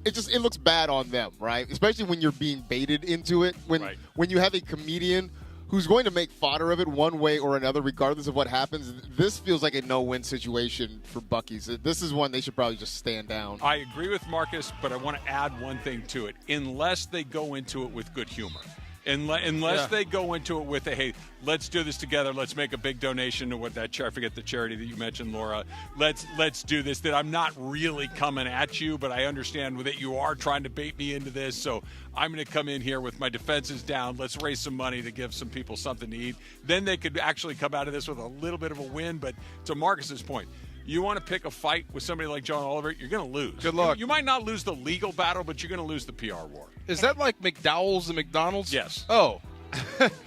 it looks bad on them, right? Especially when you're being baited into it. When you have a comedian who's going to make fodder of it one way or another, regardless of what happens. This feels like a no-win situation for Buc-ee's. This is one they should probably just stand down. I agree with Marcus, but I want to add one thing to it. Unless they go into it with good humor. Unless they go into it with hey, let's do this together. Let's make a big donation to what that I forget the charity that you mentioned, Laura. Let's do this. That I'm not really coming at you, but I understand that you are trying to bait me into this. So I'm going to come in here with my defenses down. Let's raise some money to give some people something to eat. Then they could actually come out of this with a little bit of a win. But to Marcus's point, you want to pick a fight with somebody like John Oliver, you're going to lose. Good luck. You might not lose the legal battle, but you're going to lose the PR war. Is that like McDowell's and McDonald's? Yes. Oh,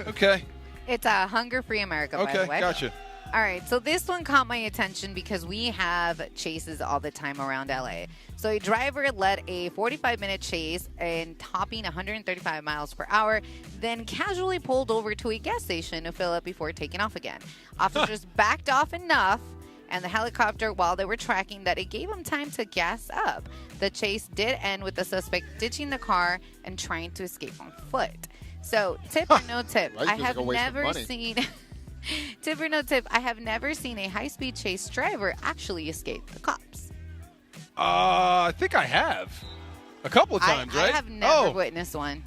okay. It's Hunger Free America, by the way. Okay, gotcha. All right, so this one caught my attention because we have chases all the time around LA. So a driver led a 45-minute chase and topping 135 miles per hour, then casually pulled over to a gas station to fill up before taking off again. Officers backed off enough and the helicopter while they were tracking that it gave them time to gas up. The chase did end with the suspect ditching the car and trying to escape on foot. So, tip or no tip? I have never seen... Tip or no tip, I have never seen a high-speed chase driver actually escape the cops. I think I have. A couple of times, right? I have never witnessed one.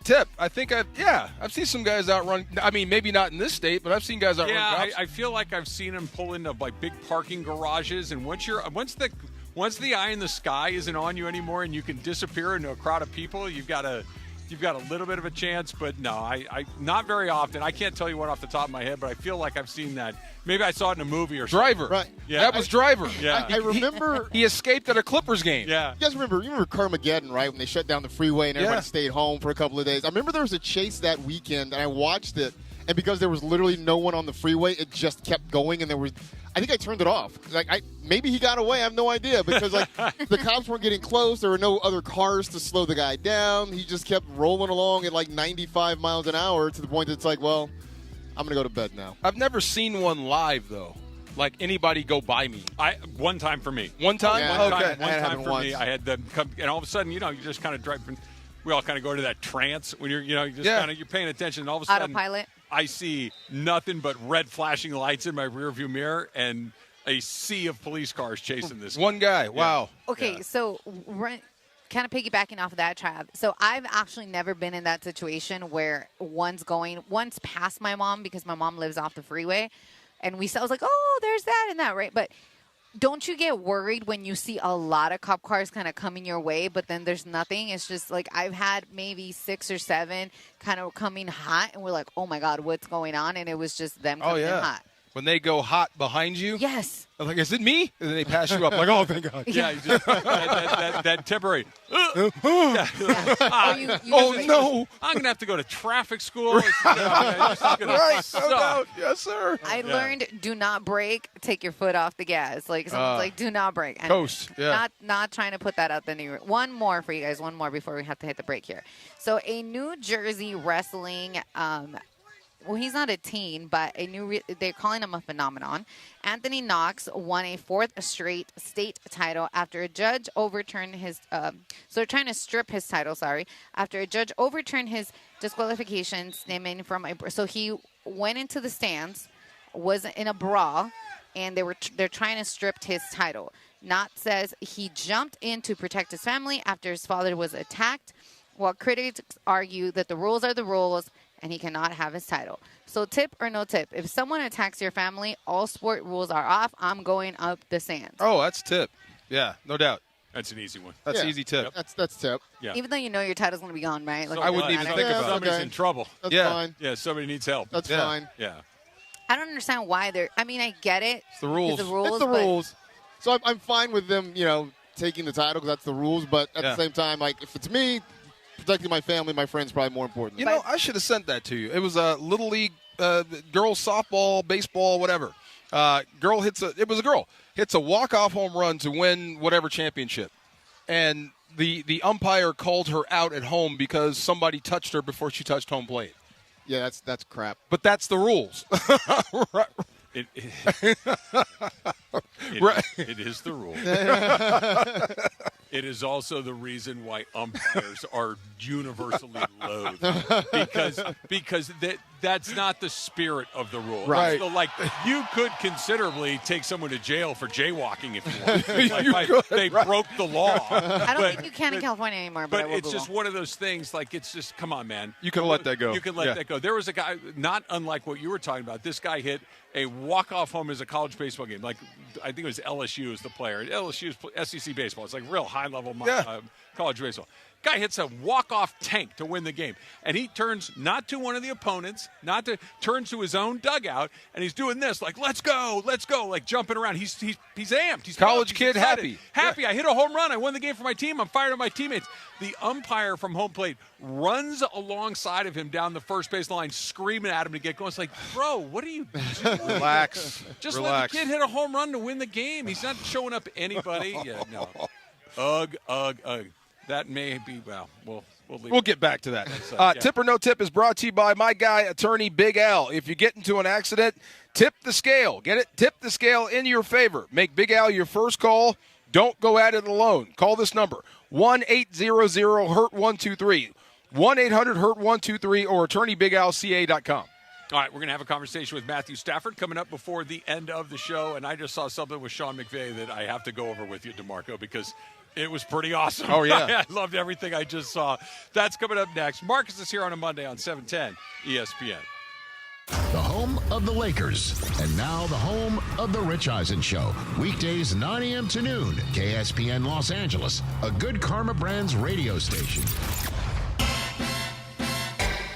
Tip, I think I've seen some guys outrun. I mean, maybe not in this state, but I've seen guys outrun cops. I feel like I've seen them pull into like big parking garages, and once the eye in the sky isn't on you anymore, and you can disappear into a crowd of people, you've got a little bit of a chance. But no, I not very often. I can't tell you one off the top of my head, but I feel like I've seen that. Maybe I saw it in a movie or something. Driver, right? Yeah, that was Driver. Yeah, I remember he escaped at a Clippers game. Yeah, you guys remember Carmageddon, right? When they shut down the freeway and everybody stayed home for a couple of days. I remember there was a chase that weekend, and I watched it. And because there was literally no one on the freeway, it just kept going. And I think I turned it off. Maybe he got away. I have no idea because the cops weren't getting close. There were no other cars to slow the guy down. He just kept rolling along at 95 miles an hour to the point that it's like, well, I'm going to go to bed now. I've never seen one live though. Like anybody go by me. One time for me. One time? Yeah, One okay. time for me. I had them come, and all of a sudden, you just kind of drive. We all kind of go into that trance when you're paying attention, and all of a sudden, autopilot. I see nothing but red flashing lights in my rearview mirror and a sea of police cars chasing this. One guy. Wow. Okay, so kind of piggybacking off of that, Trav. So I've actually never been in that situation where one's past my mom because my mom lives off the freeway, and I was like, oh, there's that and that, right? But don't you get worried when you see a lot of cop cars kind of coming your way, but then there's nothing? It's just like I've had maybe 6 or 7 kind of coming hot, and we're like, oh, my God, what's going on? And it was just them coming in hot. When they go hot behind you? Yes. I'm like, is it me? And then they pass you up like, oh, thank God. Yeah, you just, that temporary. No. I'm going to have to go to traffic school. Right, no doubt. Yes, sir. I learned do not brake, take your foot off the gas. Like, someone's like, do not brake. And coast, yeah. Not trying to put that out there. One more for you guys, one more before we have to hit the break here. So a New Jersey wrestling well, he's not a teen, but they're calling him a phenomenon. Anthony Knox won a 4th straight state title after a judge overturned his so they're trying to strip his title, after a judge overturned his disqualification stemming from so he went into the stands, was in a brawl, and they're trying to strip his title. Knox says he jumped in to protect his family after his father was attacked while critics argue that the rules are the rules and he cannot have his title. So tip or no tip, if someone attacks your family, all sport rules are off. I'm going up the sand. Oh, that's tip. Yeah, no doubt. That's an easy one. That's an easy tip. Yep. That's tip. Yeah. Even though you know your title's going to be gone, right? I wouldn't even think about it. Somebody's in trouble. That's fine. Yeah, somebody needs help. That's fine. Yeah. I don't understand why they're. I mean, I get it. It's the rules. It's the rules. It's the rules. So I'm fine with them, taking the title because that's the rules. But at the same time, like if it's me, protecting my family, my friends, probably more important. I should have sent that to you. It was a little league, girls softball, baseball, whatever. It was a girl hits a walk-off home run to win whatever championship, and the umpire called her out at home because somebody touched her before she touched home plate. Yeah, that's crap. But that's the rules. Right. It is the rule. It is also the reason why umpires are universally loathed because that's not the spirit of the rule. Right. So, you could considerably take someone to jail for jaywalking if you want. They broke the law. I don't think you can in California anymore. But it's just one of those things. It's just come on, man. You can let that go. You can let that go. There was a guy, not unlike what you were talking about. This guy hit a walk-off home as a college baseball game. I think it was LSU is the player. LSU is SEC baseball. It's real high-level college baseball. Guy hits a walk-off tank to win the game, and he turns not to one of the opponents, turns to his own dugout, and he's doing this let's go, jumping around. He's amped. He's college pumped. Kid He's excited. happy. I hit a home run. I won the game for my team. I'm fired on my teammates. The umpire from home plate runs alongside of him down the first base line, screaming at him to get going. It's bro, what are you doing? Relax. Just let the kid hit a home run to win the game. He's not showing up anybody. Yeah, no. Ugh. That may be, we'll leave We'll get back to that. Tip or no tip is brought to you by my guy, attorney Big Al. If you get into an accident, tip the scale. Get it? Tip the scale in your favor. Make Big Al your first call. Don't go at it alone. Call this number, 1-800-HURT-123, 1-800-HURT-123, or attorneybigalca.com. All right, we're going to have a conversation with Matthew Stafford coming up before the end of the show, and I just saw something with Sean McVay that I have to go over with you, DeMarco, because it was pretty awesome. Oh, yeah. I loved everything I just saw. That's coming up next. Marcus is here on a Monday on 710 ESPN. The home of the Lakers. And now the home of the Rich Eisen Show. Weekdays 9 a.m. to noon. KSPN Los Angeles. A Good Karma Brands radio station.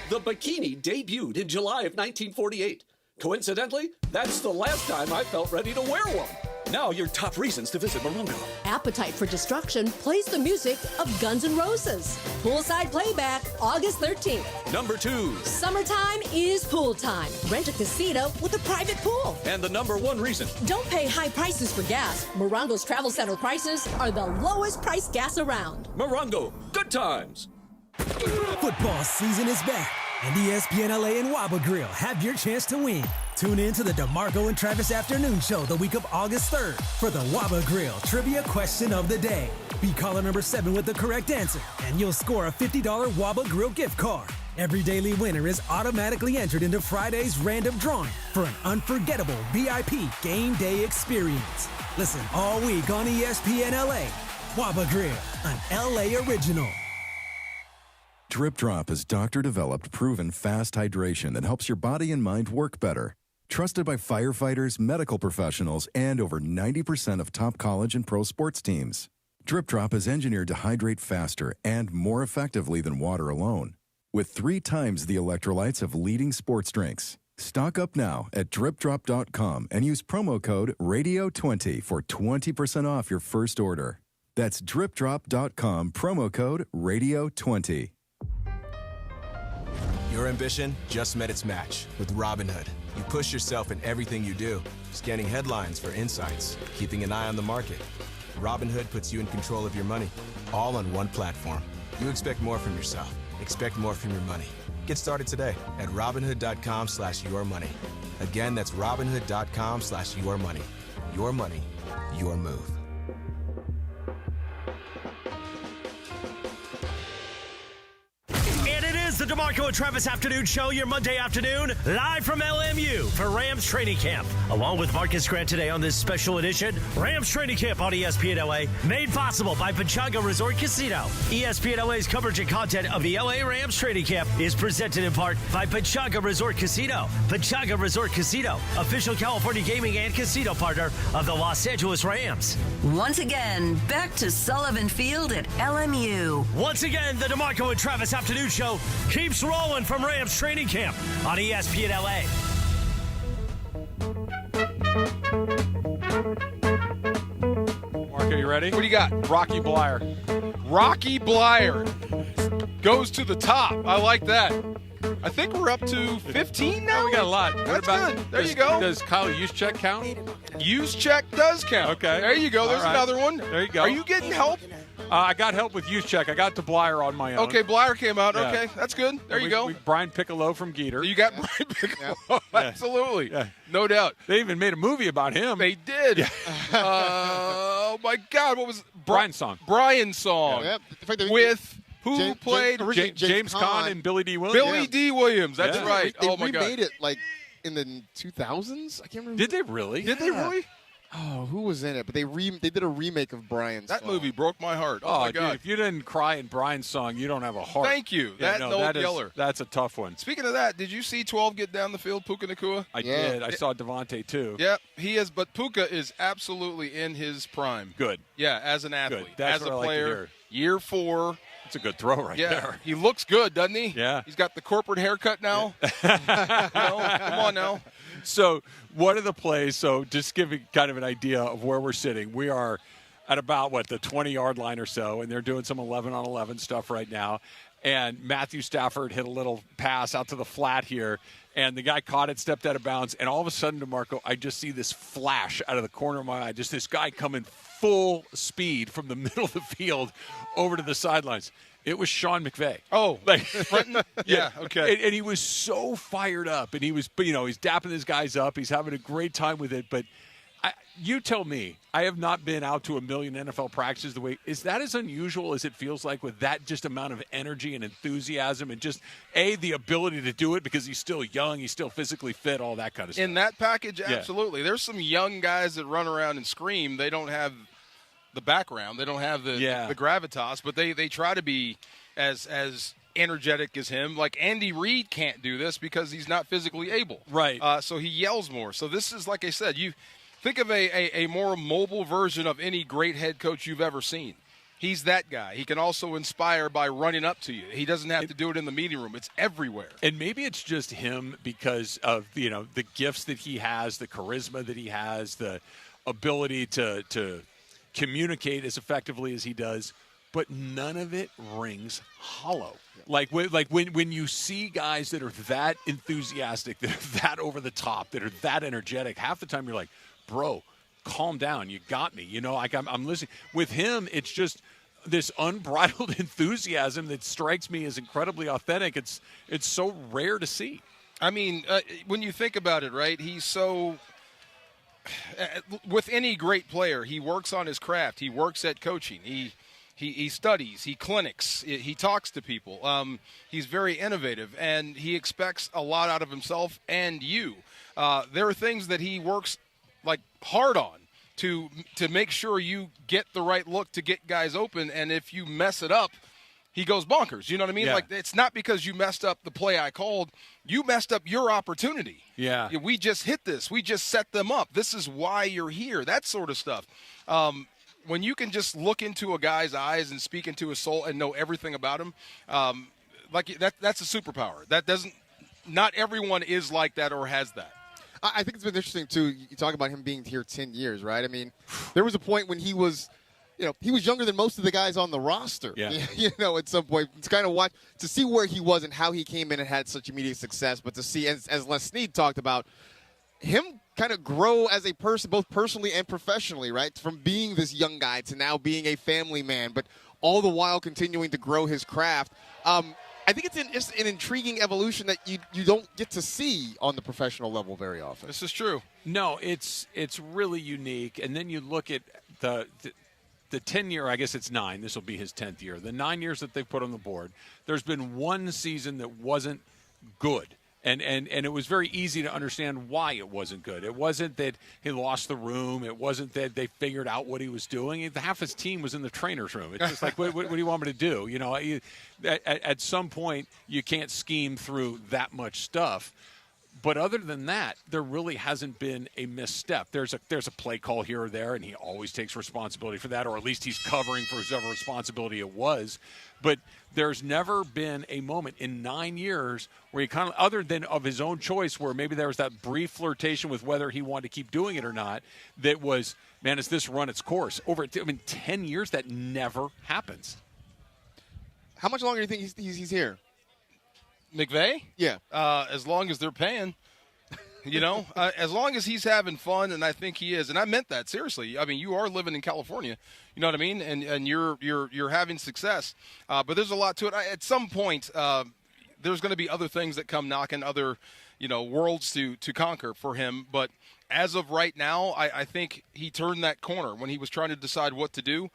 The bikini debuted in July of 1948. Coincidentally, that's the last time I felt ready to wear one. Now your top reasons to visit Morongo. Appetite for Destruction plays the music of Guns N' Roses. Poolside playback, August 13th. Number 2. Summertime is pool time. Rent a casino with a private pool. And the number 1 reason. Don't pay high prices for gas. Morongo's Travel Center prices are the lowest priced gas around. Morongo, good times. Football season is back, and ESPN LA and Waba Grill have your chance to win. Tune in to the DeMarco and Travis Afternoon Show the week of August 3rd for the Waba Grill Trivia Question of the Day. Be caller number 7 with the correct answer, and you'll score a $50 Waba Grill gift card. Every daily winner is automatically entered into Friday's random drawing for an unforgettable VIP game day experience. Listen all week on ESPN LA. Waba Grill, an LA original. Drip Drop is doctor-developed, proven fast hydration that helps your body and mind work better. Trusted by firefighters, medical professionals, and over 90% of top college and pro sports teams. Drip Drop is engineered to hydrate faster and more effectively than water alone, with 3 times the electrolytes of leading sports drinks. Stock up now at dripdrop.com and use promo code RADIO20 for 20% off your first order. That's dripdrop.com, promo code RADIO20. Your ambition just met its match with Robinhood. You push yourself in everything you do, scanning headlines for insights, keeping an eye on the market. Robinhood puts you in control of your money, all on one platform. You expect more from yourself. Expect more from your money. Get started today at Robinhood.com/yourmoney. Again, that's Robinhood.com/yourmoney. Your money, your move. And it is the DeMarco DeMarco and Travis Afternoon Show, your Monday afternoon, live from LMU for Rams Training Camp. Along with Marcus Grant today on this special edition, Rams Training Camp on ESPN LA, made possible by Pechanga Resort Casino. ESPN LA's coverage and content of the LA Rams Training Camp is presented in part by Pechanga Resort Casino. Pechanga Resort Casino, official California gaming and casino partner of the Los Angeles Rams. Once again, back to Sullivan Field at LMU. Once again, the DeMarco and Travis Afternoon Show keeps rolling from Rams Training Camp on ESPN LA. Mark, are you ready? What do you got? Rocky Blyer. Rocky Blyer goes to the top. I like that. I think we're up to 15 now. Oh, we got a lot. That's good. There you go. Does Kyle Juszczyk count? Juszczyk does count. Okay. There you go. There's another one. There you go. Are you getting help? I got help with Juszczyk. I got to Blyer on my own. Okay, Blyer came out. Yeah. Okay, that's good. There you go. Brian Piccolo from Geeter. You got Brian Piccolo. Absolutely. Yeah. No doubt. They even made a movie about him. They did. Yeah. Oh, my God. What was it? Brian's song. Brian's song. Yeah. In fact, With who played? James Caan and Billy D. Williams. Billy D. Williams. That's right. They oh, my God. remade it like in the 2000s. I can't remember. Did they really? Did they really? Oh, who was in it? But they did a remake of Brian's That song. movie broke my heart. Oh, my God. Dude, if you didn't cry in Brian's song, you don't have a heart. Thank you. Yeah, That Yeller. That's a tough one. Speaking of that, did you see 12 get down the field, Puka Nacua? I did. I saw Devontae, too. Yeah, he is. But Puka is absolutely in his prime. Good. Yeah, as an athlete. Good. That's as what a I like to player. hear. Year 4. It's a good throw right there. He looks good, doesn't he? Yeah. He's got the corporate haircut now. Come on now. So what are the plays? So just giving kind of an idea of where we're sitting. We are at about, the 20-yard line or so, and they're doing some 11-on-11 stuff right now. And Matthew Stafford hit a little pass out to the flat here, and the guy caught it, stepped out of bounds, and all of a sudden, DeMarco, I just see this flash out of the corner of my eye, just this guy coming full speed from the middle of the field over to the sidelines. It was Sean McVay. Oh, Brenton? Yeah, okay. And he was so fired up, and he was, he's dapping his guys up. He's having a great time with it. But you tell me, I have not been out to a million NFL practices the way. Is that as unusual as it feels like with that just amount of energy and enthusiasm and just, the ability to do it because he's still young, he's still physically fit, all that kind of stuff? In that package, absolutely. There's some young guys that run around and scream. They don't have the background. They don't have the gravitas, but they try to be as energetic as him. Like Andy Reid can't do this because he's not physically able. Right. So he yells more. So this is, like I said, you think of a more mobile version of any great head coach you've ever seen. He's that guy. He can also inspire by running up to you. He doesn't have to do it in the meeting room. It's everywhere. And maybe it's just him because of, the gifts that he has, the charisma that he has, the ability to communicate as effectively as he does, but none of it rings hollow. Like when you see guys that are that enthusiastic, that are that over the top, that are that energetic, half the time you're like, bro, calm down. You got me. I'm listening. With him, it's just this unbridled enthusiasm that strikes me as incredibly authentic. It's so rare to see. I mean, when you think about it, right, he's so – with any great player, he works on his craft. He works at coaching. He studies. He clinics. He talks to people. He's very innovative, and he expects a lot out of himself and you. There are things that he works hard on to make sure you get the right look to get guys open, and if you mess it up, he goes bonkers. You know what I mean? Yeah. It's not because you messed up the play I called. You messed up your opportunity. Yeah. We just hit this. We just set them up. This is why you're here. That sort of stuff. When you can just look into a guy's eyes and speak into his soul and know everything about him, that's a superpower. Not everyone is like that or has that. I think it's been interesting, too. You talk about him being here 10 years, right? I mean, there was a point when he was – he was younger than most of the guys on the roster. Yeah. At some point, to kind of watch, to see where he was and how he came in and had such immediate success, but to see, as Les Snead talked about, him kind of grow as a person, both personally and professionally, right? From being this young guy to now being a family man, but all the while continuing to grow his craft. I think it's an intriguing evolution that you don't get to see on the professional level very often. This is true. No, it's really unique. And then you look at the 10-year, I guess it's 9. This will be his 10th year. The 9 years that they've put on the board, there's been one season that wasn't good. And it was very easy to understand why it wasn't good. It wasn't that he lost the room. It wasn't that they figured out what he was doing. Half his team was in the trainer's room. It's just like, what do you want me to do? You know, at some point, you can't scheme through that much stuff. But other than that, there really hasn't been a misstep. There's a play call here or there, and he always takes responsibility for that, or at least he's covering for whatever responsibility it was. But there's never been a moment in 9 years where he kind of, other than of his own choice, where maybe there was that brief flirtation with whether he wanted to keep doing it or not, that was, man, has this run its course? Over 10 years, that never happens. How much longer do you think he's here? McVay? Yeah. As long as they're paying. You know, as long as he's having fun, and I think he is, and I meant that seriously. I mean, you are living in California, you know what I mean, and you're having success. But there's a lot to it. At some point, there's going to be other things that come knocking, other, worlds to conquer for him. But as of right now, I think he turned that corner when he was trying to decide what to do.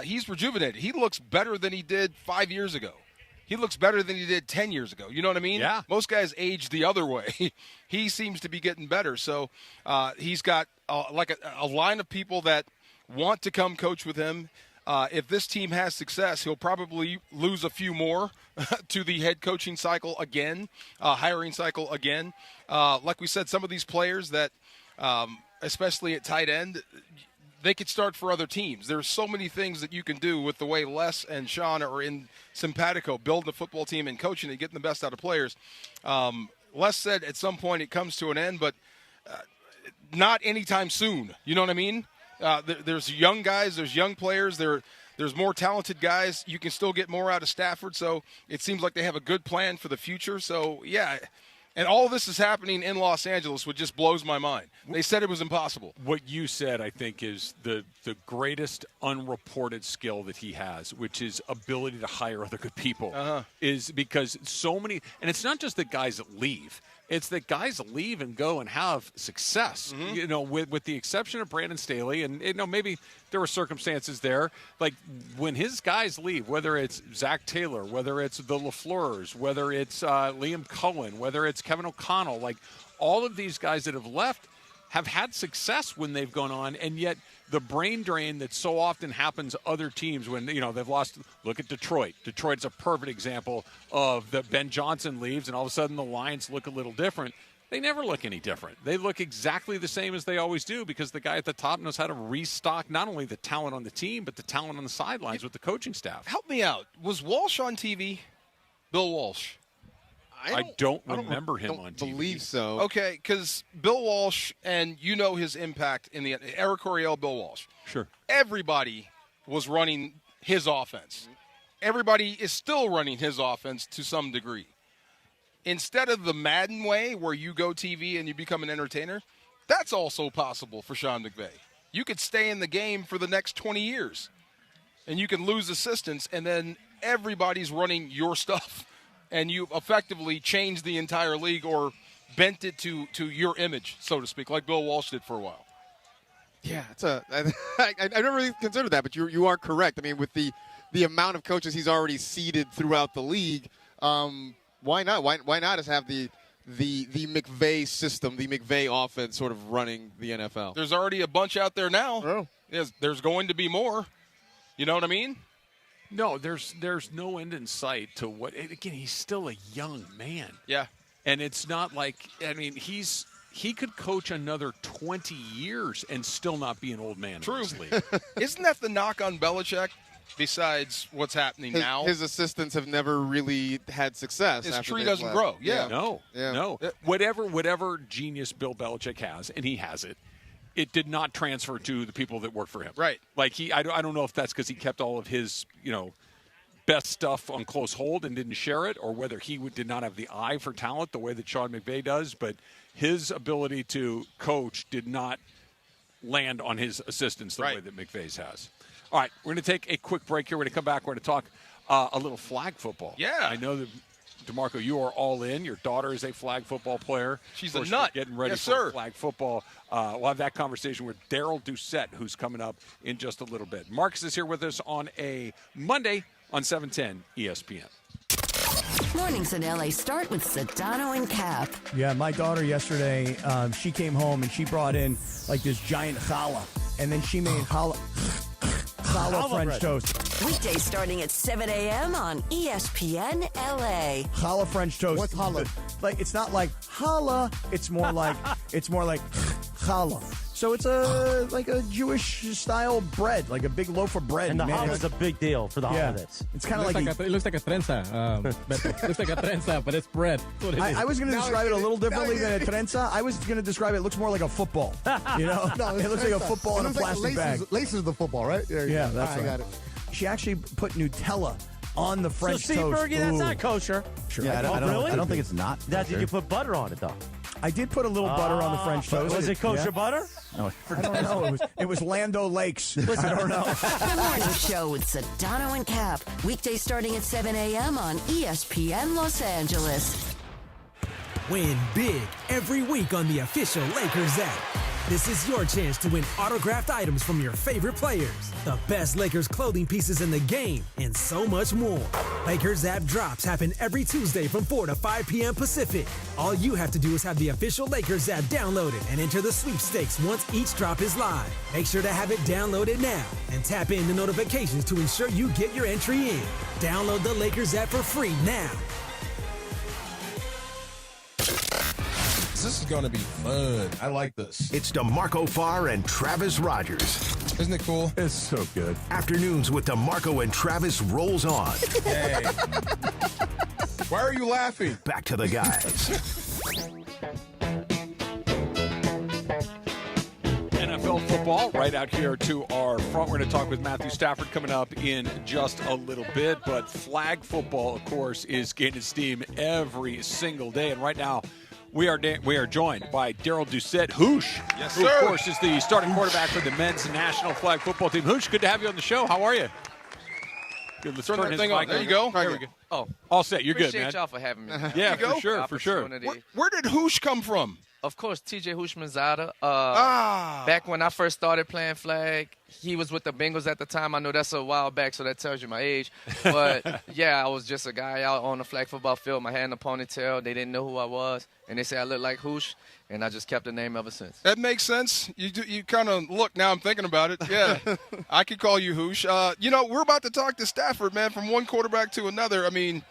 He's rejuvenated. He looks better than he did 5 years ago. He looks better than he did 10 years ago. You know what I mean? Yeah. Most guys age the other way. He seems to be getting better. So he's got a line of people that want to come coach with him. If this team has success, he'll probably lose a few more to the head coaching cycle again, hiring cycle again. Like we said, some of these players that, especially at tight end, they could start for other teams. There's so many things that you can do with the way Les and Sean are in simpatico, building a football team and coaching and getting the best out of players. Les said at some point it comes to an end, but not anytime soon. You know what I mean? There's young guys, there's young players, there's more talented guys. You can still get more out of Stafford, so it seems like they have a good plan for the future. So, yeah. And all this is happening in Los Angeles, which just blows my mind. They said it was impossible. What you said, I think, is the greatest unreported skill that he has, which is ability to hire other good people. Is because so many – and it's not just the guys that leave. It's that guys leave and go and have success, with the exception of Brandon Staley. And, maybe there were circumstances there. Like when his guys leave, whether it's Zach Taylor, whether it's the LaFleurs, whether it's Liam Cullen, whether it's Kevin O'Connell, like all of these guys that have left have had success when they've gone on. And yet the brain drain that so often happens to other teams when, they've lost. Look at Detroit. Detroit's a perfect example of that. Ben Johnson leaves and all of a sudden the Lions look a little different. They never look any different. They look exactly the same as they always do because the guy at the top knows how to restock not only the talent on the team, but the talent on the sidelines with the coaching staff. Help me out. Was Walsh on TV? Bill Walsh. I don't remember him on TV. Believe so. Okay, because Bill Walsh, and his impact in the Eric Coryell, Bill Walsh. Sure. Everybody was running his offense. Everybody is still running his offense to some degree. Instead of the Madden way where you go TV and you become an entertainer, that's also possible for Sean McVay. You could stay in the game for the next 20 years, and you can lose assistants, and then everybody's running your stuff. And you effectively changed the entire league or bent it to your image, so to speak, like Bill Walsh did for a while. Yeah, I never really considered that, but you are correct. I mean, with the amount of coaches he's already seeded throughout the league, why not? Why not just have the McVay system, the McVay offense sort of running the NFL? There's already a bunch out there now. Oh. There's going to be more. You know what I mean? No, there's no end in sight to what. Again, he's still a young man. Yeah, and it's not like he could coach another 20 years and still not be an old man. True. In this league. Isn't that the knock on Belichick? Besides what's happening now, his assistants have never really had success. His tree doesn't grow. Yeah, no. Whatever genius Bill Belichick has, and he has it. It did not transfer to the people that work for him. Right. Like I don't know if that's because he kept all of his, best stuff on close hold and didn't share it, or whether he did not have the eye for talent the way that Sean McVay does. But his ability to coach did not land on his assistants the way that McVay's has. All right, we're going to take a quick break here. We're going to come back. We're going to talk a little flag football. Yeah. I know that DeMarco, you are all in. Your daughter is a flag football player. She's a nut. Getting ready for flag football. We'll have that conversation with Daryl Doucette, who's coming up in just a little bit. Marcus is here with us on a Monday on 710 ESPN. Mornings in LA start with Sedano and Cap. Yeah, my daughter yesterday, she came home and she brought in like this giant challah. And then she made challah French bread. Toast. Weekdays starting at 7 a.m. on ESPN LA. Challah French toast. What's challah? Like, it's not like challah. It's more like challah. So it's like a Jewish style bread, like a big loaf of bread. And the challah is a big deal for the holidays. It's kind of it looks like a trenza. It looks like a trenza, but it's bread. I was going to describe it a little differently than a trenza. I was going to describe it looks more like a football. You know, it looks like a football in a plastic bag. Laces the football, right? Yeah, that's right. I got it. She actually put Nutella on the French toast. Bergie, that's not kosher. Sure. Yeah, really? I don't think it's not. Did you put butter on it though? I did put a little butter on the French toast. Was it kosher butter? No, I don't know. It was Lando Lakes. I don't know. The Morning Show with Sedano and Cap. Weekdays starting at 7 a.m. on ESPN Los Angeles. Win big every week on the official Lakers app. This is your chance to win autographed items from your favorite players, the best Lakers clothing pieces in the game, and so much more. Lakers app drops happen every Tuesday from 4 to 5 p.m. Pacific. All you have to do is have the official Lakers app downloaded and enter the sweepstakes once each drop is live. Make sure to have it downloaded now and tap in the notifications to ensure you get your entry in. Download the Lakers app for free now. This is going to be fun. I like this. It's DeMarco Farr and Travis Rogers. Isn't it cool? It's so good. Afternoons with DeMarco and Travis rolls on. Hey. Why are you laughing? Back to the guys. NFL football right out here to our front. We're going to talk with Matthew Stafford coming up in just a little bit. But flag football, of course, is gaining steam every single day. And right now, we are joined by Daryl Doucette, Hoosh, yes, who, of course, is the starting quarterback for the men's national flag football team. Hoosh, good to have you on the show. How are you? Good. Let's turn that thing on. There you go. There we go. Oh, all set. You're good, man. Appreciate y'all for having me. Yeah, for sure, for sure. Where did Hoosh come from? Of course, TJ Houshmandzadeh. Back when I first started playing flag, he was with the Bengals at the time. I know that's a while back, so that tells you my age. But, yeah, I was just a guy out on the flag football field, my hair in a ponytail. They didn't know who I was, and they said I looked like Hoosh, and I just kept the name ever since. That makes sense. You kind of look, now I'm thinking about it. Yeah, I could call you Hoosh. We're about to talk to Stafford, man, from one quarterback to another. I mean,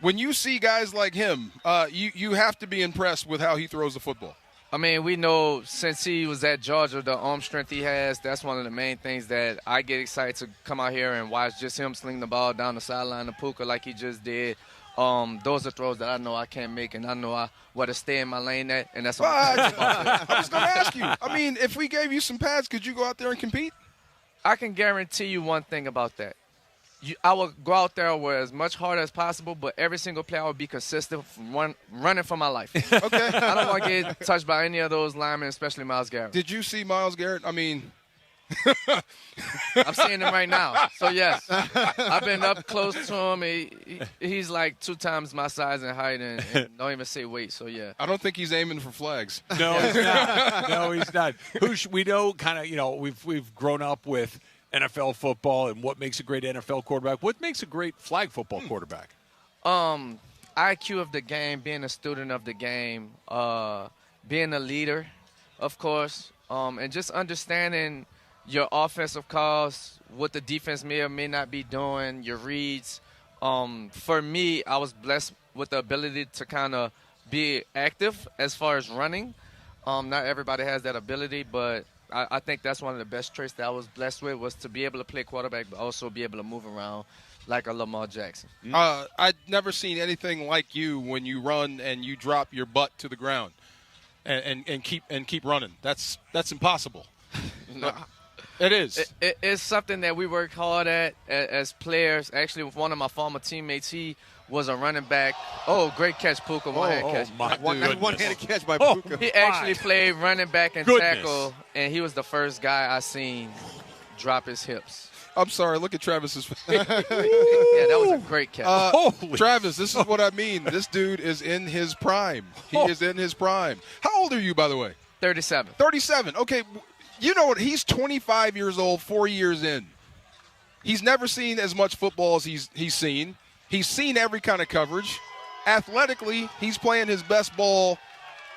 when you see guys like him, you have to be impressed with how he throws the football. I mean, we know since he was at Georgia, the arm strength he has, that's one of the main things that I get excited to come out here and watch, just him sling the ball down the sideline to Puka like he just did. Those are throws that I know I can't make, and I know where to stay in my lane at, and that's what I was going to ask you. I mean, if we gave you some pads, could you go out there and compete? I can guarantee you one thing about that. I will go out there with as much heart as possible, but every single play I will be consistent from running for my life. Okay. I don't want to get touched by any of those linemen, especially Myles Garrett. Did you see Myles Garrett? I mean, I'm seeing him right now. So, yes, I've been up close to him. He's like 2 times my size and height, and don't even say weight. So, yeah. I don't think he's aiming for flags. No, he's not. No, he's not. Hoosh, we know we've grown up with NFL football and what makes a great NFL quarterback. What makes a great flag football quarterback? IQ of the game, being a student of the game, being a leader, of course, and just understanding your offensive calls, what the defense may or may not be doing, your reads. For me, I was blessed with the ability to kind of be active as far as running. Not everybody has that ability, but I think that's one of the best traits that I was blessed with, was to be able to play quarterback but also be able to move around like a Lamar Jackson. I'd never seen anything like you when you run and you drop your butt to the ground and keep running. That's impossible. No. It is. It's something that we work hard at as players. Actually, with one of my former teammates, he was a running back. Oh, great catch, Puka. One-hand catch. One-handed catch by Puka. He actually played running back and tackle, and he was the first guy I seen drop his hips. I'm sorry. Look at Travis's face. Yeah, that was a great catch. Travis, this is what I mean. This dude is in his prime. He is in his prime. How old are you, by the way? 37. 37. Okay, you know what? He's 25 years old, 4 years in. He's never seen as much football as he's seen. He's seen every kind of coverage. Athletically, he's playing his best ball.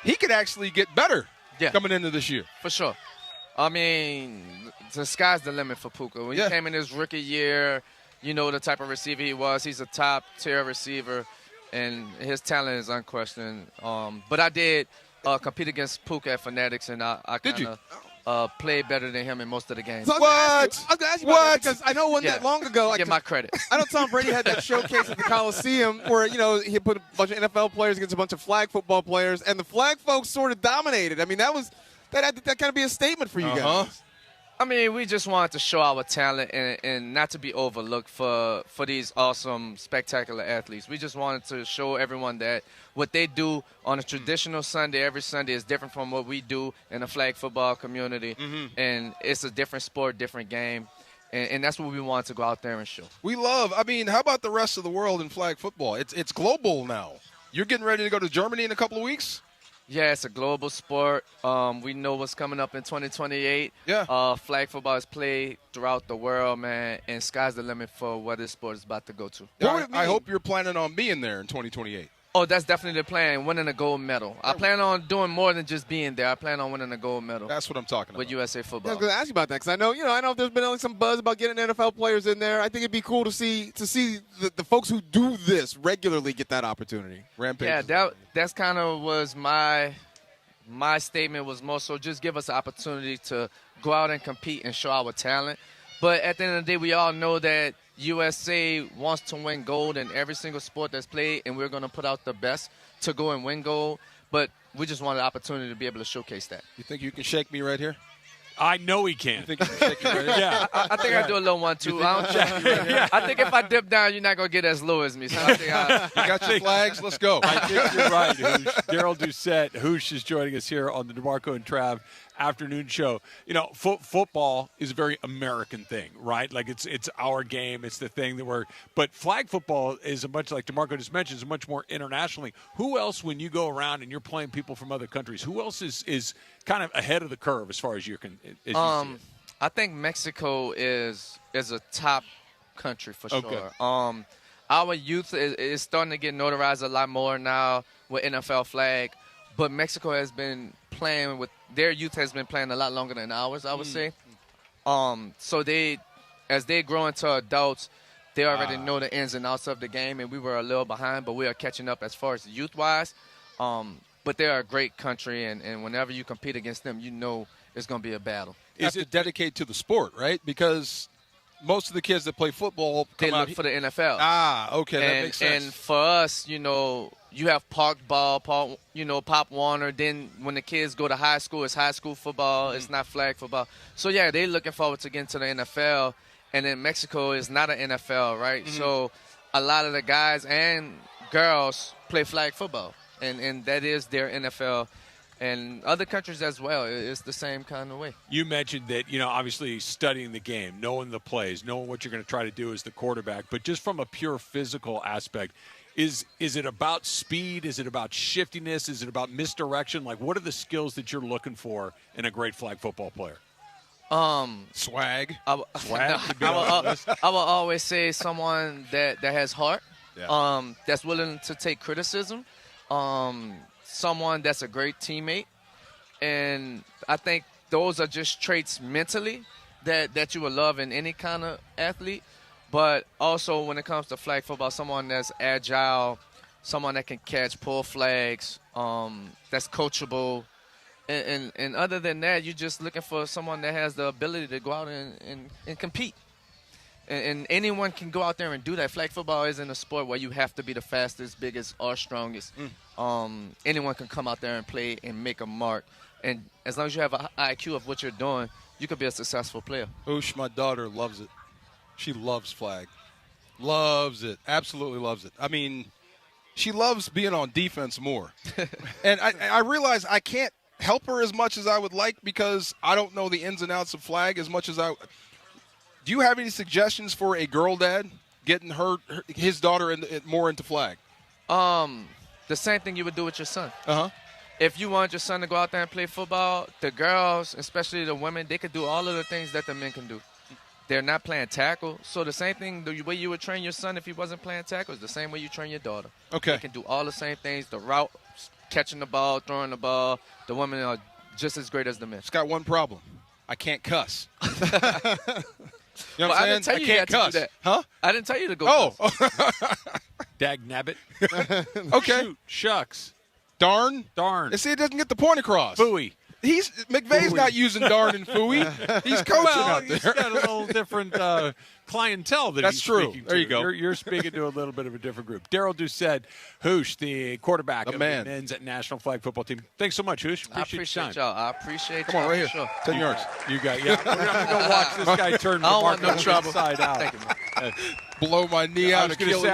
He could actually get better coming into this year. For sure. I mean, the sky's the limit for Puka. When he came in his rookie year, you know the type of receiver he was. He's a top-tier receiver, and his talent is unquestioned. But I did compete against Puka at Fanatics, and I kind of played better than him in most of the games. So I was going to ask you about that because I know one that long ago. Like, get my credit. I know Tom Brady had that showcase at the Coliseum where, he put a bunch of NFL players against a bunch of flag football players, and the flag folks sort of dominated. I mean, that kind of be a statement for you guys. I mean, we just wanted to show our talent and not to be overlooked for these awesome, spectacular athletes. We just wanted to show everyone that what they do on a traditional Sunday, every Sunday, is different from what we do in the flag football community. And it's a different sport, different game. And that's what we wanted to go out there and show. How about the rest of the world in flag football? It's global now. You're getting ready to go to Germany in a couple of weeks? Yeah, it's a global sport. We know what's coming up in 2028. Yeah. Flag football is played throughout the world, man, and sky's the limit for what this sport is about to go to. I hope you're planning on being there in 2028. Oh, that's definitely the plan, winning a gold medal. I plan on doing more than just being there. I plan on winning a gold medal. That's what I'm talking about. With USA football. I was going to ask you about that because I know there's been some buzz about getting NFL players in there. I think it'd be cool to see the folks who do this regularly get that opportunity. Rampage. Yeah, that's kind of was my statement was more so just give us an opportunity to go out and compete and show our talent. But at the end of the day, we all know that USA wants to win gold in every single sport that's played, and we're going to put out the best to go and win gold. But we just want an opportunity to be able to showcase that. You think you can shake me right here? I know he can. You think you can shake me right here? Yeah. I think I do a little 1-2. I think if I dip down, you're not going to get as low as me. So I think you got your flags? Let's go. I think you're right, Hoosh. Daryl Doucette, Hoosh, is joining us here on the DeMarco and Trav afternoon show. Football is a very American thing, right? Like it's our game. It's the thing that but flag football is like DeMarco just mentioned, is much more internationally. Who else, when you go around and you're playing people from other countries, who else is kind of ahead of the curve as far as you can? I think Mexico is a top country for sure. Okay. Our youth is starting to get notarized a lot more now with NFL flag, but Mexico has been playing with their youth has been playing a lot longer than ours, I would say. So as they grow into adults, they already know the ins and outs of the game, and we were a little behind, but we are catching up as far as youth-wise. But they're a great country, and whenever you compete against them, you know it's going to be a battle. Is it dedicated to the sport, right? Because most of the kids that play football they look for the NFL. Okay, that makes sense. And for us, you have park ball, Pop Warner. Then when the kids go to high school, it's high school football. It's not flag football. So, yeah, they're looking forward to getting to the NFL. And then Mexico is not an NFL, right? So a lot of the guys and girls play flag football, and that is their NFL. And other countries as well, it's the same kind of way. You mentioned that, obviously studying the game, knowing the plays, knowing what you're going to try to do as the quarterback. But just from a pure physical aspect, is it about speed? Is it about shiftiness? Is it about misdirection? Like, what are the skills that you're looking for in a great flag football player? Swag. Swag. I will always say someone that has heart, that's willing to take criticism, someone that's a great teammate, and I think those are just traits mentally that you would love in any kind of athlete. But also when it comes to flag football, someone that's agile, someone that can pull flags, that's coachable. And other than that, you're just looking for someone that has the ability to go out and compete. And anyone can go out there and do that. Flag football isn't a sport where you have to be the fastest, biggest, or strongest. Anyone can come out there and play and make a mark. And as long as you have an IQ of what you're doing, you could be a successful player. Oosh, my daughter loves it. She loves flag. Loves it. Absolutely loves it. I mean, she loves being on defense more. And I realize I can't help her as much as I would like because I don't know the ins and outs of flag as much as Do you have any suggestions for a girl dad getting his daughter more into flag? The same thing you would do with your son. Uh-huh. If you want your son to go out there and play football, the girls, especially the women, they could do all of the things that the men can do. They're not playing tackle. So the same thing, the way you would train your son if he wasn't playing tackle is the same way you train your daughter. Okay. They can do all the same things, the route, catching the ball, throwing the ball. The women are just as great as the men. It's got one problem. I can't cuss. You know Well, what I I'm didn't tell saying? you I had can't to do cuss. that. Huh? I didn't tell you to go. Oh. Dag nabbit. Okay. Shoot, shucks. Darn. Darn. And see, it doesn't get the point across. Phooey. McVay's not using darn and phooey. He's coaching out there. He's got a little different clientele that That's he's true. speaking to. There you go. You're speaking to a little bit of a different group. Daryl Doucette, Hoosh, the quarterback of man. the men's National Flag Football Team. Thanks so much, Hoosh. I appreciate y'all. I appreciate Come on, y'all right here. for sure. 10 yards. You got, yeah. We're going to go watch this guy turn I don't want no DeMarco trouble. inside out. Thank you, man. Blow my knee out. I was going to say,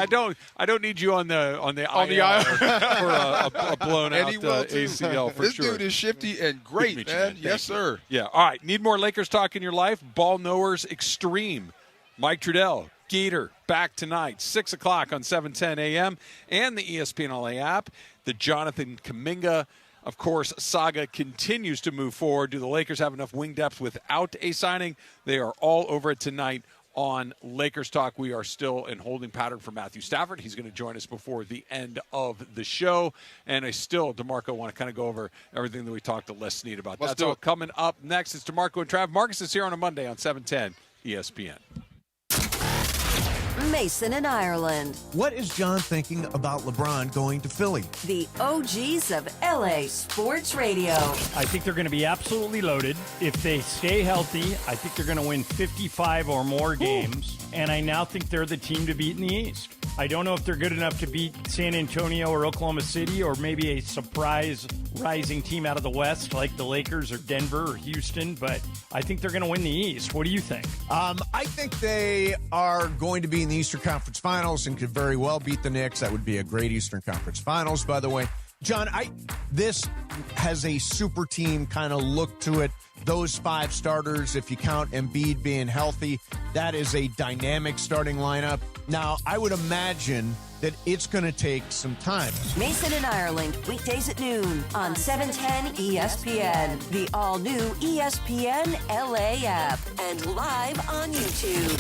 I don't need you on the aisle. for a blown And out he will too. ACL for this sure. dude is shifty and great, Good to meet you, man. Thank Yes, you. sir. Yeah. All right. Need more Lakers talk in your life? Ball Knowers Extreme. Mike Trudell, Gator, back tonight, 6 o'clock on 710 a.m. and the ESPN LA app. The Jonathan Kuminga, of course, saga continues to move forward. Do the Lakers have enough wing depth without a signing? They are all over it tonight on Lakers Talk. We are still in holding pattern for Matthew Stafford. He's going to join us before the end of the show. And I still, DeMarco, want to kind of go over everything that we talked to Les Snead about. Let's That's do all it. coming up next. It's DeMarco and Trav. Marcus is here on a Monday on 710 ESPN. Mason in Ireland. What is John thinking about LeBron going to Philly? The OGs of LA Sports Radio. I think they're going to be absolutely loaded. If they stay healthy, I think they're going to win 55 or more games. And I now think they're the team to beat in the East. I don't know if they're good enough to beat San Antonio or Oklahoma City or maybe a surprise rising team out of the West like the Lakers or Denver or Houston, but I think they're going to win the East. What do you think? I think they are going to be in the Eastern Conference Finals and could very well beat the Knicks. That would be a great Eastern Conference Finals, by the way. John, this has a super team kind of look to it. Those 5 starters, if you count Embiid being healthy, that is a dynamic starting lineup. Now, I would imagine that it's going to take some time. Mason in Ireland, weekdays at noon on 710 ESPN, the all-new ESPN LA app, and live on YouTube.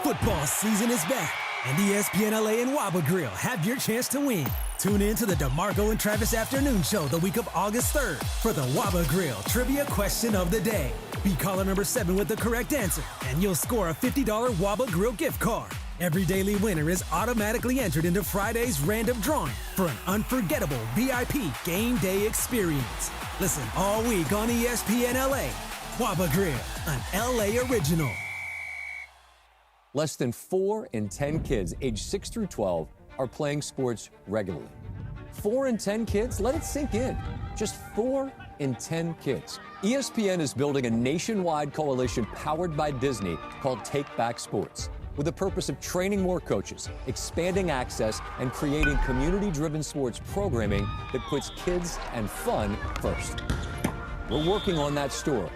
Football season is back, and ESPN LA and Waba Grill have your chance to win. Tune in to the DeMarco and Travis Afternoon Show the week of August 3rd for the Waba Grill Trivia Question of the Day. Be caller number 7 with the correct answer, and you'll score a $50 Waba Grill gift card. Every daily winner is automatically entered into Friday's random drawing for an unforgettable VIP game day experience. Listen all week on ESPN LA. Waba Grill, an LA original. Less than 4 in 10 kids aged 6 through 12 are playing sports regularly. 4 in 10 kids? Let it sink in. Just 4 in 10 kids. ESPN is building a nationwide coalition powered by Disney called Take Back Sports, with the purpose of training more coaches, expanding access, and creating community-driven sports programming that puts kids and fun first. We're working on that story.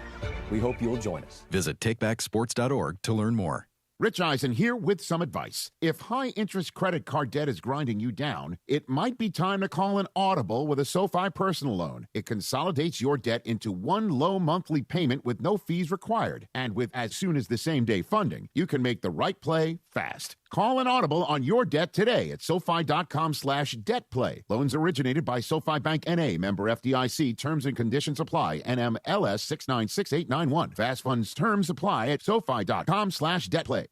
We hope you'll join us. Visit takebacksports.org to learn more. Rich Eisen here with some advice. If high-interest credit card debt is grinding you down, it might be time to call an audible with a SoFi personal loan. It consolidates your debt into one low monthly payment with no fees required. And with as soon as the same-day funding, you can make the right play fast. Call an audible on your debt today at SoFi.com/debtplay. Loans originated by SoFi Bank N.A., member FDIC. Terms and conditions apply. NMLS 696891. Fast funds terms apply at SoFi.com/debtplay.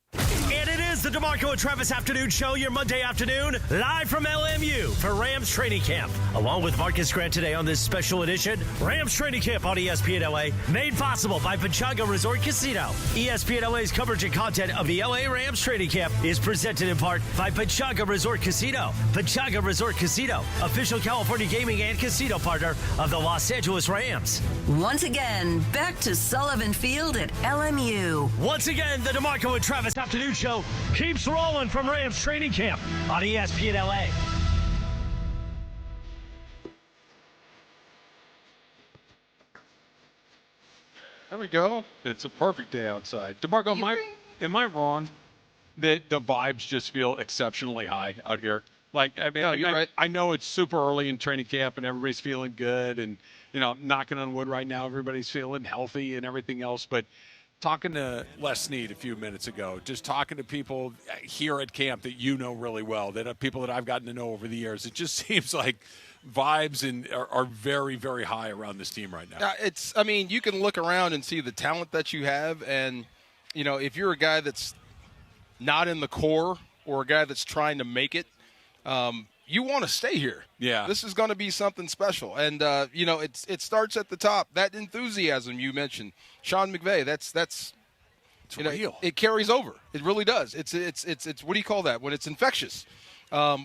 And it is the DeMarco and Travis Afternoon Show, your Monday afternoon, live from LMU for Rams Training Camp. Along with Marcus Grant today on this special edition, Rams Training Camp on ESPN LA, made possible by Pechanga Resort Casino. ESPN LA's coverage and content of the LA Rams Training Camp is presented in part by Pechanga Resort Casino. Pechanga Resort Casino, official California gaming and casino partner of the Los Angeles Rams. Once again, back to Sullivan Field at LMU. Once again, the DeMarco and Travis Afternoon Show keeps rolling from Rams Training Camp on ESPN LA. There we go. It's a perfect day outside. DeMarco, am I wrong that the vibes just feel exceptionally high out here? Like, I mean, you're right. I know it's super early in training camp and everybody's feeling good and, knocking on wood right now, everybody's feeling healthy and everything else. But talking to Les Snead a few minutes ago, just talking to people here at camp that you know really well, that are people that I've gotten to know over the years, it just seems like vibes are very, very high around this team right now. You can look around and see the talent that you have, and, if you're a guy that's not in the core or a guy that's trying to make it, you want to stay here. Yeah. This is going to be something special. And, it starts at the top. That enthusiasm you mentioned, Sean McVay, that's real. It carries over. It really does. It's what do you call that? When it's infectious.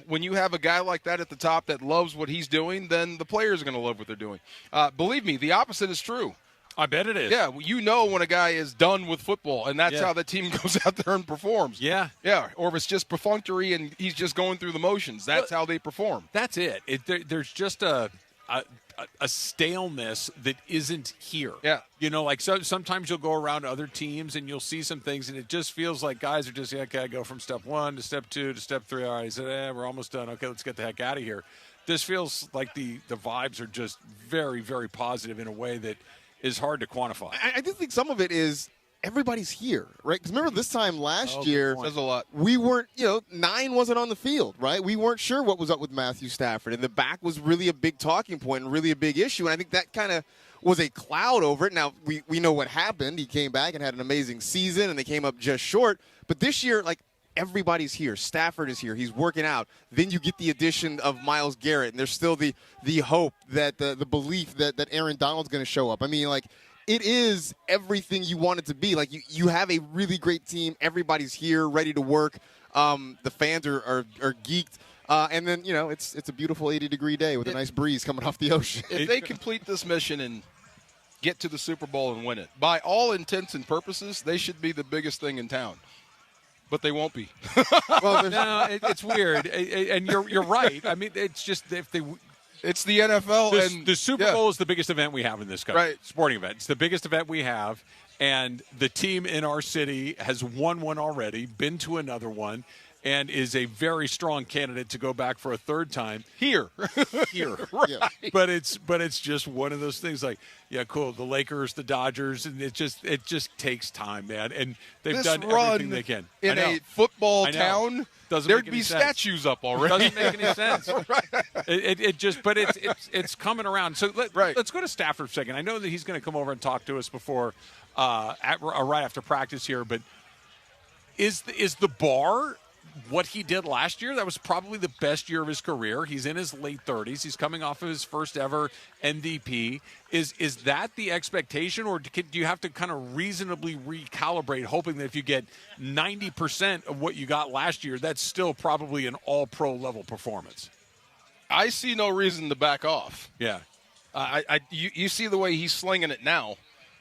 When you have a guy like that at the top that loves what he's doing, then the players are going to love what they're doing. Believe me, the opposite is true. I bet it is. Yeah, when a guy is done with football, and that's how the team goes out there and performs. Yeah. Yeah, or if it's just perfunctory and he's just going through the motions, that's how they perform. That's it. There's just a staleness that isn't here. Yeah. Sometimes you'll go around other teams and you'll see some things, and it just feels like guys are just, okay, go from step 1 to step 2 to step 3. All right, we're almost done. Okay, let's get the heck out of here. This feels like the vibes are just very, very positive in a way that is hard to quantify. I do think some of it is everybody's here, right? Because remember this time last year, says a lot. We weren't, 9 wasn't on the field, right? We weren't sure what was up with Matthew Stafford, and the back was really a big talking point and really a big issue, and I think that kind of was a cloud over it. Now, we know what happened. He came back and had an amazing season, and they came up just short. But this year, everybody's here. Stafford is here. He's working out. Then you get the addition of Myles Garrett, and there's still the hope that the belief that Aaron Donald's going to show up. I mean, it is everything you want it to be. You have a really great team. Everybody's here, ready to work. The fans are geeked. And then, it's a beautiful 80-degree day with a nice breeze coming off the ocean. If they complete this mission and get to the Super Bowl and win it, by all intents and purposes, they should be the biggest thing in town. But they won't be. No, it's weird, and you're right. I mean, it's just it's the NFL, and the Super Bowl is the biggest event we have in this country. Right. Sporting event. It's the biggest event we have, and the team in our city has won one already, been to another one, and is a very strong candidate to go back for a third time here. Right. But it's just one of those things. Cool. The Lakers, the Dodgers, and it just takes time, man. And they've done everything they can in a football town. There'd be sense. Statues up already. Doesn't make any sense. But it's coming around. So let's go to Stafford for a second. I know that he's going to come over and talk to us before right after practice here. But is the bar what he did last year? That was probably the best year of his career. He's in his late 30s. He's coming off of his first ever MVP. Is that the expectation, or do you have to kind of reasonably recalibrate, hoping that if you get 90% of what you got last year, that's still probably an all-pro level performance? I see no reason to back off. Yeah. You see the way he's slinging it now.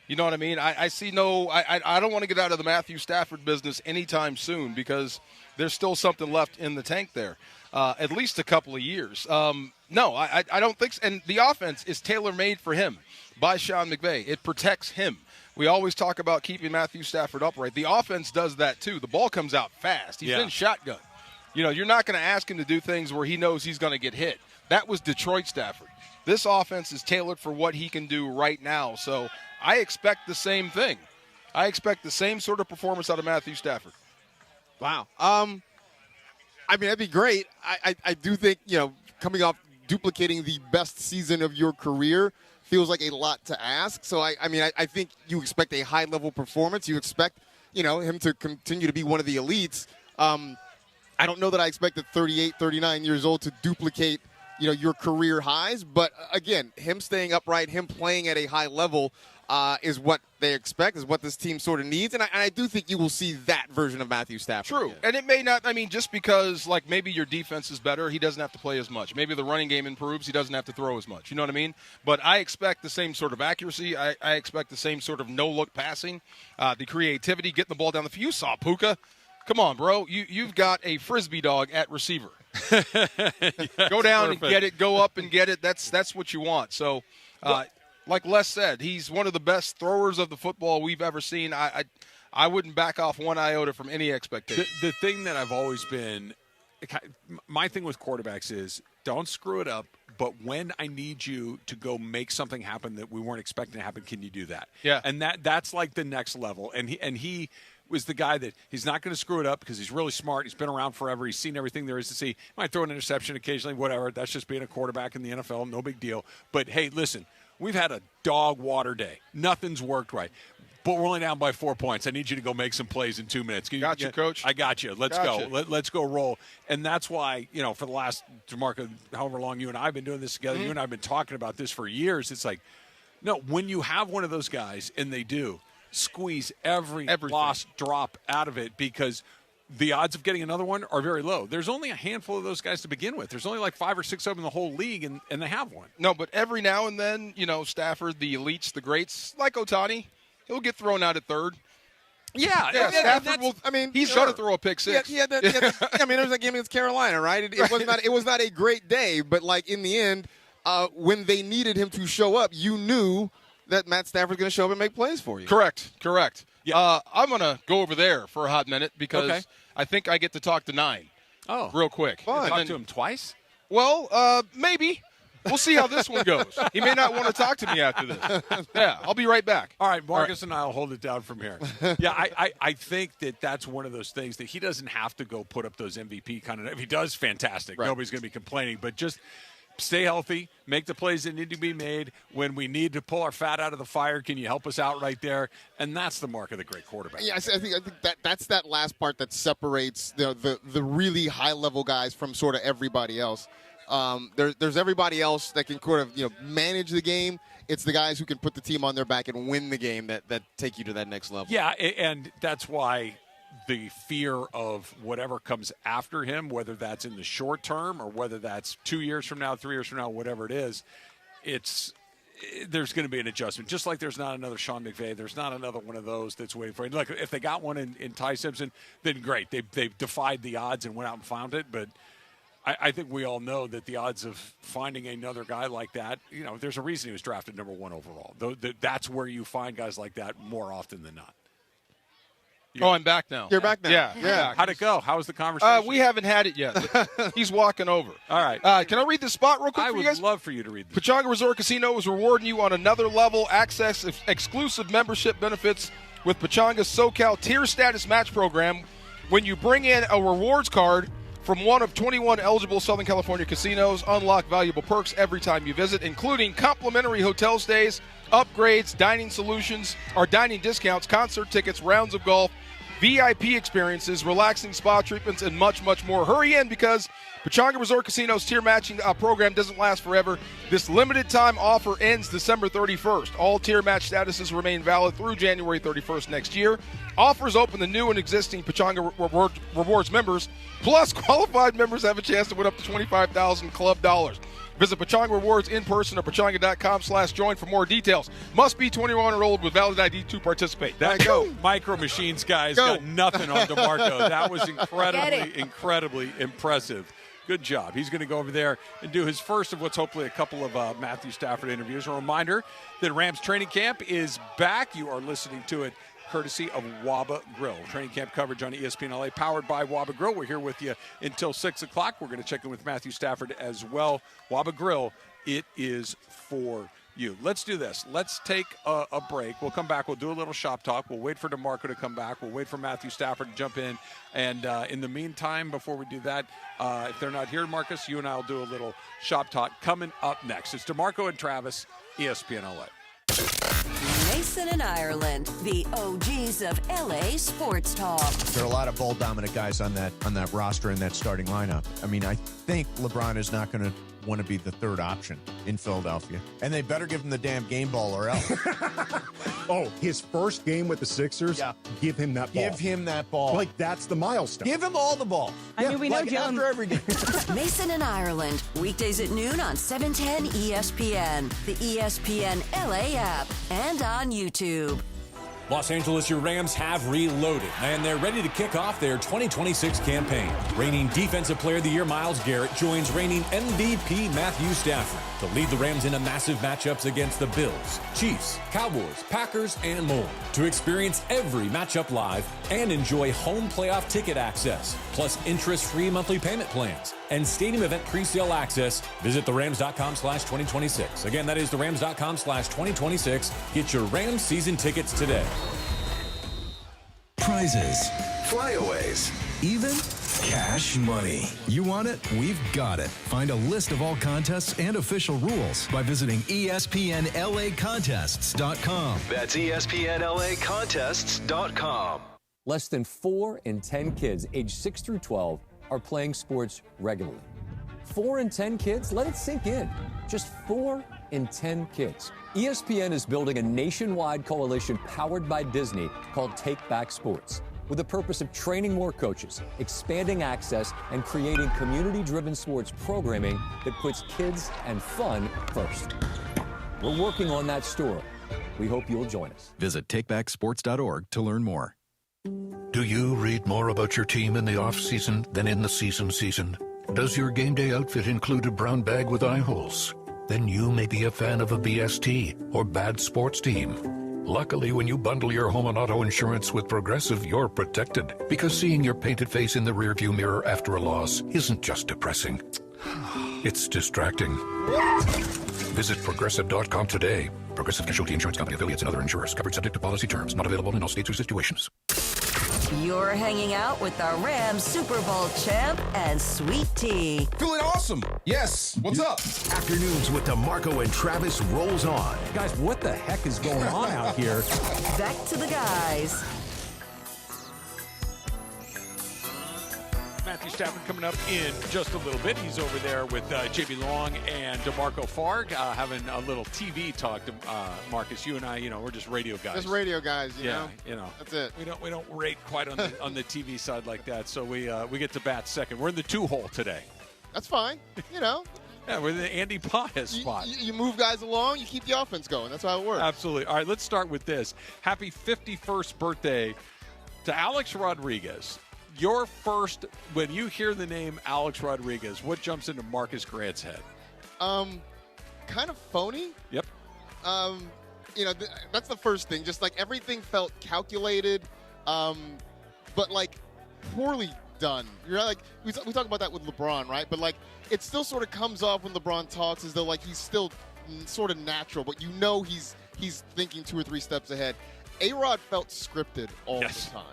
You know what I mean? I see no – I don't want to get out of the Matthew Stafford business anytime soon because there's still something left in the tank there, at least a couple of years. No, I don't think so. And the offense is tailor-made for him by Sean McVay. It protects him. We always talk about keeping Matthew Stafford upright. The offense does that too. The ball comes out fast. He's in shotgun. You're not going to ask him to do things where he knows he's going to get hit. That was Detroit Stafford. This offense is tailored for what he can do right now. So I expect the same thing. I expect the same sort of performance out of Matthew Stafford. Wow. I mean, that'd be great. I do think, coming off duplicating the best season of your career feels like a lot to ask. So, I think you expect a high-level performance. You expect, him to continue to be one of the elites. I don't know that I expect at 38, 39 years old to duplicate, your career highs. But, again, him staying upright, him playing at a high level is what they expect, is what this team sort of needs. And I do think you will see that version of Matthew Stafford. True. Again. And it may not, just because, maybe your defense is better, he doesn't have to play as much. Maybe the running game improves, he doesn't have to throw as much. You know what I mean? But I expect the same sort of accuracy. I expect the same sort of no-look passing, the creativity, getting the ball down the field. You saw Puka. Come on, bro. You've got a Frisbee dog at receiver. Go down and get it. Go up and get it. That's what you want. So Like Les said, he's one of the best throwers of the football we've ever seen. I wouldn't back off one iota from any expectation. The thing that I've always been – my thing with quarterbacks is don't screw it up, but when I need you to go make something happen that we weren't expecting to happen, can you do that? Yeah. And that's like the next level. And he was the guy that he's not going to screw it up because he's really smart. He's been around forever. He's seen everything there is to see. He might throw an interception occasionally, whatever. That's just being a quarterback in the NFL. No big deal. But, hey, listen, we've had a dog water day. Nothing's worked right. But we're only down by 4 points. I need you to go make some plays in 2 minutes. Got you, Coach. I got you. Let's go. Let's go roll. And that's why, for the last, DeMarco, however long you and I have been doing this together, you and I have been talking about this for years. It's like, no, when you have one of those guys, and they do, squeeze every lost drop out of it because the odds of getting another one are very low. There's only a handful of those guys to begin with. There's only like 5 or 6 of them in the whole league, and they have one. No, but every now and then, Stafford, the elites, the greats, like Ohtani, he'll get thrown out at third. Yeah, Stafford will. I mean, he's going to throw a pick six. Yeah. I mean, there's that game against Carolina, right? It was not a great day, but like in the end, when they needed him to show up, you knew that Matt Stafford's going to show up and make plays for you. Correct. Yeah. I'm going to go over there for a hot minute because I think I get to talk to 9. Oh, real quick. Fun. Talk to him twice? Well, maybe. We'll see how this one goes. He may not want to talk to me after this. Yeah, I'll be right back. All right, Marcus and I will hold it down from here. Yeah, I think that's one of those things that he doesn't have to go put up those MVP kind of – if he does, fantastic. Right. Nobody's going to be complaining. But just stay healthy, make the plays that need to be made. When we need to pull our fat out of the fire, can you help us out right there? And that's the mark of the great quarterback. Yeah, I think that's that last part that separates the really high-level guys from sort of everybody else. There's everybody else that can sort of manage the game. It's the guys who can put the team on their back and win the game that take you to that next level. Yeah, and that's why the fear of whatever comes after him, whether that's in the short term or whether that's 2 years from now, 3 years from now, whatever it is, there's going to be an adjustment. Just like there's not another Sean McVay, there's not another one of those that's waiting for him. Look, if they got one in Ty Simpson, then great. They've defied the odds and went out and found it, but I think we all know that the odds of finding another guy like that, there's a reason he was drafted number 1 overall. That's where you find guys like that more often than not. I'm back now. You're back now. Yeah. How'd it go? How was the conversation? We haven't had it yet. He's walking over. All right. Can I read the spot real quick for you guys? I would love for you to read this. Pechanga Resort Casino is rewarding you on another level. Access exclusive membership benefits with Pechanga's SoCal Tier Status Match Program. When you bring in a rewards card from one of 21 eligible Southern California casinos, unlock valuable perks every time you visit, including complimentary hotel stays, upgrades, dining solutions, or dining discounts, concert tickets, rounds of golf, VIP experiences, relaxing spa treatments, and much, much more. Hurry in because Pechanga Resort Casino's tier matching program doesn't last forever. This limited time offer ends December 31st. All tier match statuses remain valid through January 31st next year. Offers open to new and existing Pechanga Rewards members. Plus, qualified members have a chance to win up to $25,000 club dollars. Visit Pechanga Rewards in person or pechanga.com/join for more details. Must be 21 or old with valid ID to participate. That Micro Machines guy's got nothing on DeMarco. That was incredibly impressive. Good job. He's going to go over there and do his first of what's hopefully a couple of Matthew Stafford interviews. A reminder that Rams training camp is back. You are listening to it courtesy of Waba Grill. Training camp coverage on ESPN LA, powered by Waba Grill. We're here with you until 6 o'clock. We're going to check in with Matthew Stafford as well. Waba Grill, it is for you. Let's do this. Let's take a break. We'll come back. We'll do a little shop talk. We'll wait for DeMarco to come back. We'll wait for Matthew Stafford to jump in. And in the meantime, before we do that, if they're not here, Marcus, you and I will do a little shop talk coming up next. It's DeMarco and Travis, ESPN LA. Mason and Ireland, the OGs of LA sports talk. There are a lot of ball-dominant guys on that roster in that starting lineup. I mean, I think LeBron is not going to want to be the third option in Philadelphia. And they better give him the damn game ball or else. Oh, his first game with the Sixers? Yeah. Give him that ball. Give him that ball. Like, that's the milestone. Give him all the ball. I mean, we know after every game. Mason and Ireland, weekdays at noon on 710 ESPN, the ESPN LA app, and on YouTube. Los Angeles, your Rams have reloaded, and they're ready to kick off their 2026 campaign. Reigning Defensive Player of the Year Myles Garrett joins reigning MVP Matthew Stafford to lead the Rams into massive matchups against the Bills, Chiefs, Cowboys, Packers, and more. To experience every matchup live and enjoy home playoff ticket access, plus interest-free monthly payment plans and stadium event pre-sale access, visit therams.com/2026. Again, that is therams.com/2026. Get your Rams season tickets today. Prizes, Flyaways. even cash money. You want it? We've got it. Find a list of all contests and official rules by visiting ESPNLAcontests.com. That's ESPNLAcontests.com. Less than 4 in 10 kids aged 6 through 12 are playing sports regularly. 4 in 10 kids? Let it sink in. Just 4 in 10 kids. ESPN is building a nationwide coalition powered by Disney called Take Back Sports, with the purpose of training more coaches, expanding access, and creating community-driven sports programming that puts kids and fun first. We're working on that story. We hope you'll join us. Visit takebacksports.org to learn more. Do you read more about your team in the off-season than in the season? Does your game day outfit include a brown bag with eye holes? Then you may be a fan of a BST or bad sports team. Luckily, when you bundle your home and auto insurance with Progressive, you're protected. Because seeing your painted face in the rearview mirror after a loss isn't just depressing. It's distracting. Visit Progressive.com today. Progressive Casualty Insurance Company, affiliates, and other insurers. Covered subject to policy terms. Not available in all states or situations. You're hanging out with the Rams Super Bowl champ and Sweet Tea. Feeling awesome. Yes. What's up? Afternoons with DeMarco and Travis rolls on. Guys, what the heck is going on out here? Back to the guys. Matthew Stafford coming up in just a little bit. He's over there with JB Long and DeMarco Farg having a little TV talk. To Marcus, you and I, we're just radio guys. Just radio guys, you know. That's it. We don't rate quite on the TV side like that. So we get to bat second. We're in the 2-hole today. That's fine. Yeah, we're in the Andy Paez spot. You move guys along, you keep the offense going. That's how it works. Absolutely. All right, let's start with this. Happy 51st birthday to Alex Rodriguez. Your first, when you hear the name Alex Rodriguez, what jumps into Marcus Grant's head? Kind of phony. Yep. That's the first thing. Just like everything felt calculated, but like poorly done. You're like we talk about that with LeBron, right? But like it still sort of comes off when LeBron talks as though like he's still sort of natural, but he's thinking 2 or 3 steps ahead. A-Rod felt scripted all the time.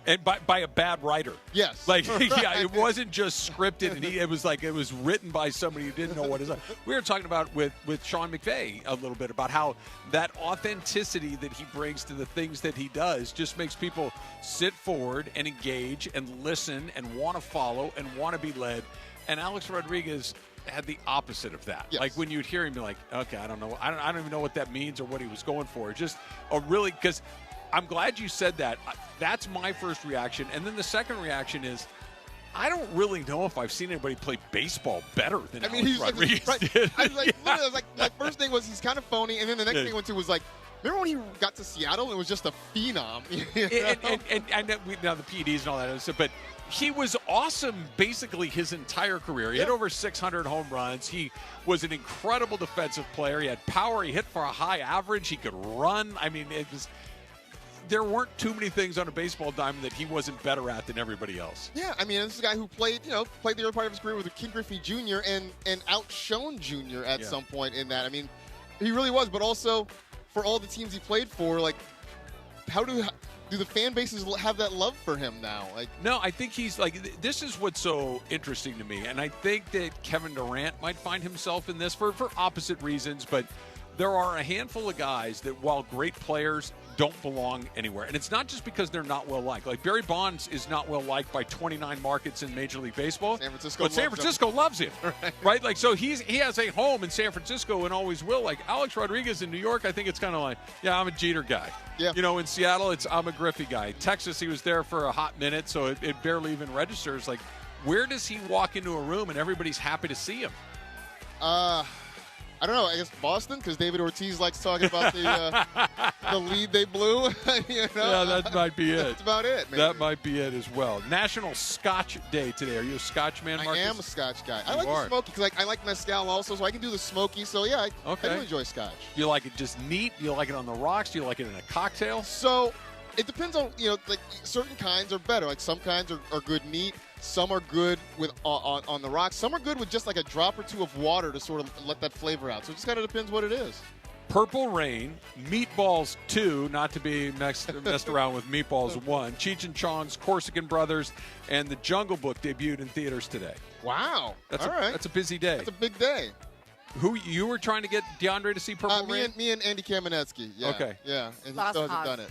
And by a bad writer. Yes. Like, yeah, it wasn't just scripted. And it was written by somebody who didn't know what it was. We were talking about with Sean McVay a little bit about how that authenticity that he brings to the things that he does just makes people sit forward and engage and listen and want to follow and want to be led. And Alex Rodriguez had the opposite of that. Yes. Like when you'd hear him be like, okay, I don't know. I don't even know what that means or what he was going for. Just a really, because I'm glad you said that. That's my first reaction. And then the second reaction is, I don't really know if I've seen anybody play baseball better than Alex Rodriguez did. I was like, my first thing was he's kind of phony, and then the next thing I went to was like, remember when he got to Seattle and it was just a phenom? And now the PEDs and all that other stuff, but he was awesome basically his entire career. He hit over 600 home runs. He was an incredible defensive player. He had power. He hit for a high average. He could run. I mean, there weren't too many things on a baseball diamond that he wasn't better at than everybody else. Yeah, I mean, this is a guy who played the early part of his career with King Griffey Jr. and outshone Jr. at some point in that. I mean, he really was, but also for all the teams he played for, like, how do the fan bases have that love for him now? Like, no, I think he's like, this is what's so interesting to me, and I think that Kevin Durant might find himself in this for opposite reasons, but there are a handful of guys that, while great players, don't belong anywhere. And it's not just because they're not well-liked. Like, Barry Bonds is not well-liked by 29 markets in Major League Baseball. San Francisco loves him. Right? Like, so he has a home in San Francisco and always will. Like, Alex Rodriguez in New York, I think it's kind of like, yeah, I'm a Jeter guy. Yeah. In Seattle, I'm a Griffey guy. Texas, he was there for a hot minute, so it barely even registers. Like, where does he walk into a room and everybody's happy to see him? I I don't know. I guess Boston, because David Ortiz likes talking about the lead they blew. You know? Yeah, that might be it. That's about it. Maybe. That might be it as well. National Scotch Day today. Are you a Scotch man, Marcus? I am a Scotch guy. I like the smoky because I like mezcal also, so I can do the smoky. So yeah, I do enjoy Scotch. Do you like it just neat? Do you like it on the rocks? Do you like it in a cocktail? So it depends on, like certain kinds are better. Like some kinds are good neat. Some are good with on the rocks. Some are good with just like a drop or two of water to sort of let that flavor out. So it just kind of depends what it is. Purple Rain, Meatballs 2, not to be messed around with Meatballs 1, Cheech and Chong's Corsican Brothers, and The Jungle Book debuted in theaters today. Wow. All right. That's a busy day. That's a big day. Who you were trying to get DeAndre to see Purple Rain? Me and Andy Kamenetsky. Yeah. Okay. Yeah, and he still hasn't done it.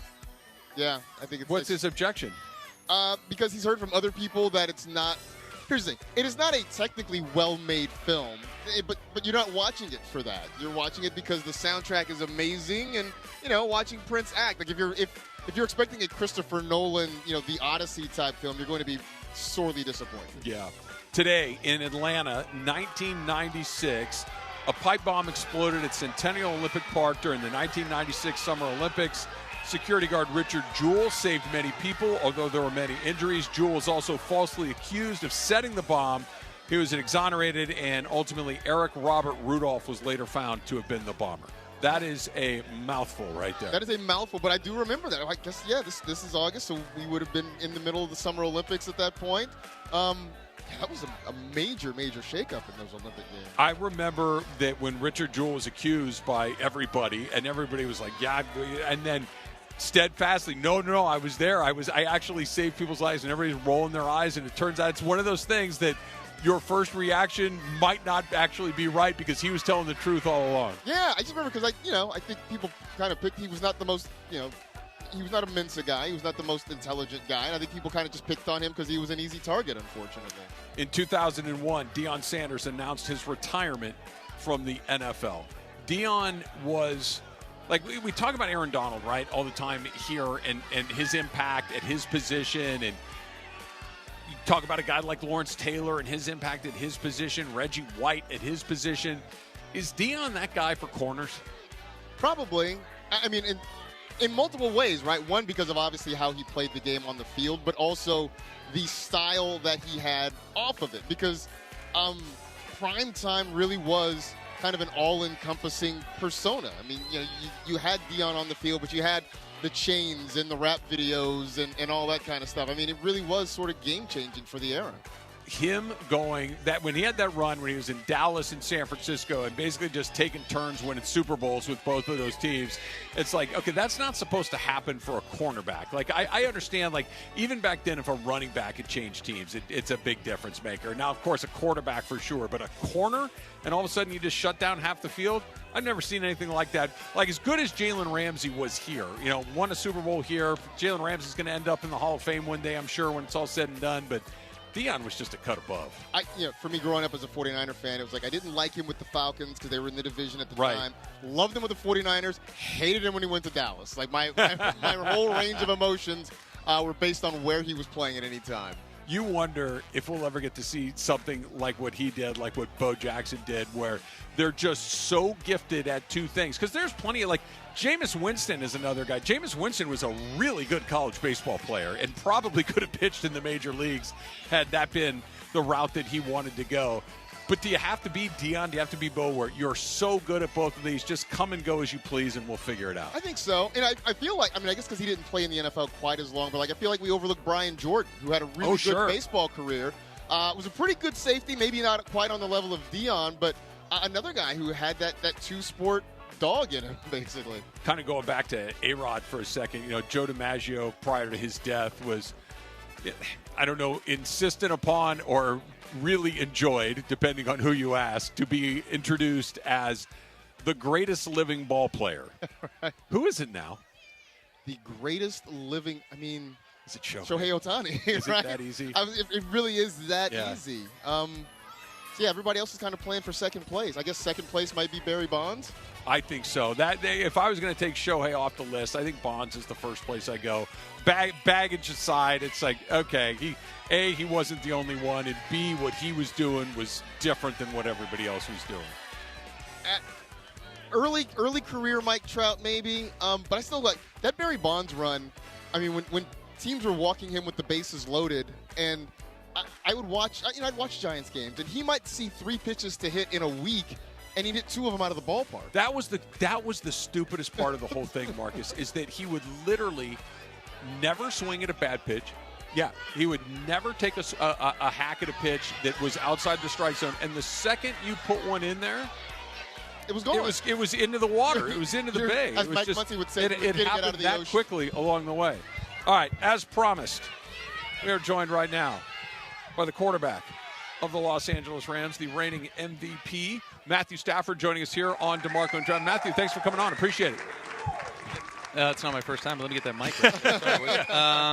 Yeah, I think it's. What's his objection? Because he's heard from other people that it's not. Here's the thing: it is not a technically well-made film, but you're not watching it for that. You're watching it because the soundtrack is amazing, and watching Prince act. Like if you're expecting a Christopher Nolan, the Odyssey type film, you're going to be sorely disappointed. Yeah. Today in Atlanta, 1996, a pipe bomb exploded at Centennial Olympic Park during the 1996 Summer Olympics. Security guard Richard Jewell saved many people, although there were many injuries. Jewell was also falsely accused of setting the bomb. He was exonerated, and ultimately Eric Robert Rudolph was later found to have been the bomber. That is a mouthful right there. That is a mouthful, but I do remember that. I guess, this is August, so we would have been in the middle of the Summer Olympics at that point. That was a major shakeup in those Olympic games. I remember that when Richard Jewell was accused by everybody, and everybody was like, yeah, and then steadfastly, no, I was there. I actually saved people's lives, and everybody's rolling their eyes, and it turns out it's one of those things that your first reaction might not actually be right because he was telling the truth all along. Yeah, I just remember because, I think people kind of picked, he was not the most, he was not a Mensa guy. He was not the most intelligent guy, and I think people kind of just picked on him because he was an easy target, unfortunately. In 2001, Deion Sanders announced his retirement from the NFL. Deion was, like, we talk about Aaron Donald, right, all the time here and his impact at his position, and you talk about a guy like Lawrence Taylor and his impact at his position, Reggie White at his position. Is Deion that guy for corners? Probably. I mean, in multiple ways, right? One, because of obviously how he played the game on the field, but also the style that he had off of it. Because prime time really was kind of an all-encompassing persona. I mean, you had Deion on the field, but you had the chains and the rap videos and all that kind of stuff. I mean, it really was sort of game-changing for the era. Him going that when he had that run when he was in Dallas and San Francisco and basically just taking turns winning Super Bowls with both of those teams, it's like, okay, that's not supposed to happen for a cornerback. Like, I understand, like, even back then if a running back had changed teams, it's a big difference maker. Now, of course, a quarterback for sure, but a corner and all of a sudden you just shut down half the field, I've never seen anything like that. Like, as good as Jalen Ramsey was here, won a Super Bowl here, Jalen Ramsey's going to end up in the Hall of Fame one day, I'm sure, when it's all said and done, but Deion was just a cut above. For me, growing up as a 49er fan, it was like I didn't like him with the Falcons because they were in the division at the time. Loved him with the 49ers. Hated him when he went to Dallas. Like my whole range of emotions were based on where he was playing at any time. You wonder if we'll ever get to see something like what he did, like what Bo Jackson did, where they're just so gifted at two things. Because there's plenty of, like, Jameis Winston is another guy. Jameis Winston was a really good college baseball player and probably could have pitched in the major leagues had that been the route that he wanted to go. But do you have to be Deion? Do you have to be Bo where you're so good at both of these? Just come and go as you please and we'll figure it out. I think so. And I feel like, I guess because he didn't play in the NFL quite as long, but I feel like we overlooked Brian Jordan, who had a really good baseball career. Was a pretty good safety, maybe not quite on the level of Deion, but another guy who had that two-sport dog in him, basically. Kind of going back to A-Rod for a second, Joe DiMaggio, prior to his death, was, I don't know, insistent upon or really enjoyed, depending on who you ask, to be introduced as the greatest living ball player. Right. Who is it now? The greatest living, is it Shohei Ohtani? Is right? it that easy? It really is that easy. Everybody else is kind of playing for second place. I guess second place might be Barry Bonds. I think so. If I was going to take Shohei off the list, I think Bonds is the first place I go. Baggage aside, it's like, okay, he wasn't the only one, and B, what he was doing was different than what everybody else was doing. early career Mike Trout maybe, but I still like that Barry Bonds run. I mean, when teams were walking him with the bases loaded, and I would watch, I'd watch Giants games, and he might see 3 pitches to hit in a week, and he'd hit 2 of them out of the ballpark. That was the stupidest part of the whole thing, Marcus, is that he would literally never swing at a bad pitch. Yeah, he would never take a hack at a pitch that was outside the strike zone, and the second you put one in there, it was gone. It was into the water. It was into the bay. As it was Mike just, Muncy would say, it happened that ocean. quickly along the way. All right, as promised, we are joined right now by the quarterback of the Los Angeles Rams, the reigning MVP, Matthew Stafford, joining us here on DeMarco and John. Matthew, thanks for coming on. Appreciate it. It's not my first time, but let me get that mic.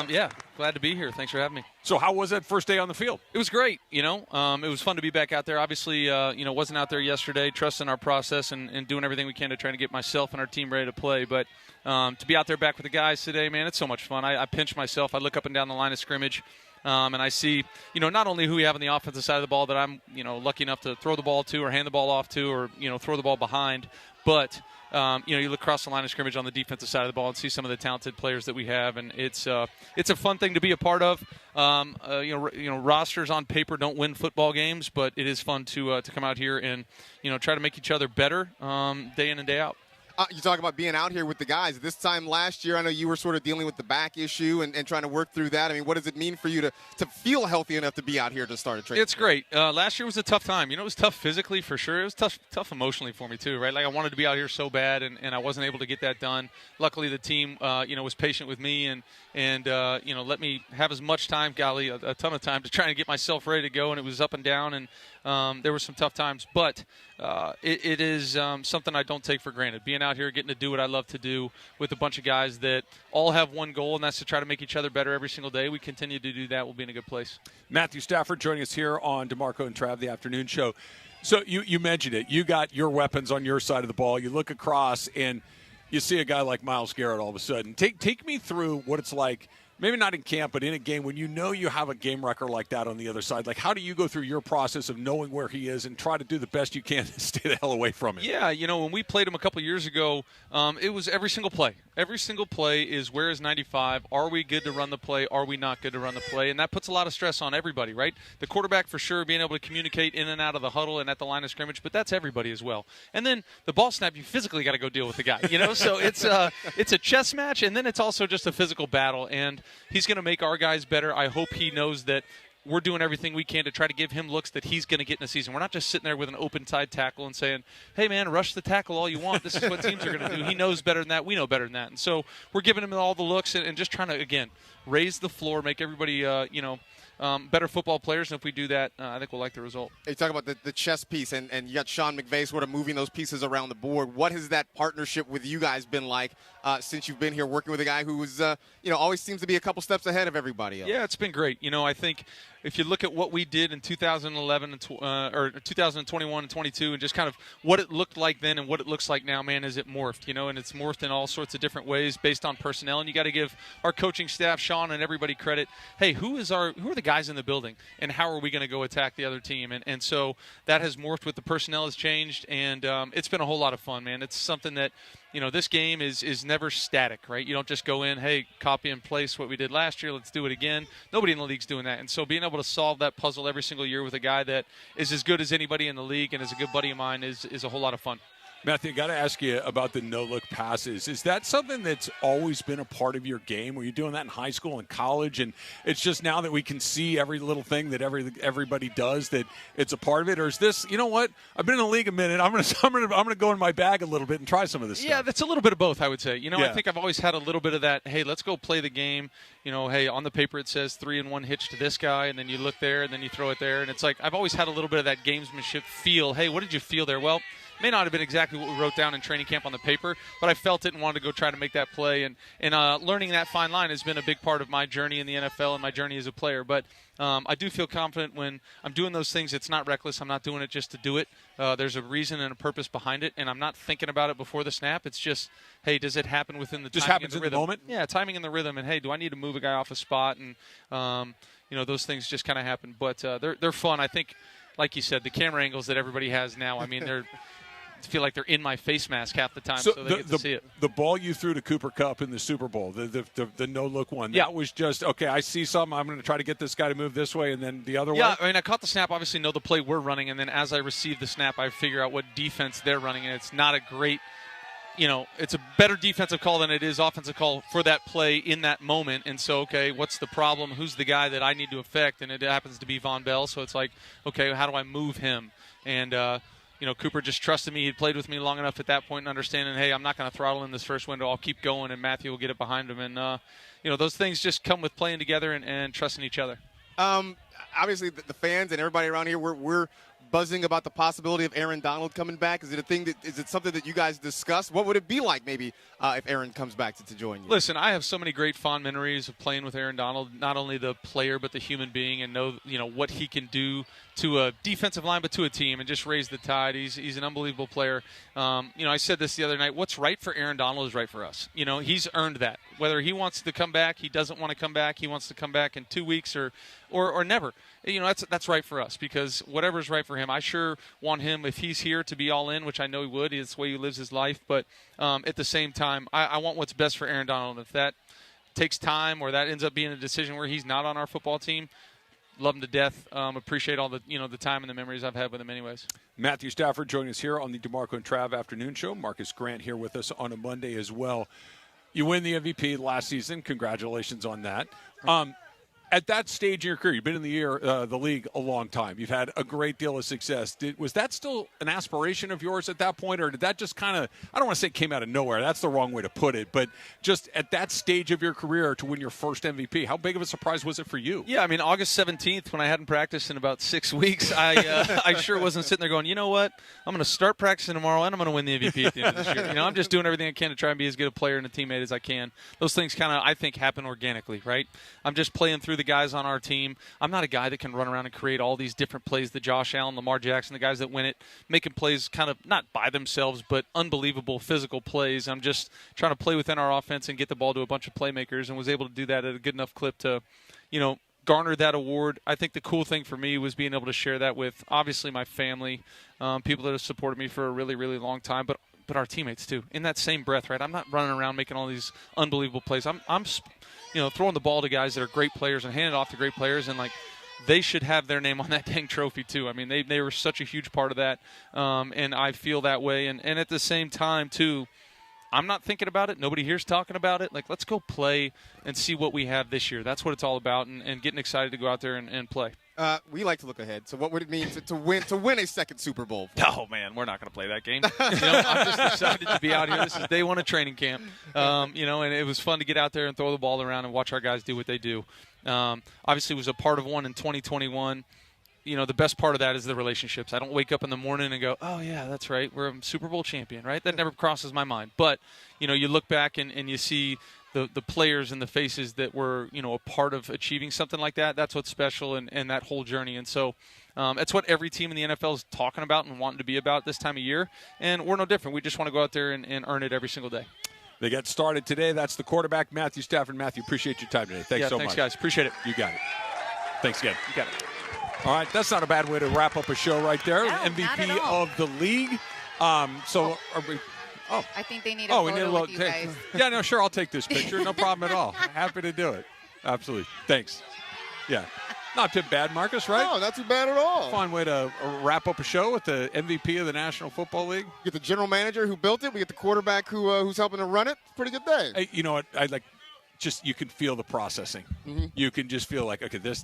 Yeah, glad to be here. Thanks for having me. So how was that first day on the field? It was great. It was fun to be back out there. Obviously, wasn't out there yesterday, trusting our process and doing everything we can to try to get myself and our team ready to play. But to be out there back with the guys today, man, it's so much fun. I pinch myself. I look up and down the line of scrimmage. And I see, not only who we have on the offensive side of the ball that I'm, lucky enough to throw the ball to or hand the ball off to or, throw the ball behind, but you look across the line of scrimmage on the defensive side of the ball and see some of the talented players that we have, and it's a fun thing to be a part of. Rosters on paper don't win football games, but it is fun to come out here and try to make each other better day in and day out. You talk about being out here with the guys. This time last year, I know you were sort of dealing with the back issue and trying to work through that. I mean, what does it mean for you to feel healthy enough to be out here to start a training? It's great. Last year was a tough time. It was tough physically for sure. It was tough emotionally for me too, right? Like I wanted to be out here so bad, and I wasn't able to get that done. Luckily, the team, was patient with me and let me have as much time, a ton of time to try and get myself ready to go. And it was up and down, and there were some tough times, but it is something I don't take for granted. Being out here, getting to do what I love to do with a bunch of guys that all have one goal, and that's to try to make each other better every single day. We continue to do that. We'll be in a good place. Matthew Stafford joining us here on DeMarco and Trav, the afternoon show. So you mentioned it. You got your weapons on your side of the ball. You look across, and you see a guy like Myles Garrett all of a sudden. Take me through what it's like, maybe not in camp, but in a game when you have a game wrecker like that on the other side. Like, how do you go through your process of knowing where he is and try to do the best you can to stay the hell away from him? Yeah, when we played him a couple years ago, it was every single play. Every single play is where is 95? Are we good to run the play? Are we not good to run the play? And that puts a lot of stress on everybody, right? The quarterback for sure, being able to communicate in and out of the huddle and at the line of scrimmage, but that's everybody as well. And then the ball snap, you physically got to go deal with the guy, So it's a chess match, and then it's also just a physical battle. And he's going to make our guys better. I hope he knows that we're doing everything we can to try to give him looks that he's going to get in the season. We're not just sitting there with an open-side tackle and saying, hey, man, rush the tackle all you want. This is what teams are going to do. He knows better than that. We know better than that. And so we're giving him all the looks and just trying to, again, raise the floor, make everybody, better football players. And if we do that, I think we'll like the result. You talk about the chess piece, and you got Sean McVay sort of moving those pieces around the board. What has that partnership with you guys been like since you've been here working with a guy who is, always seems to be a couple steps ahead of everybody else? Yeah, it's been great. I think if you look at what we did in 2011 or 2021 and 22 and just kind of what it looked like then and what it looks like now, man, is it morphed, and it's morphed in all sorts of different ways based on personnel. And you got to give our coaching staff, Sean, and everybody credit. Hey, who are the guys in the building, and how are we going to go attack the other team? And so that has morphed with the personnel has changed, and it's been a whole lot of fun, man. It's something that, this game is never static, right? You don't just go in, hey, copy and paste what we did last year, let's do it again. Nobody in the league's doing that. And so being able to solve that puzzle every single year with a guy that is as good as anybody in the league and is a good buddy of mine is a whole lot of fun. Matthew, I got to ask you about the no-look passes. Is that something that's always been a part of your game? Were you doing that in high school and college, and it's just now that we can see every little thing that everybody does that it's a part of it? Or is this, you know what? I've been in the league a minute. I'm gonna go in my bag a little bit and try some of this stuff. Yeah, that's a little bit of both, I would say. I think I've always had a little bit of that. Hey, let's go play the game. Hey, on the paper it says 3-1 hitch to this guy, and then you look there, and then you throw it there, and it's like I've always had a little bit of that gamesmanship feel. Hey, what did you feel there? Well, may not have been exactly what we wrote down in training camp on the paper, but I felt it and wanted to go try to make that play. And learning that fine line has been a big part of my journey in the NFL and my journey as a player. But I do feel confident when I'm doing those things. It's not reckless. I'm not doing it just to do it. There's a reason and a purpose behind it, and I'm not thinking about it before the snap. It's just, hey, does it happen within the just timing happens and the in rhythm? the moment? Yeah, timing and the rhythm. And, hey, do I need to move a guy off a spot? And, those things just kind of happen. But they're fun. I think, like you said, the camera angles that everybody has now, I mean, feel like they're in my face mask half the time, so they get to see it. The ball you threw to Cooper Kupp in the Super Bowl, the no-look one, that was just, okay, I see something, I'm going to try to get this guy to move this way and then the other way. Yeah, I mean, I caught the snap, obviously know the play we're running, and then as I receive the snap, I figure out what defense they're running, and it's not a great, it's a better defensive call than it is offensive call for that play in that moment. And so, okay, what's the problem? Who's the guy that I need to affect? And it happens to be Von Bell, so it's like, okay, how do I move him? And, Cooper just trusted me. He'd played with me long enough at that point and understanding, hey, I'm not going to throttle in this first window. I'll keep going, and Matthew will get it behind him. And, those things just come with playing together and trusting each other. Obviously, the fans and everybody around here, we're buzzing about the possibility of Aaron Donald coming back. Is it something that you guys discussed? What would it be like maybe if Aaron comes back to join you? Listen, I have so many great fond memories of playing with Aaron Donald, not only the player but the human being, and know what he can do to a defensive line but to a team and just raise the tide. He's an unbelievable player. I said this the other night. What's right for Aaron Donald is right for us. He's earned that. Whether he wants to come back, he doesn't want to come back, he wants to come back in 2 weeks or never. That's right for us because whatever's right for him. I sure want him, if he's here, to be all in, which I know he would. It's the way he lives his life. But at the same time, I want what's best for Aaron Donald. If that takes time or that ends up being a decision where he's not on our football team, love him to death. Appreciate all the the time and the memories I've had with him anyways. Matthew Stafford joining us here on the DeMarco and Trav Afternoon Show. Marcus Grant here with us on a Monday as well. You win the MVP last season. Congratulations on that. At that stage in your career, you've been in the league a long time. You've had a great deal of success. Was that still an aspiration of yours at that point, or did that just kind of, I don't want to say it came out of nowhere. That's the wrong way to put it. But just at that stage of your career to win your first MVP, how big of a surprise was it for you? Yeah, I mean, August 17th, when I hadn't practiced in about 6 weeks, I sure wasn't sitting there going, you know what? I'm going to start practicing tomorrow, and I'm going to win the MVP at the end of this year. I'm just doing everything I can to try and be as good a player and a teammate as I can. Those things kind of, I think, happen organically, right? I'm just playing through the guys on our team. I'm not a guy that can run around and create all these different plays. The Josh Allen, Lamar Jackson, the guys that win it, making plays kind of not by themselves, but unbelievable physical plays. I'm just trying to play within our offense and get the ball to a bunch of playmakers, and was able to do that at a good enough clip to, garner that award. I think the cool thing for me was being able to share that with, obviously, my family, people that have supported me for a really, really long time, but our teammates too. In that same breath, right? I'm not running around making all these unbelievable plays. I'm throwing the ball to guys that are great players and handing it off to great players, and they should have their name on that dang trophy too. I mean, they were such a huge part of that, and I feel that way. And at the same time too, I'm not thinking about it. Nobody here's talking about it. Let's go play and see what we have this year. That's what it's all about, and getting excited to go out there and play. We like to look ahead. So what would it mean to win a second Super Bowl? Oh, man, we're not going to play that game. I'm just excited to be out here. This is day one of training camp, and it was fun to get out there and throw the ball around and watch our guys do what they do. Obviously, was a part of one in 2021. The best part of that is the relationships. I don't wake up in the morning and go, oh, yeah, that's right, we're a Super Bowl champion, right? That never crosses my mind. But, you look back and you see the players and the faces that were, a part of achieving something like that. That's what's special and that whole journey. And so that's what every team in the NFL is talking about and wanting to be about this time of year. And we're no different. We just want to go out there and earn it every single day. They get started today. That's the quarterback, Matthew Stafford. Matthew, appreciate your time today. Thanks so much. Thanks, guys. Appreciate it. You got it. Thanks again. You got it. All right, that's not a bad way to wrap up a show right there. No, MVP of the league. Are we? Oh, I think they need a photo with you guys. Yeah, no, sure, I'll take this picture. No problem at all. Happy to do it. Absolutely. Thanks. Yeah. Not too bad, Marcus, right? No, not too bad at all. Fun way to wrap up a show with the MVP of the National Football League. We get the general manager who built it. We get the quarterback who's helping to run it. Pretty good day. Hey, you know what? You can feel the processing. Mm-hmm. You can just feel like, okay, this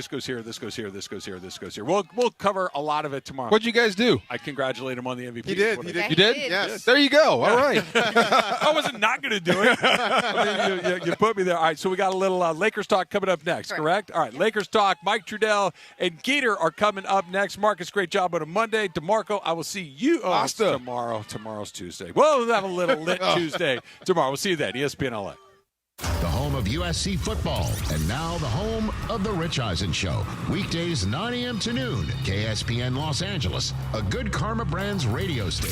goes here, this goes here, this goes here, this goes here. We'll cover a lot of it tomorrow. What'd you guys do? I congratulate him on the MVP. He did. You did? Yes. There you go. Yeah. All right. I wasn't not going to do it. I mean, you put me there. All right, so we got a little Lakers talk coming up next, correct? All right, Lakers talk. Mike Trudell and Gator are coming up next. Marcus, great job on a Monday. DeMarco, I will see you tomorrow. Tomorrow's Tuesday. We'll have a little lit Tuesday tomorrow. We'll see you then. ESPN LA. The home of USC football, and now the home of The Rich Eisen Show. Weekdays 9 a.m. to noon, KSPN Los Angeles, a Good Karma Brands radio station.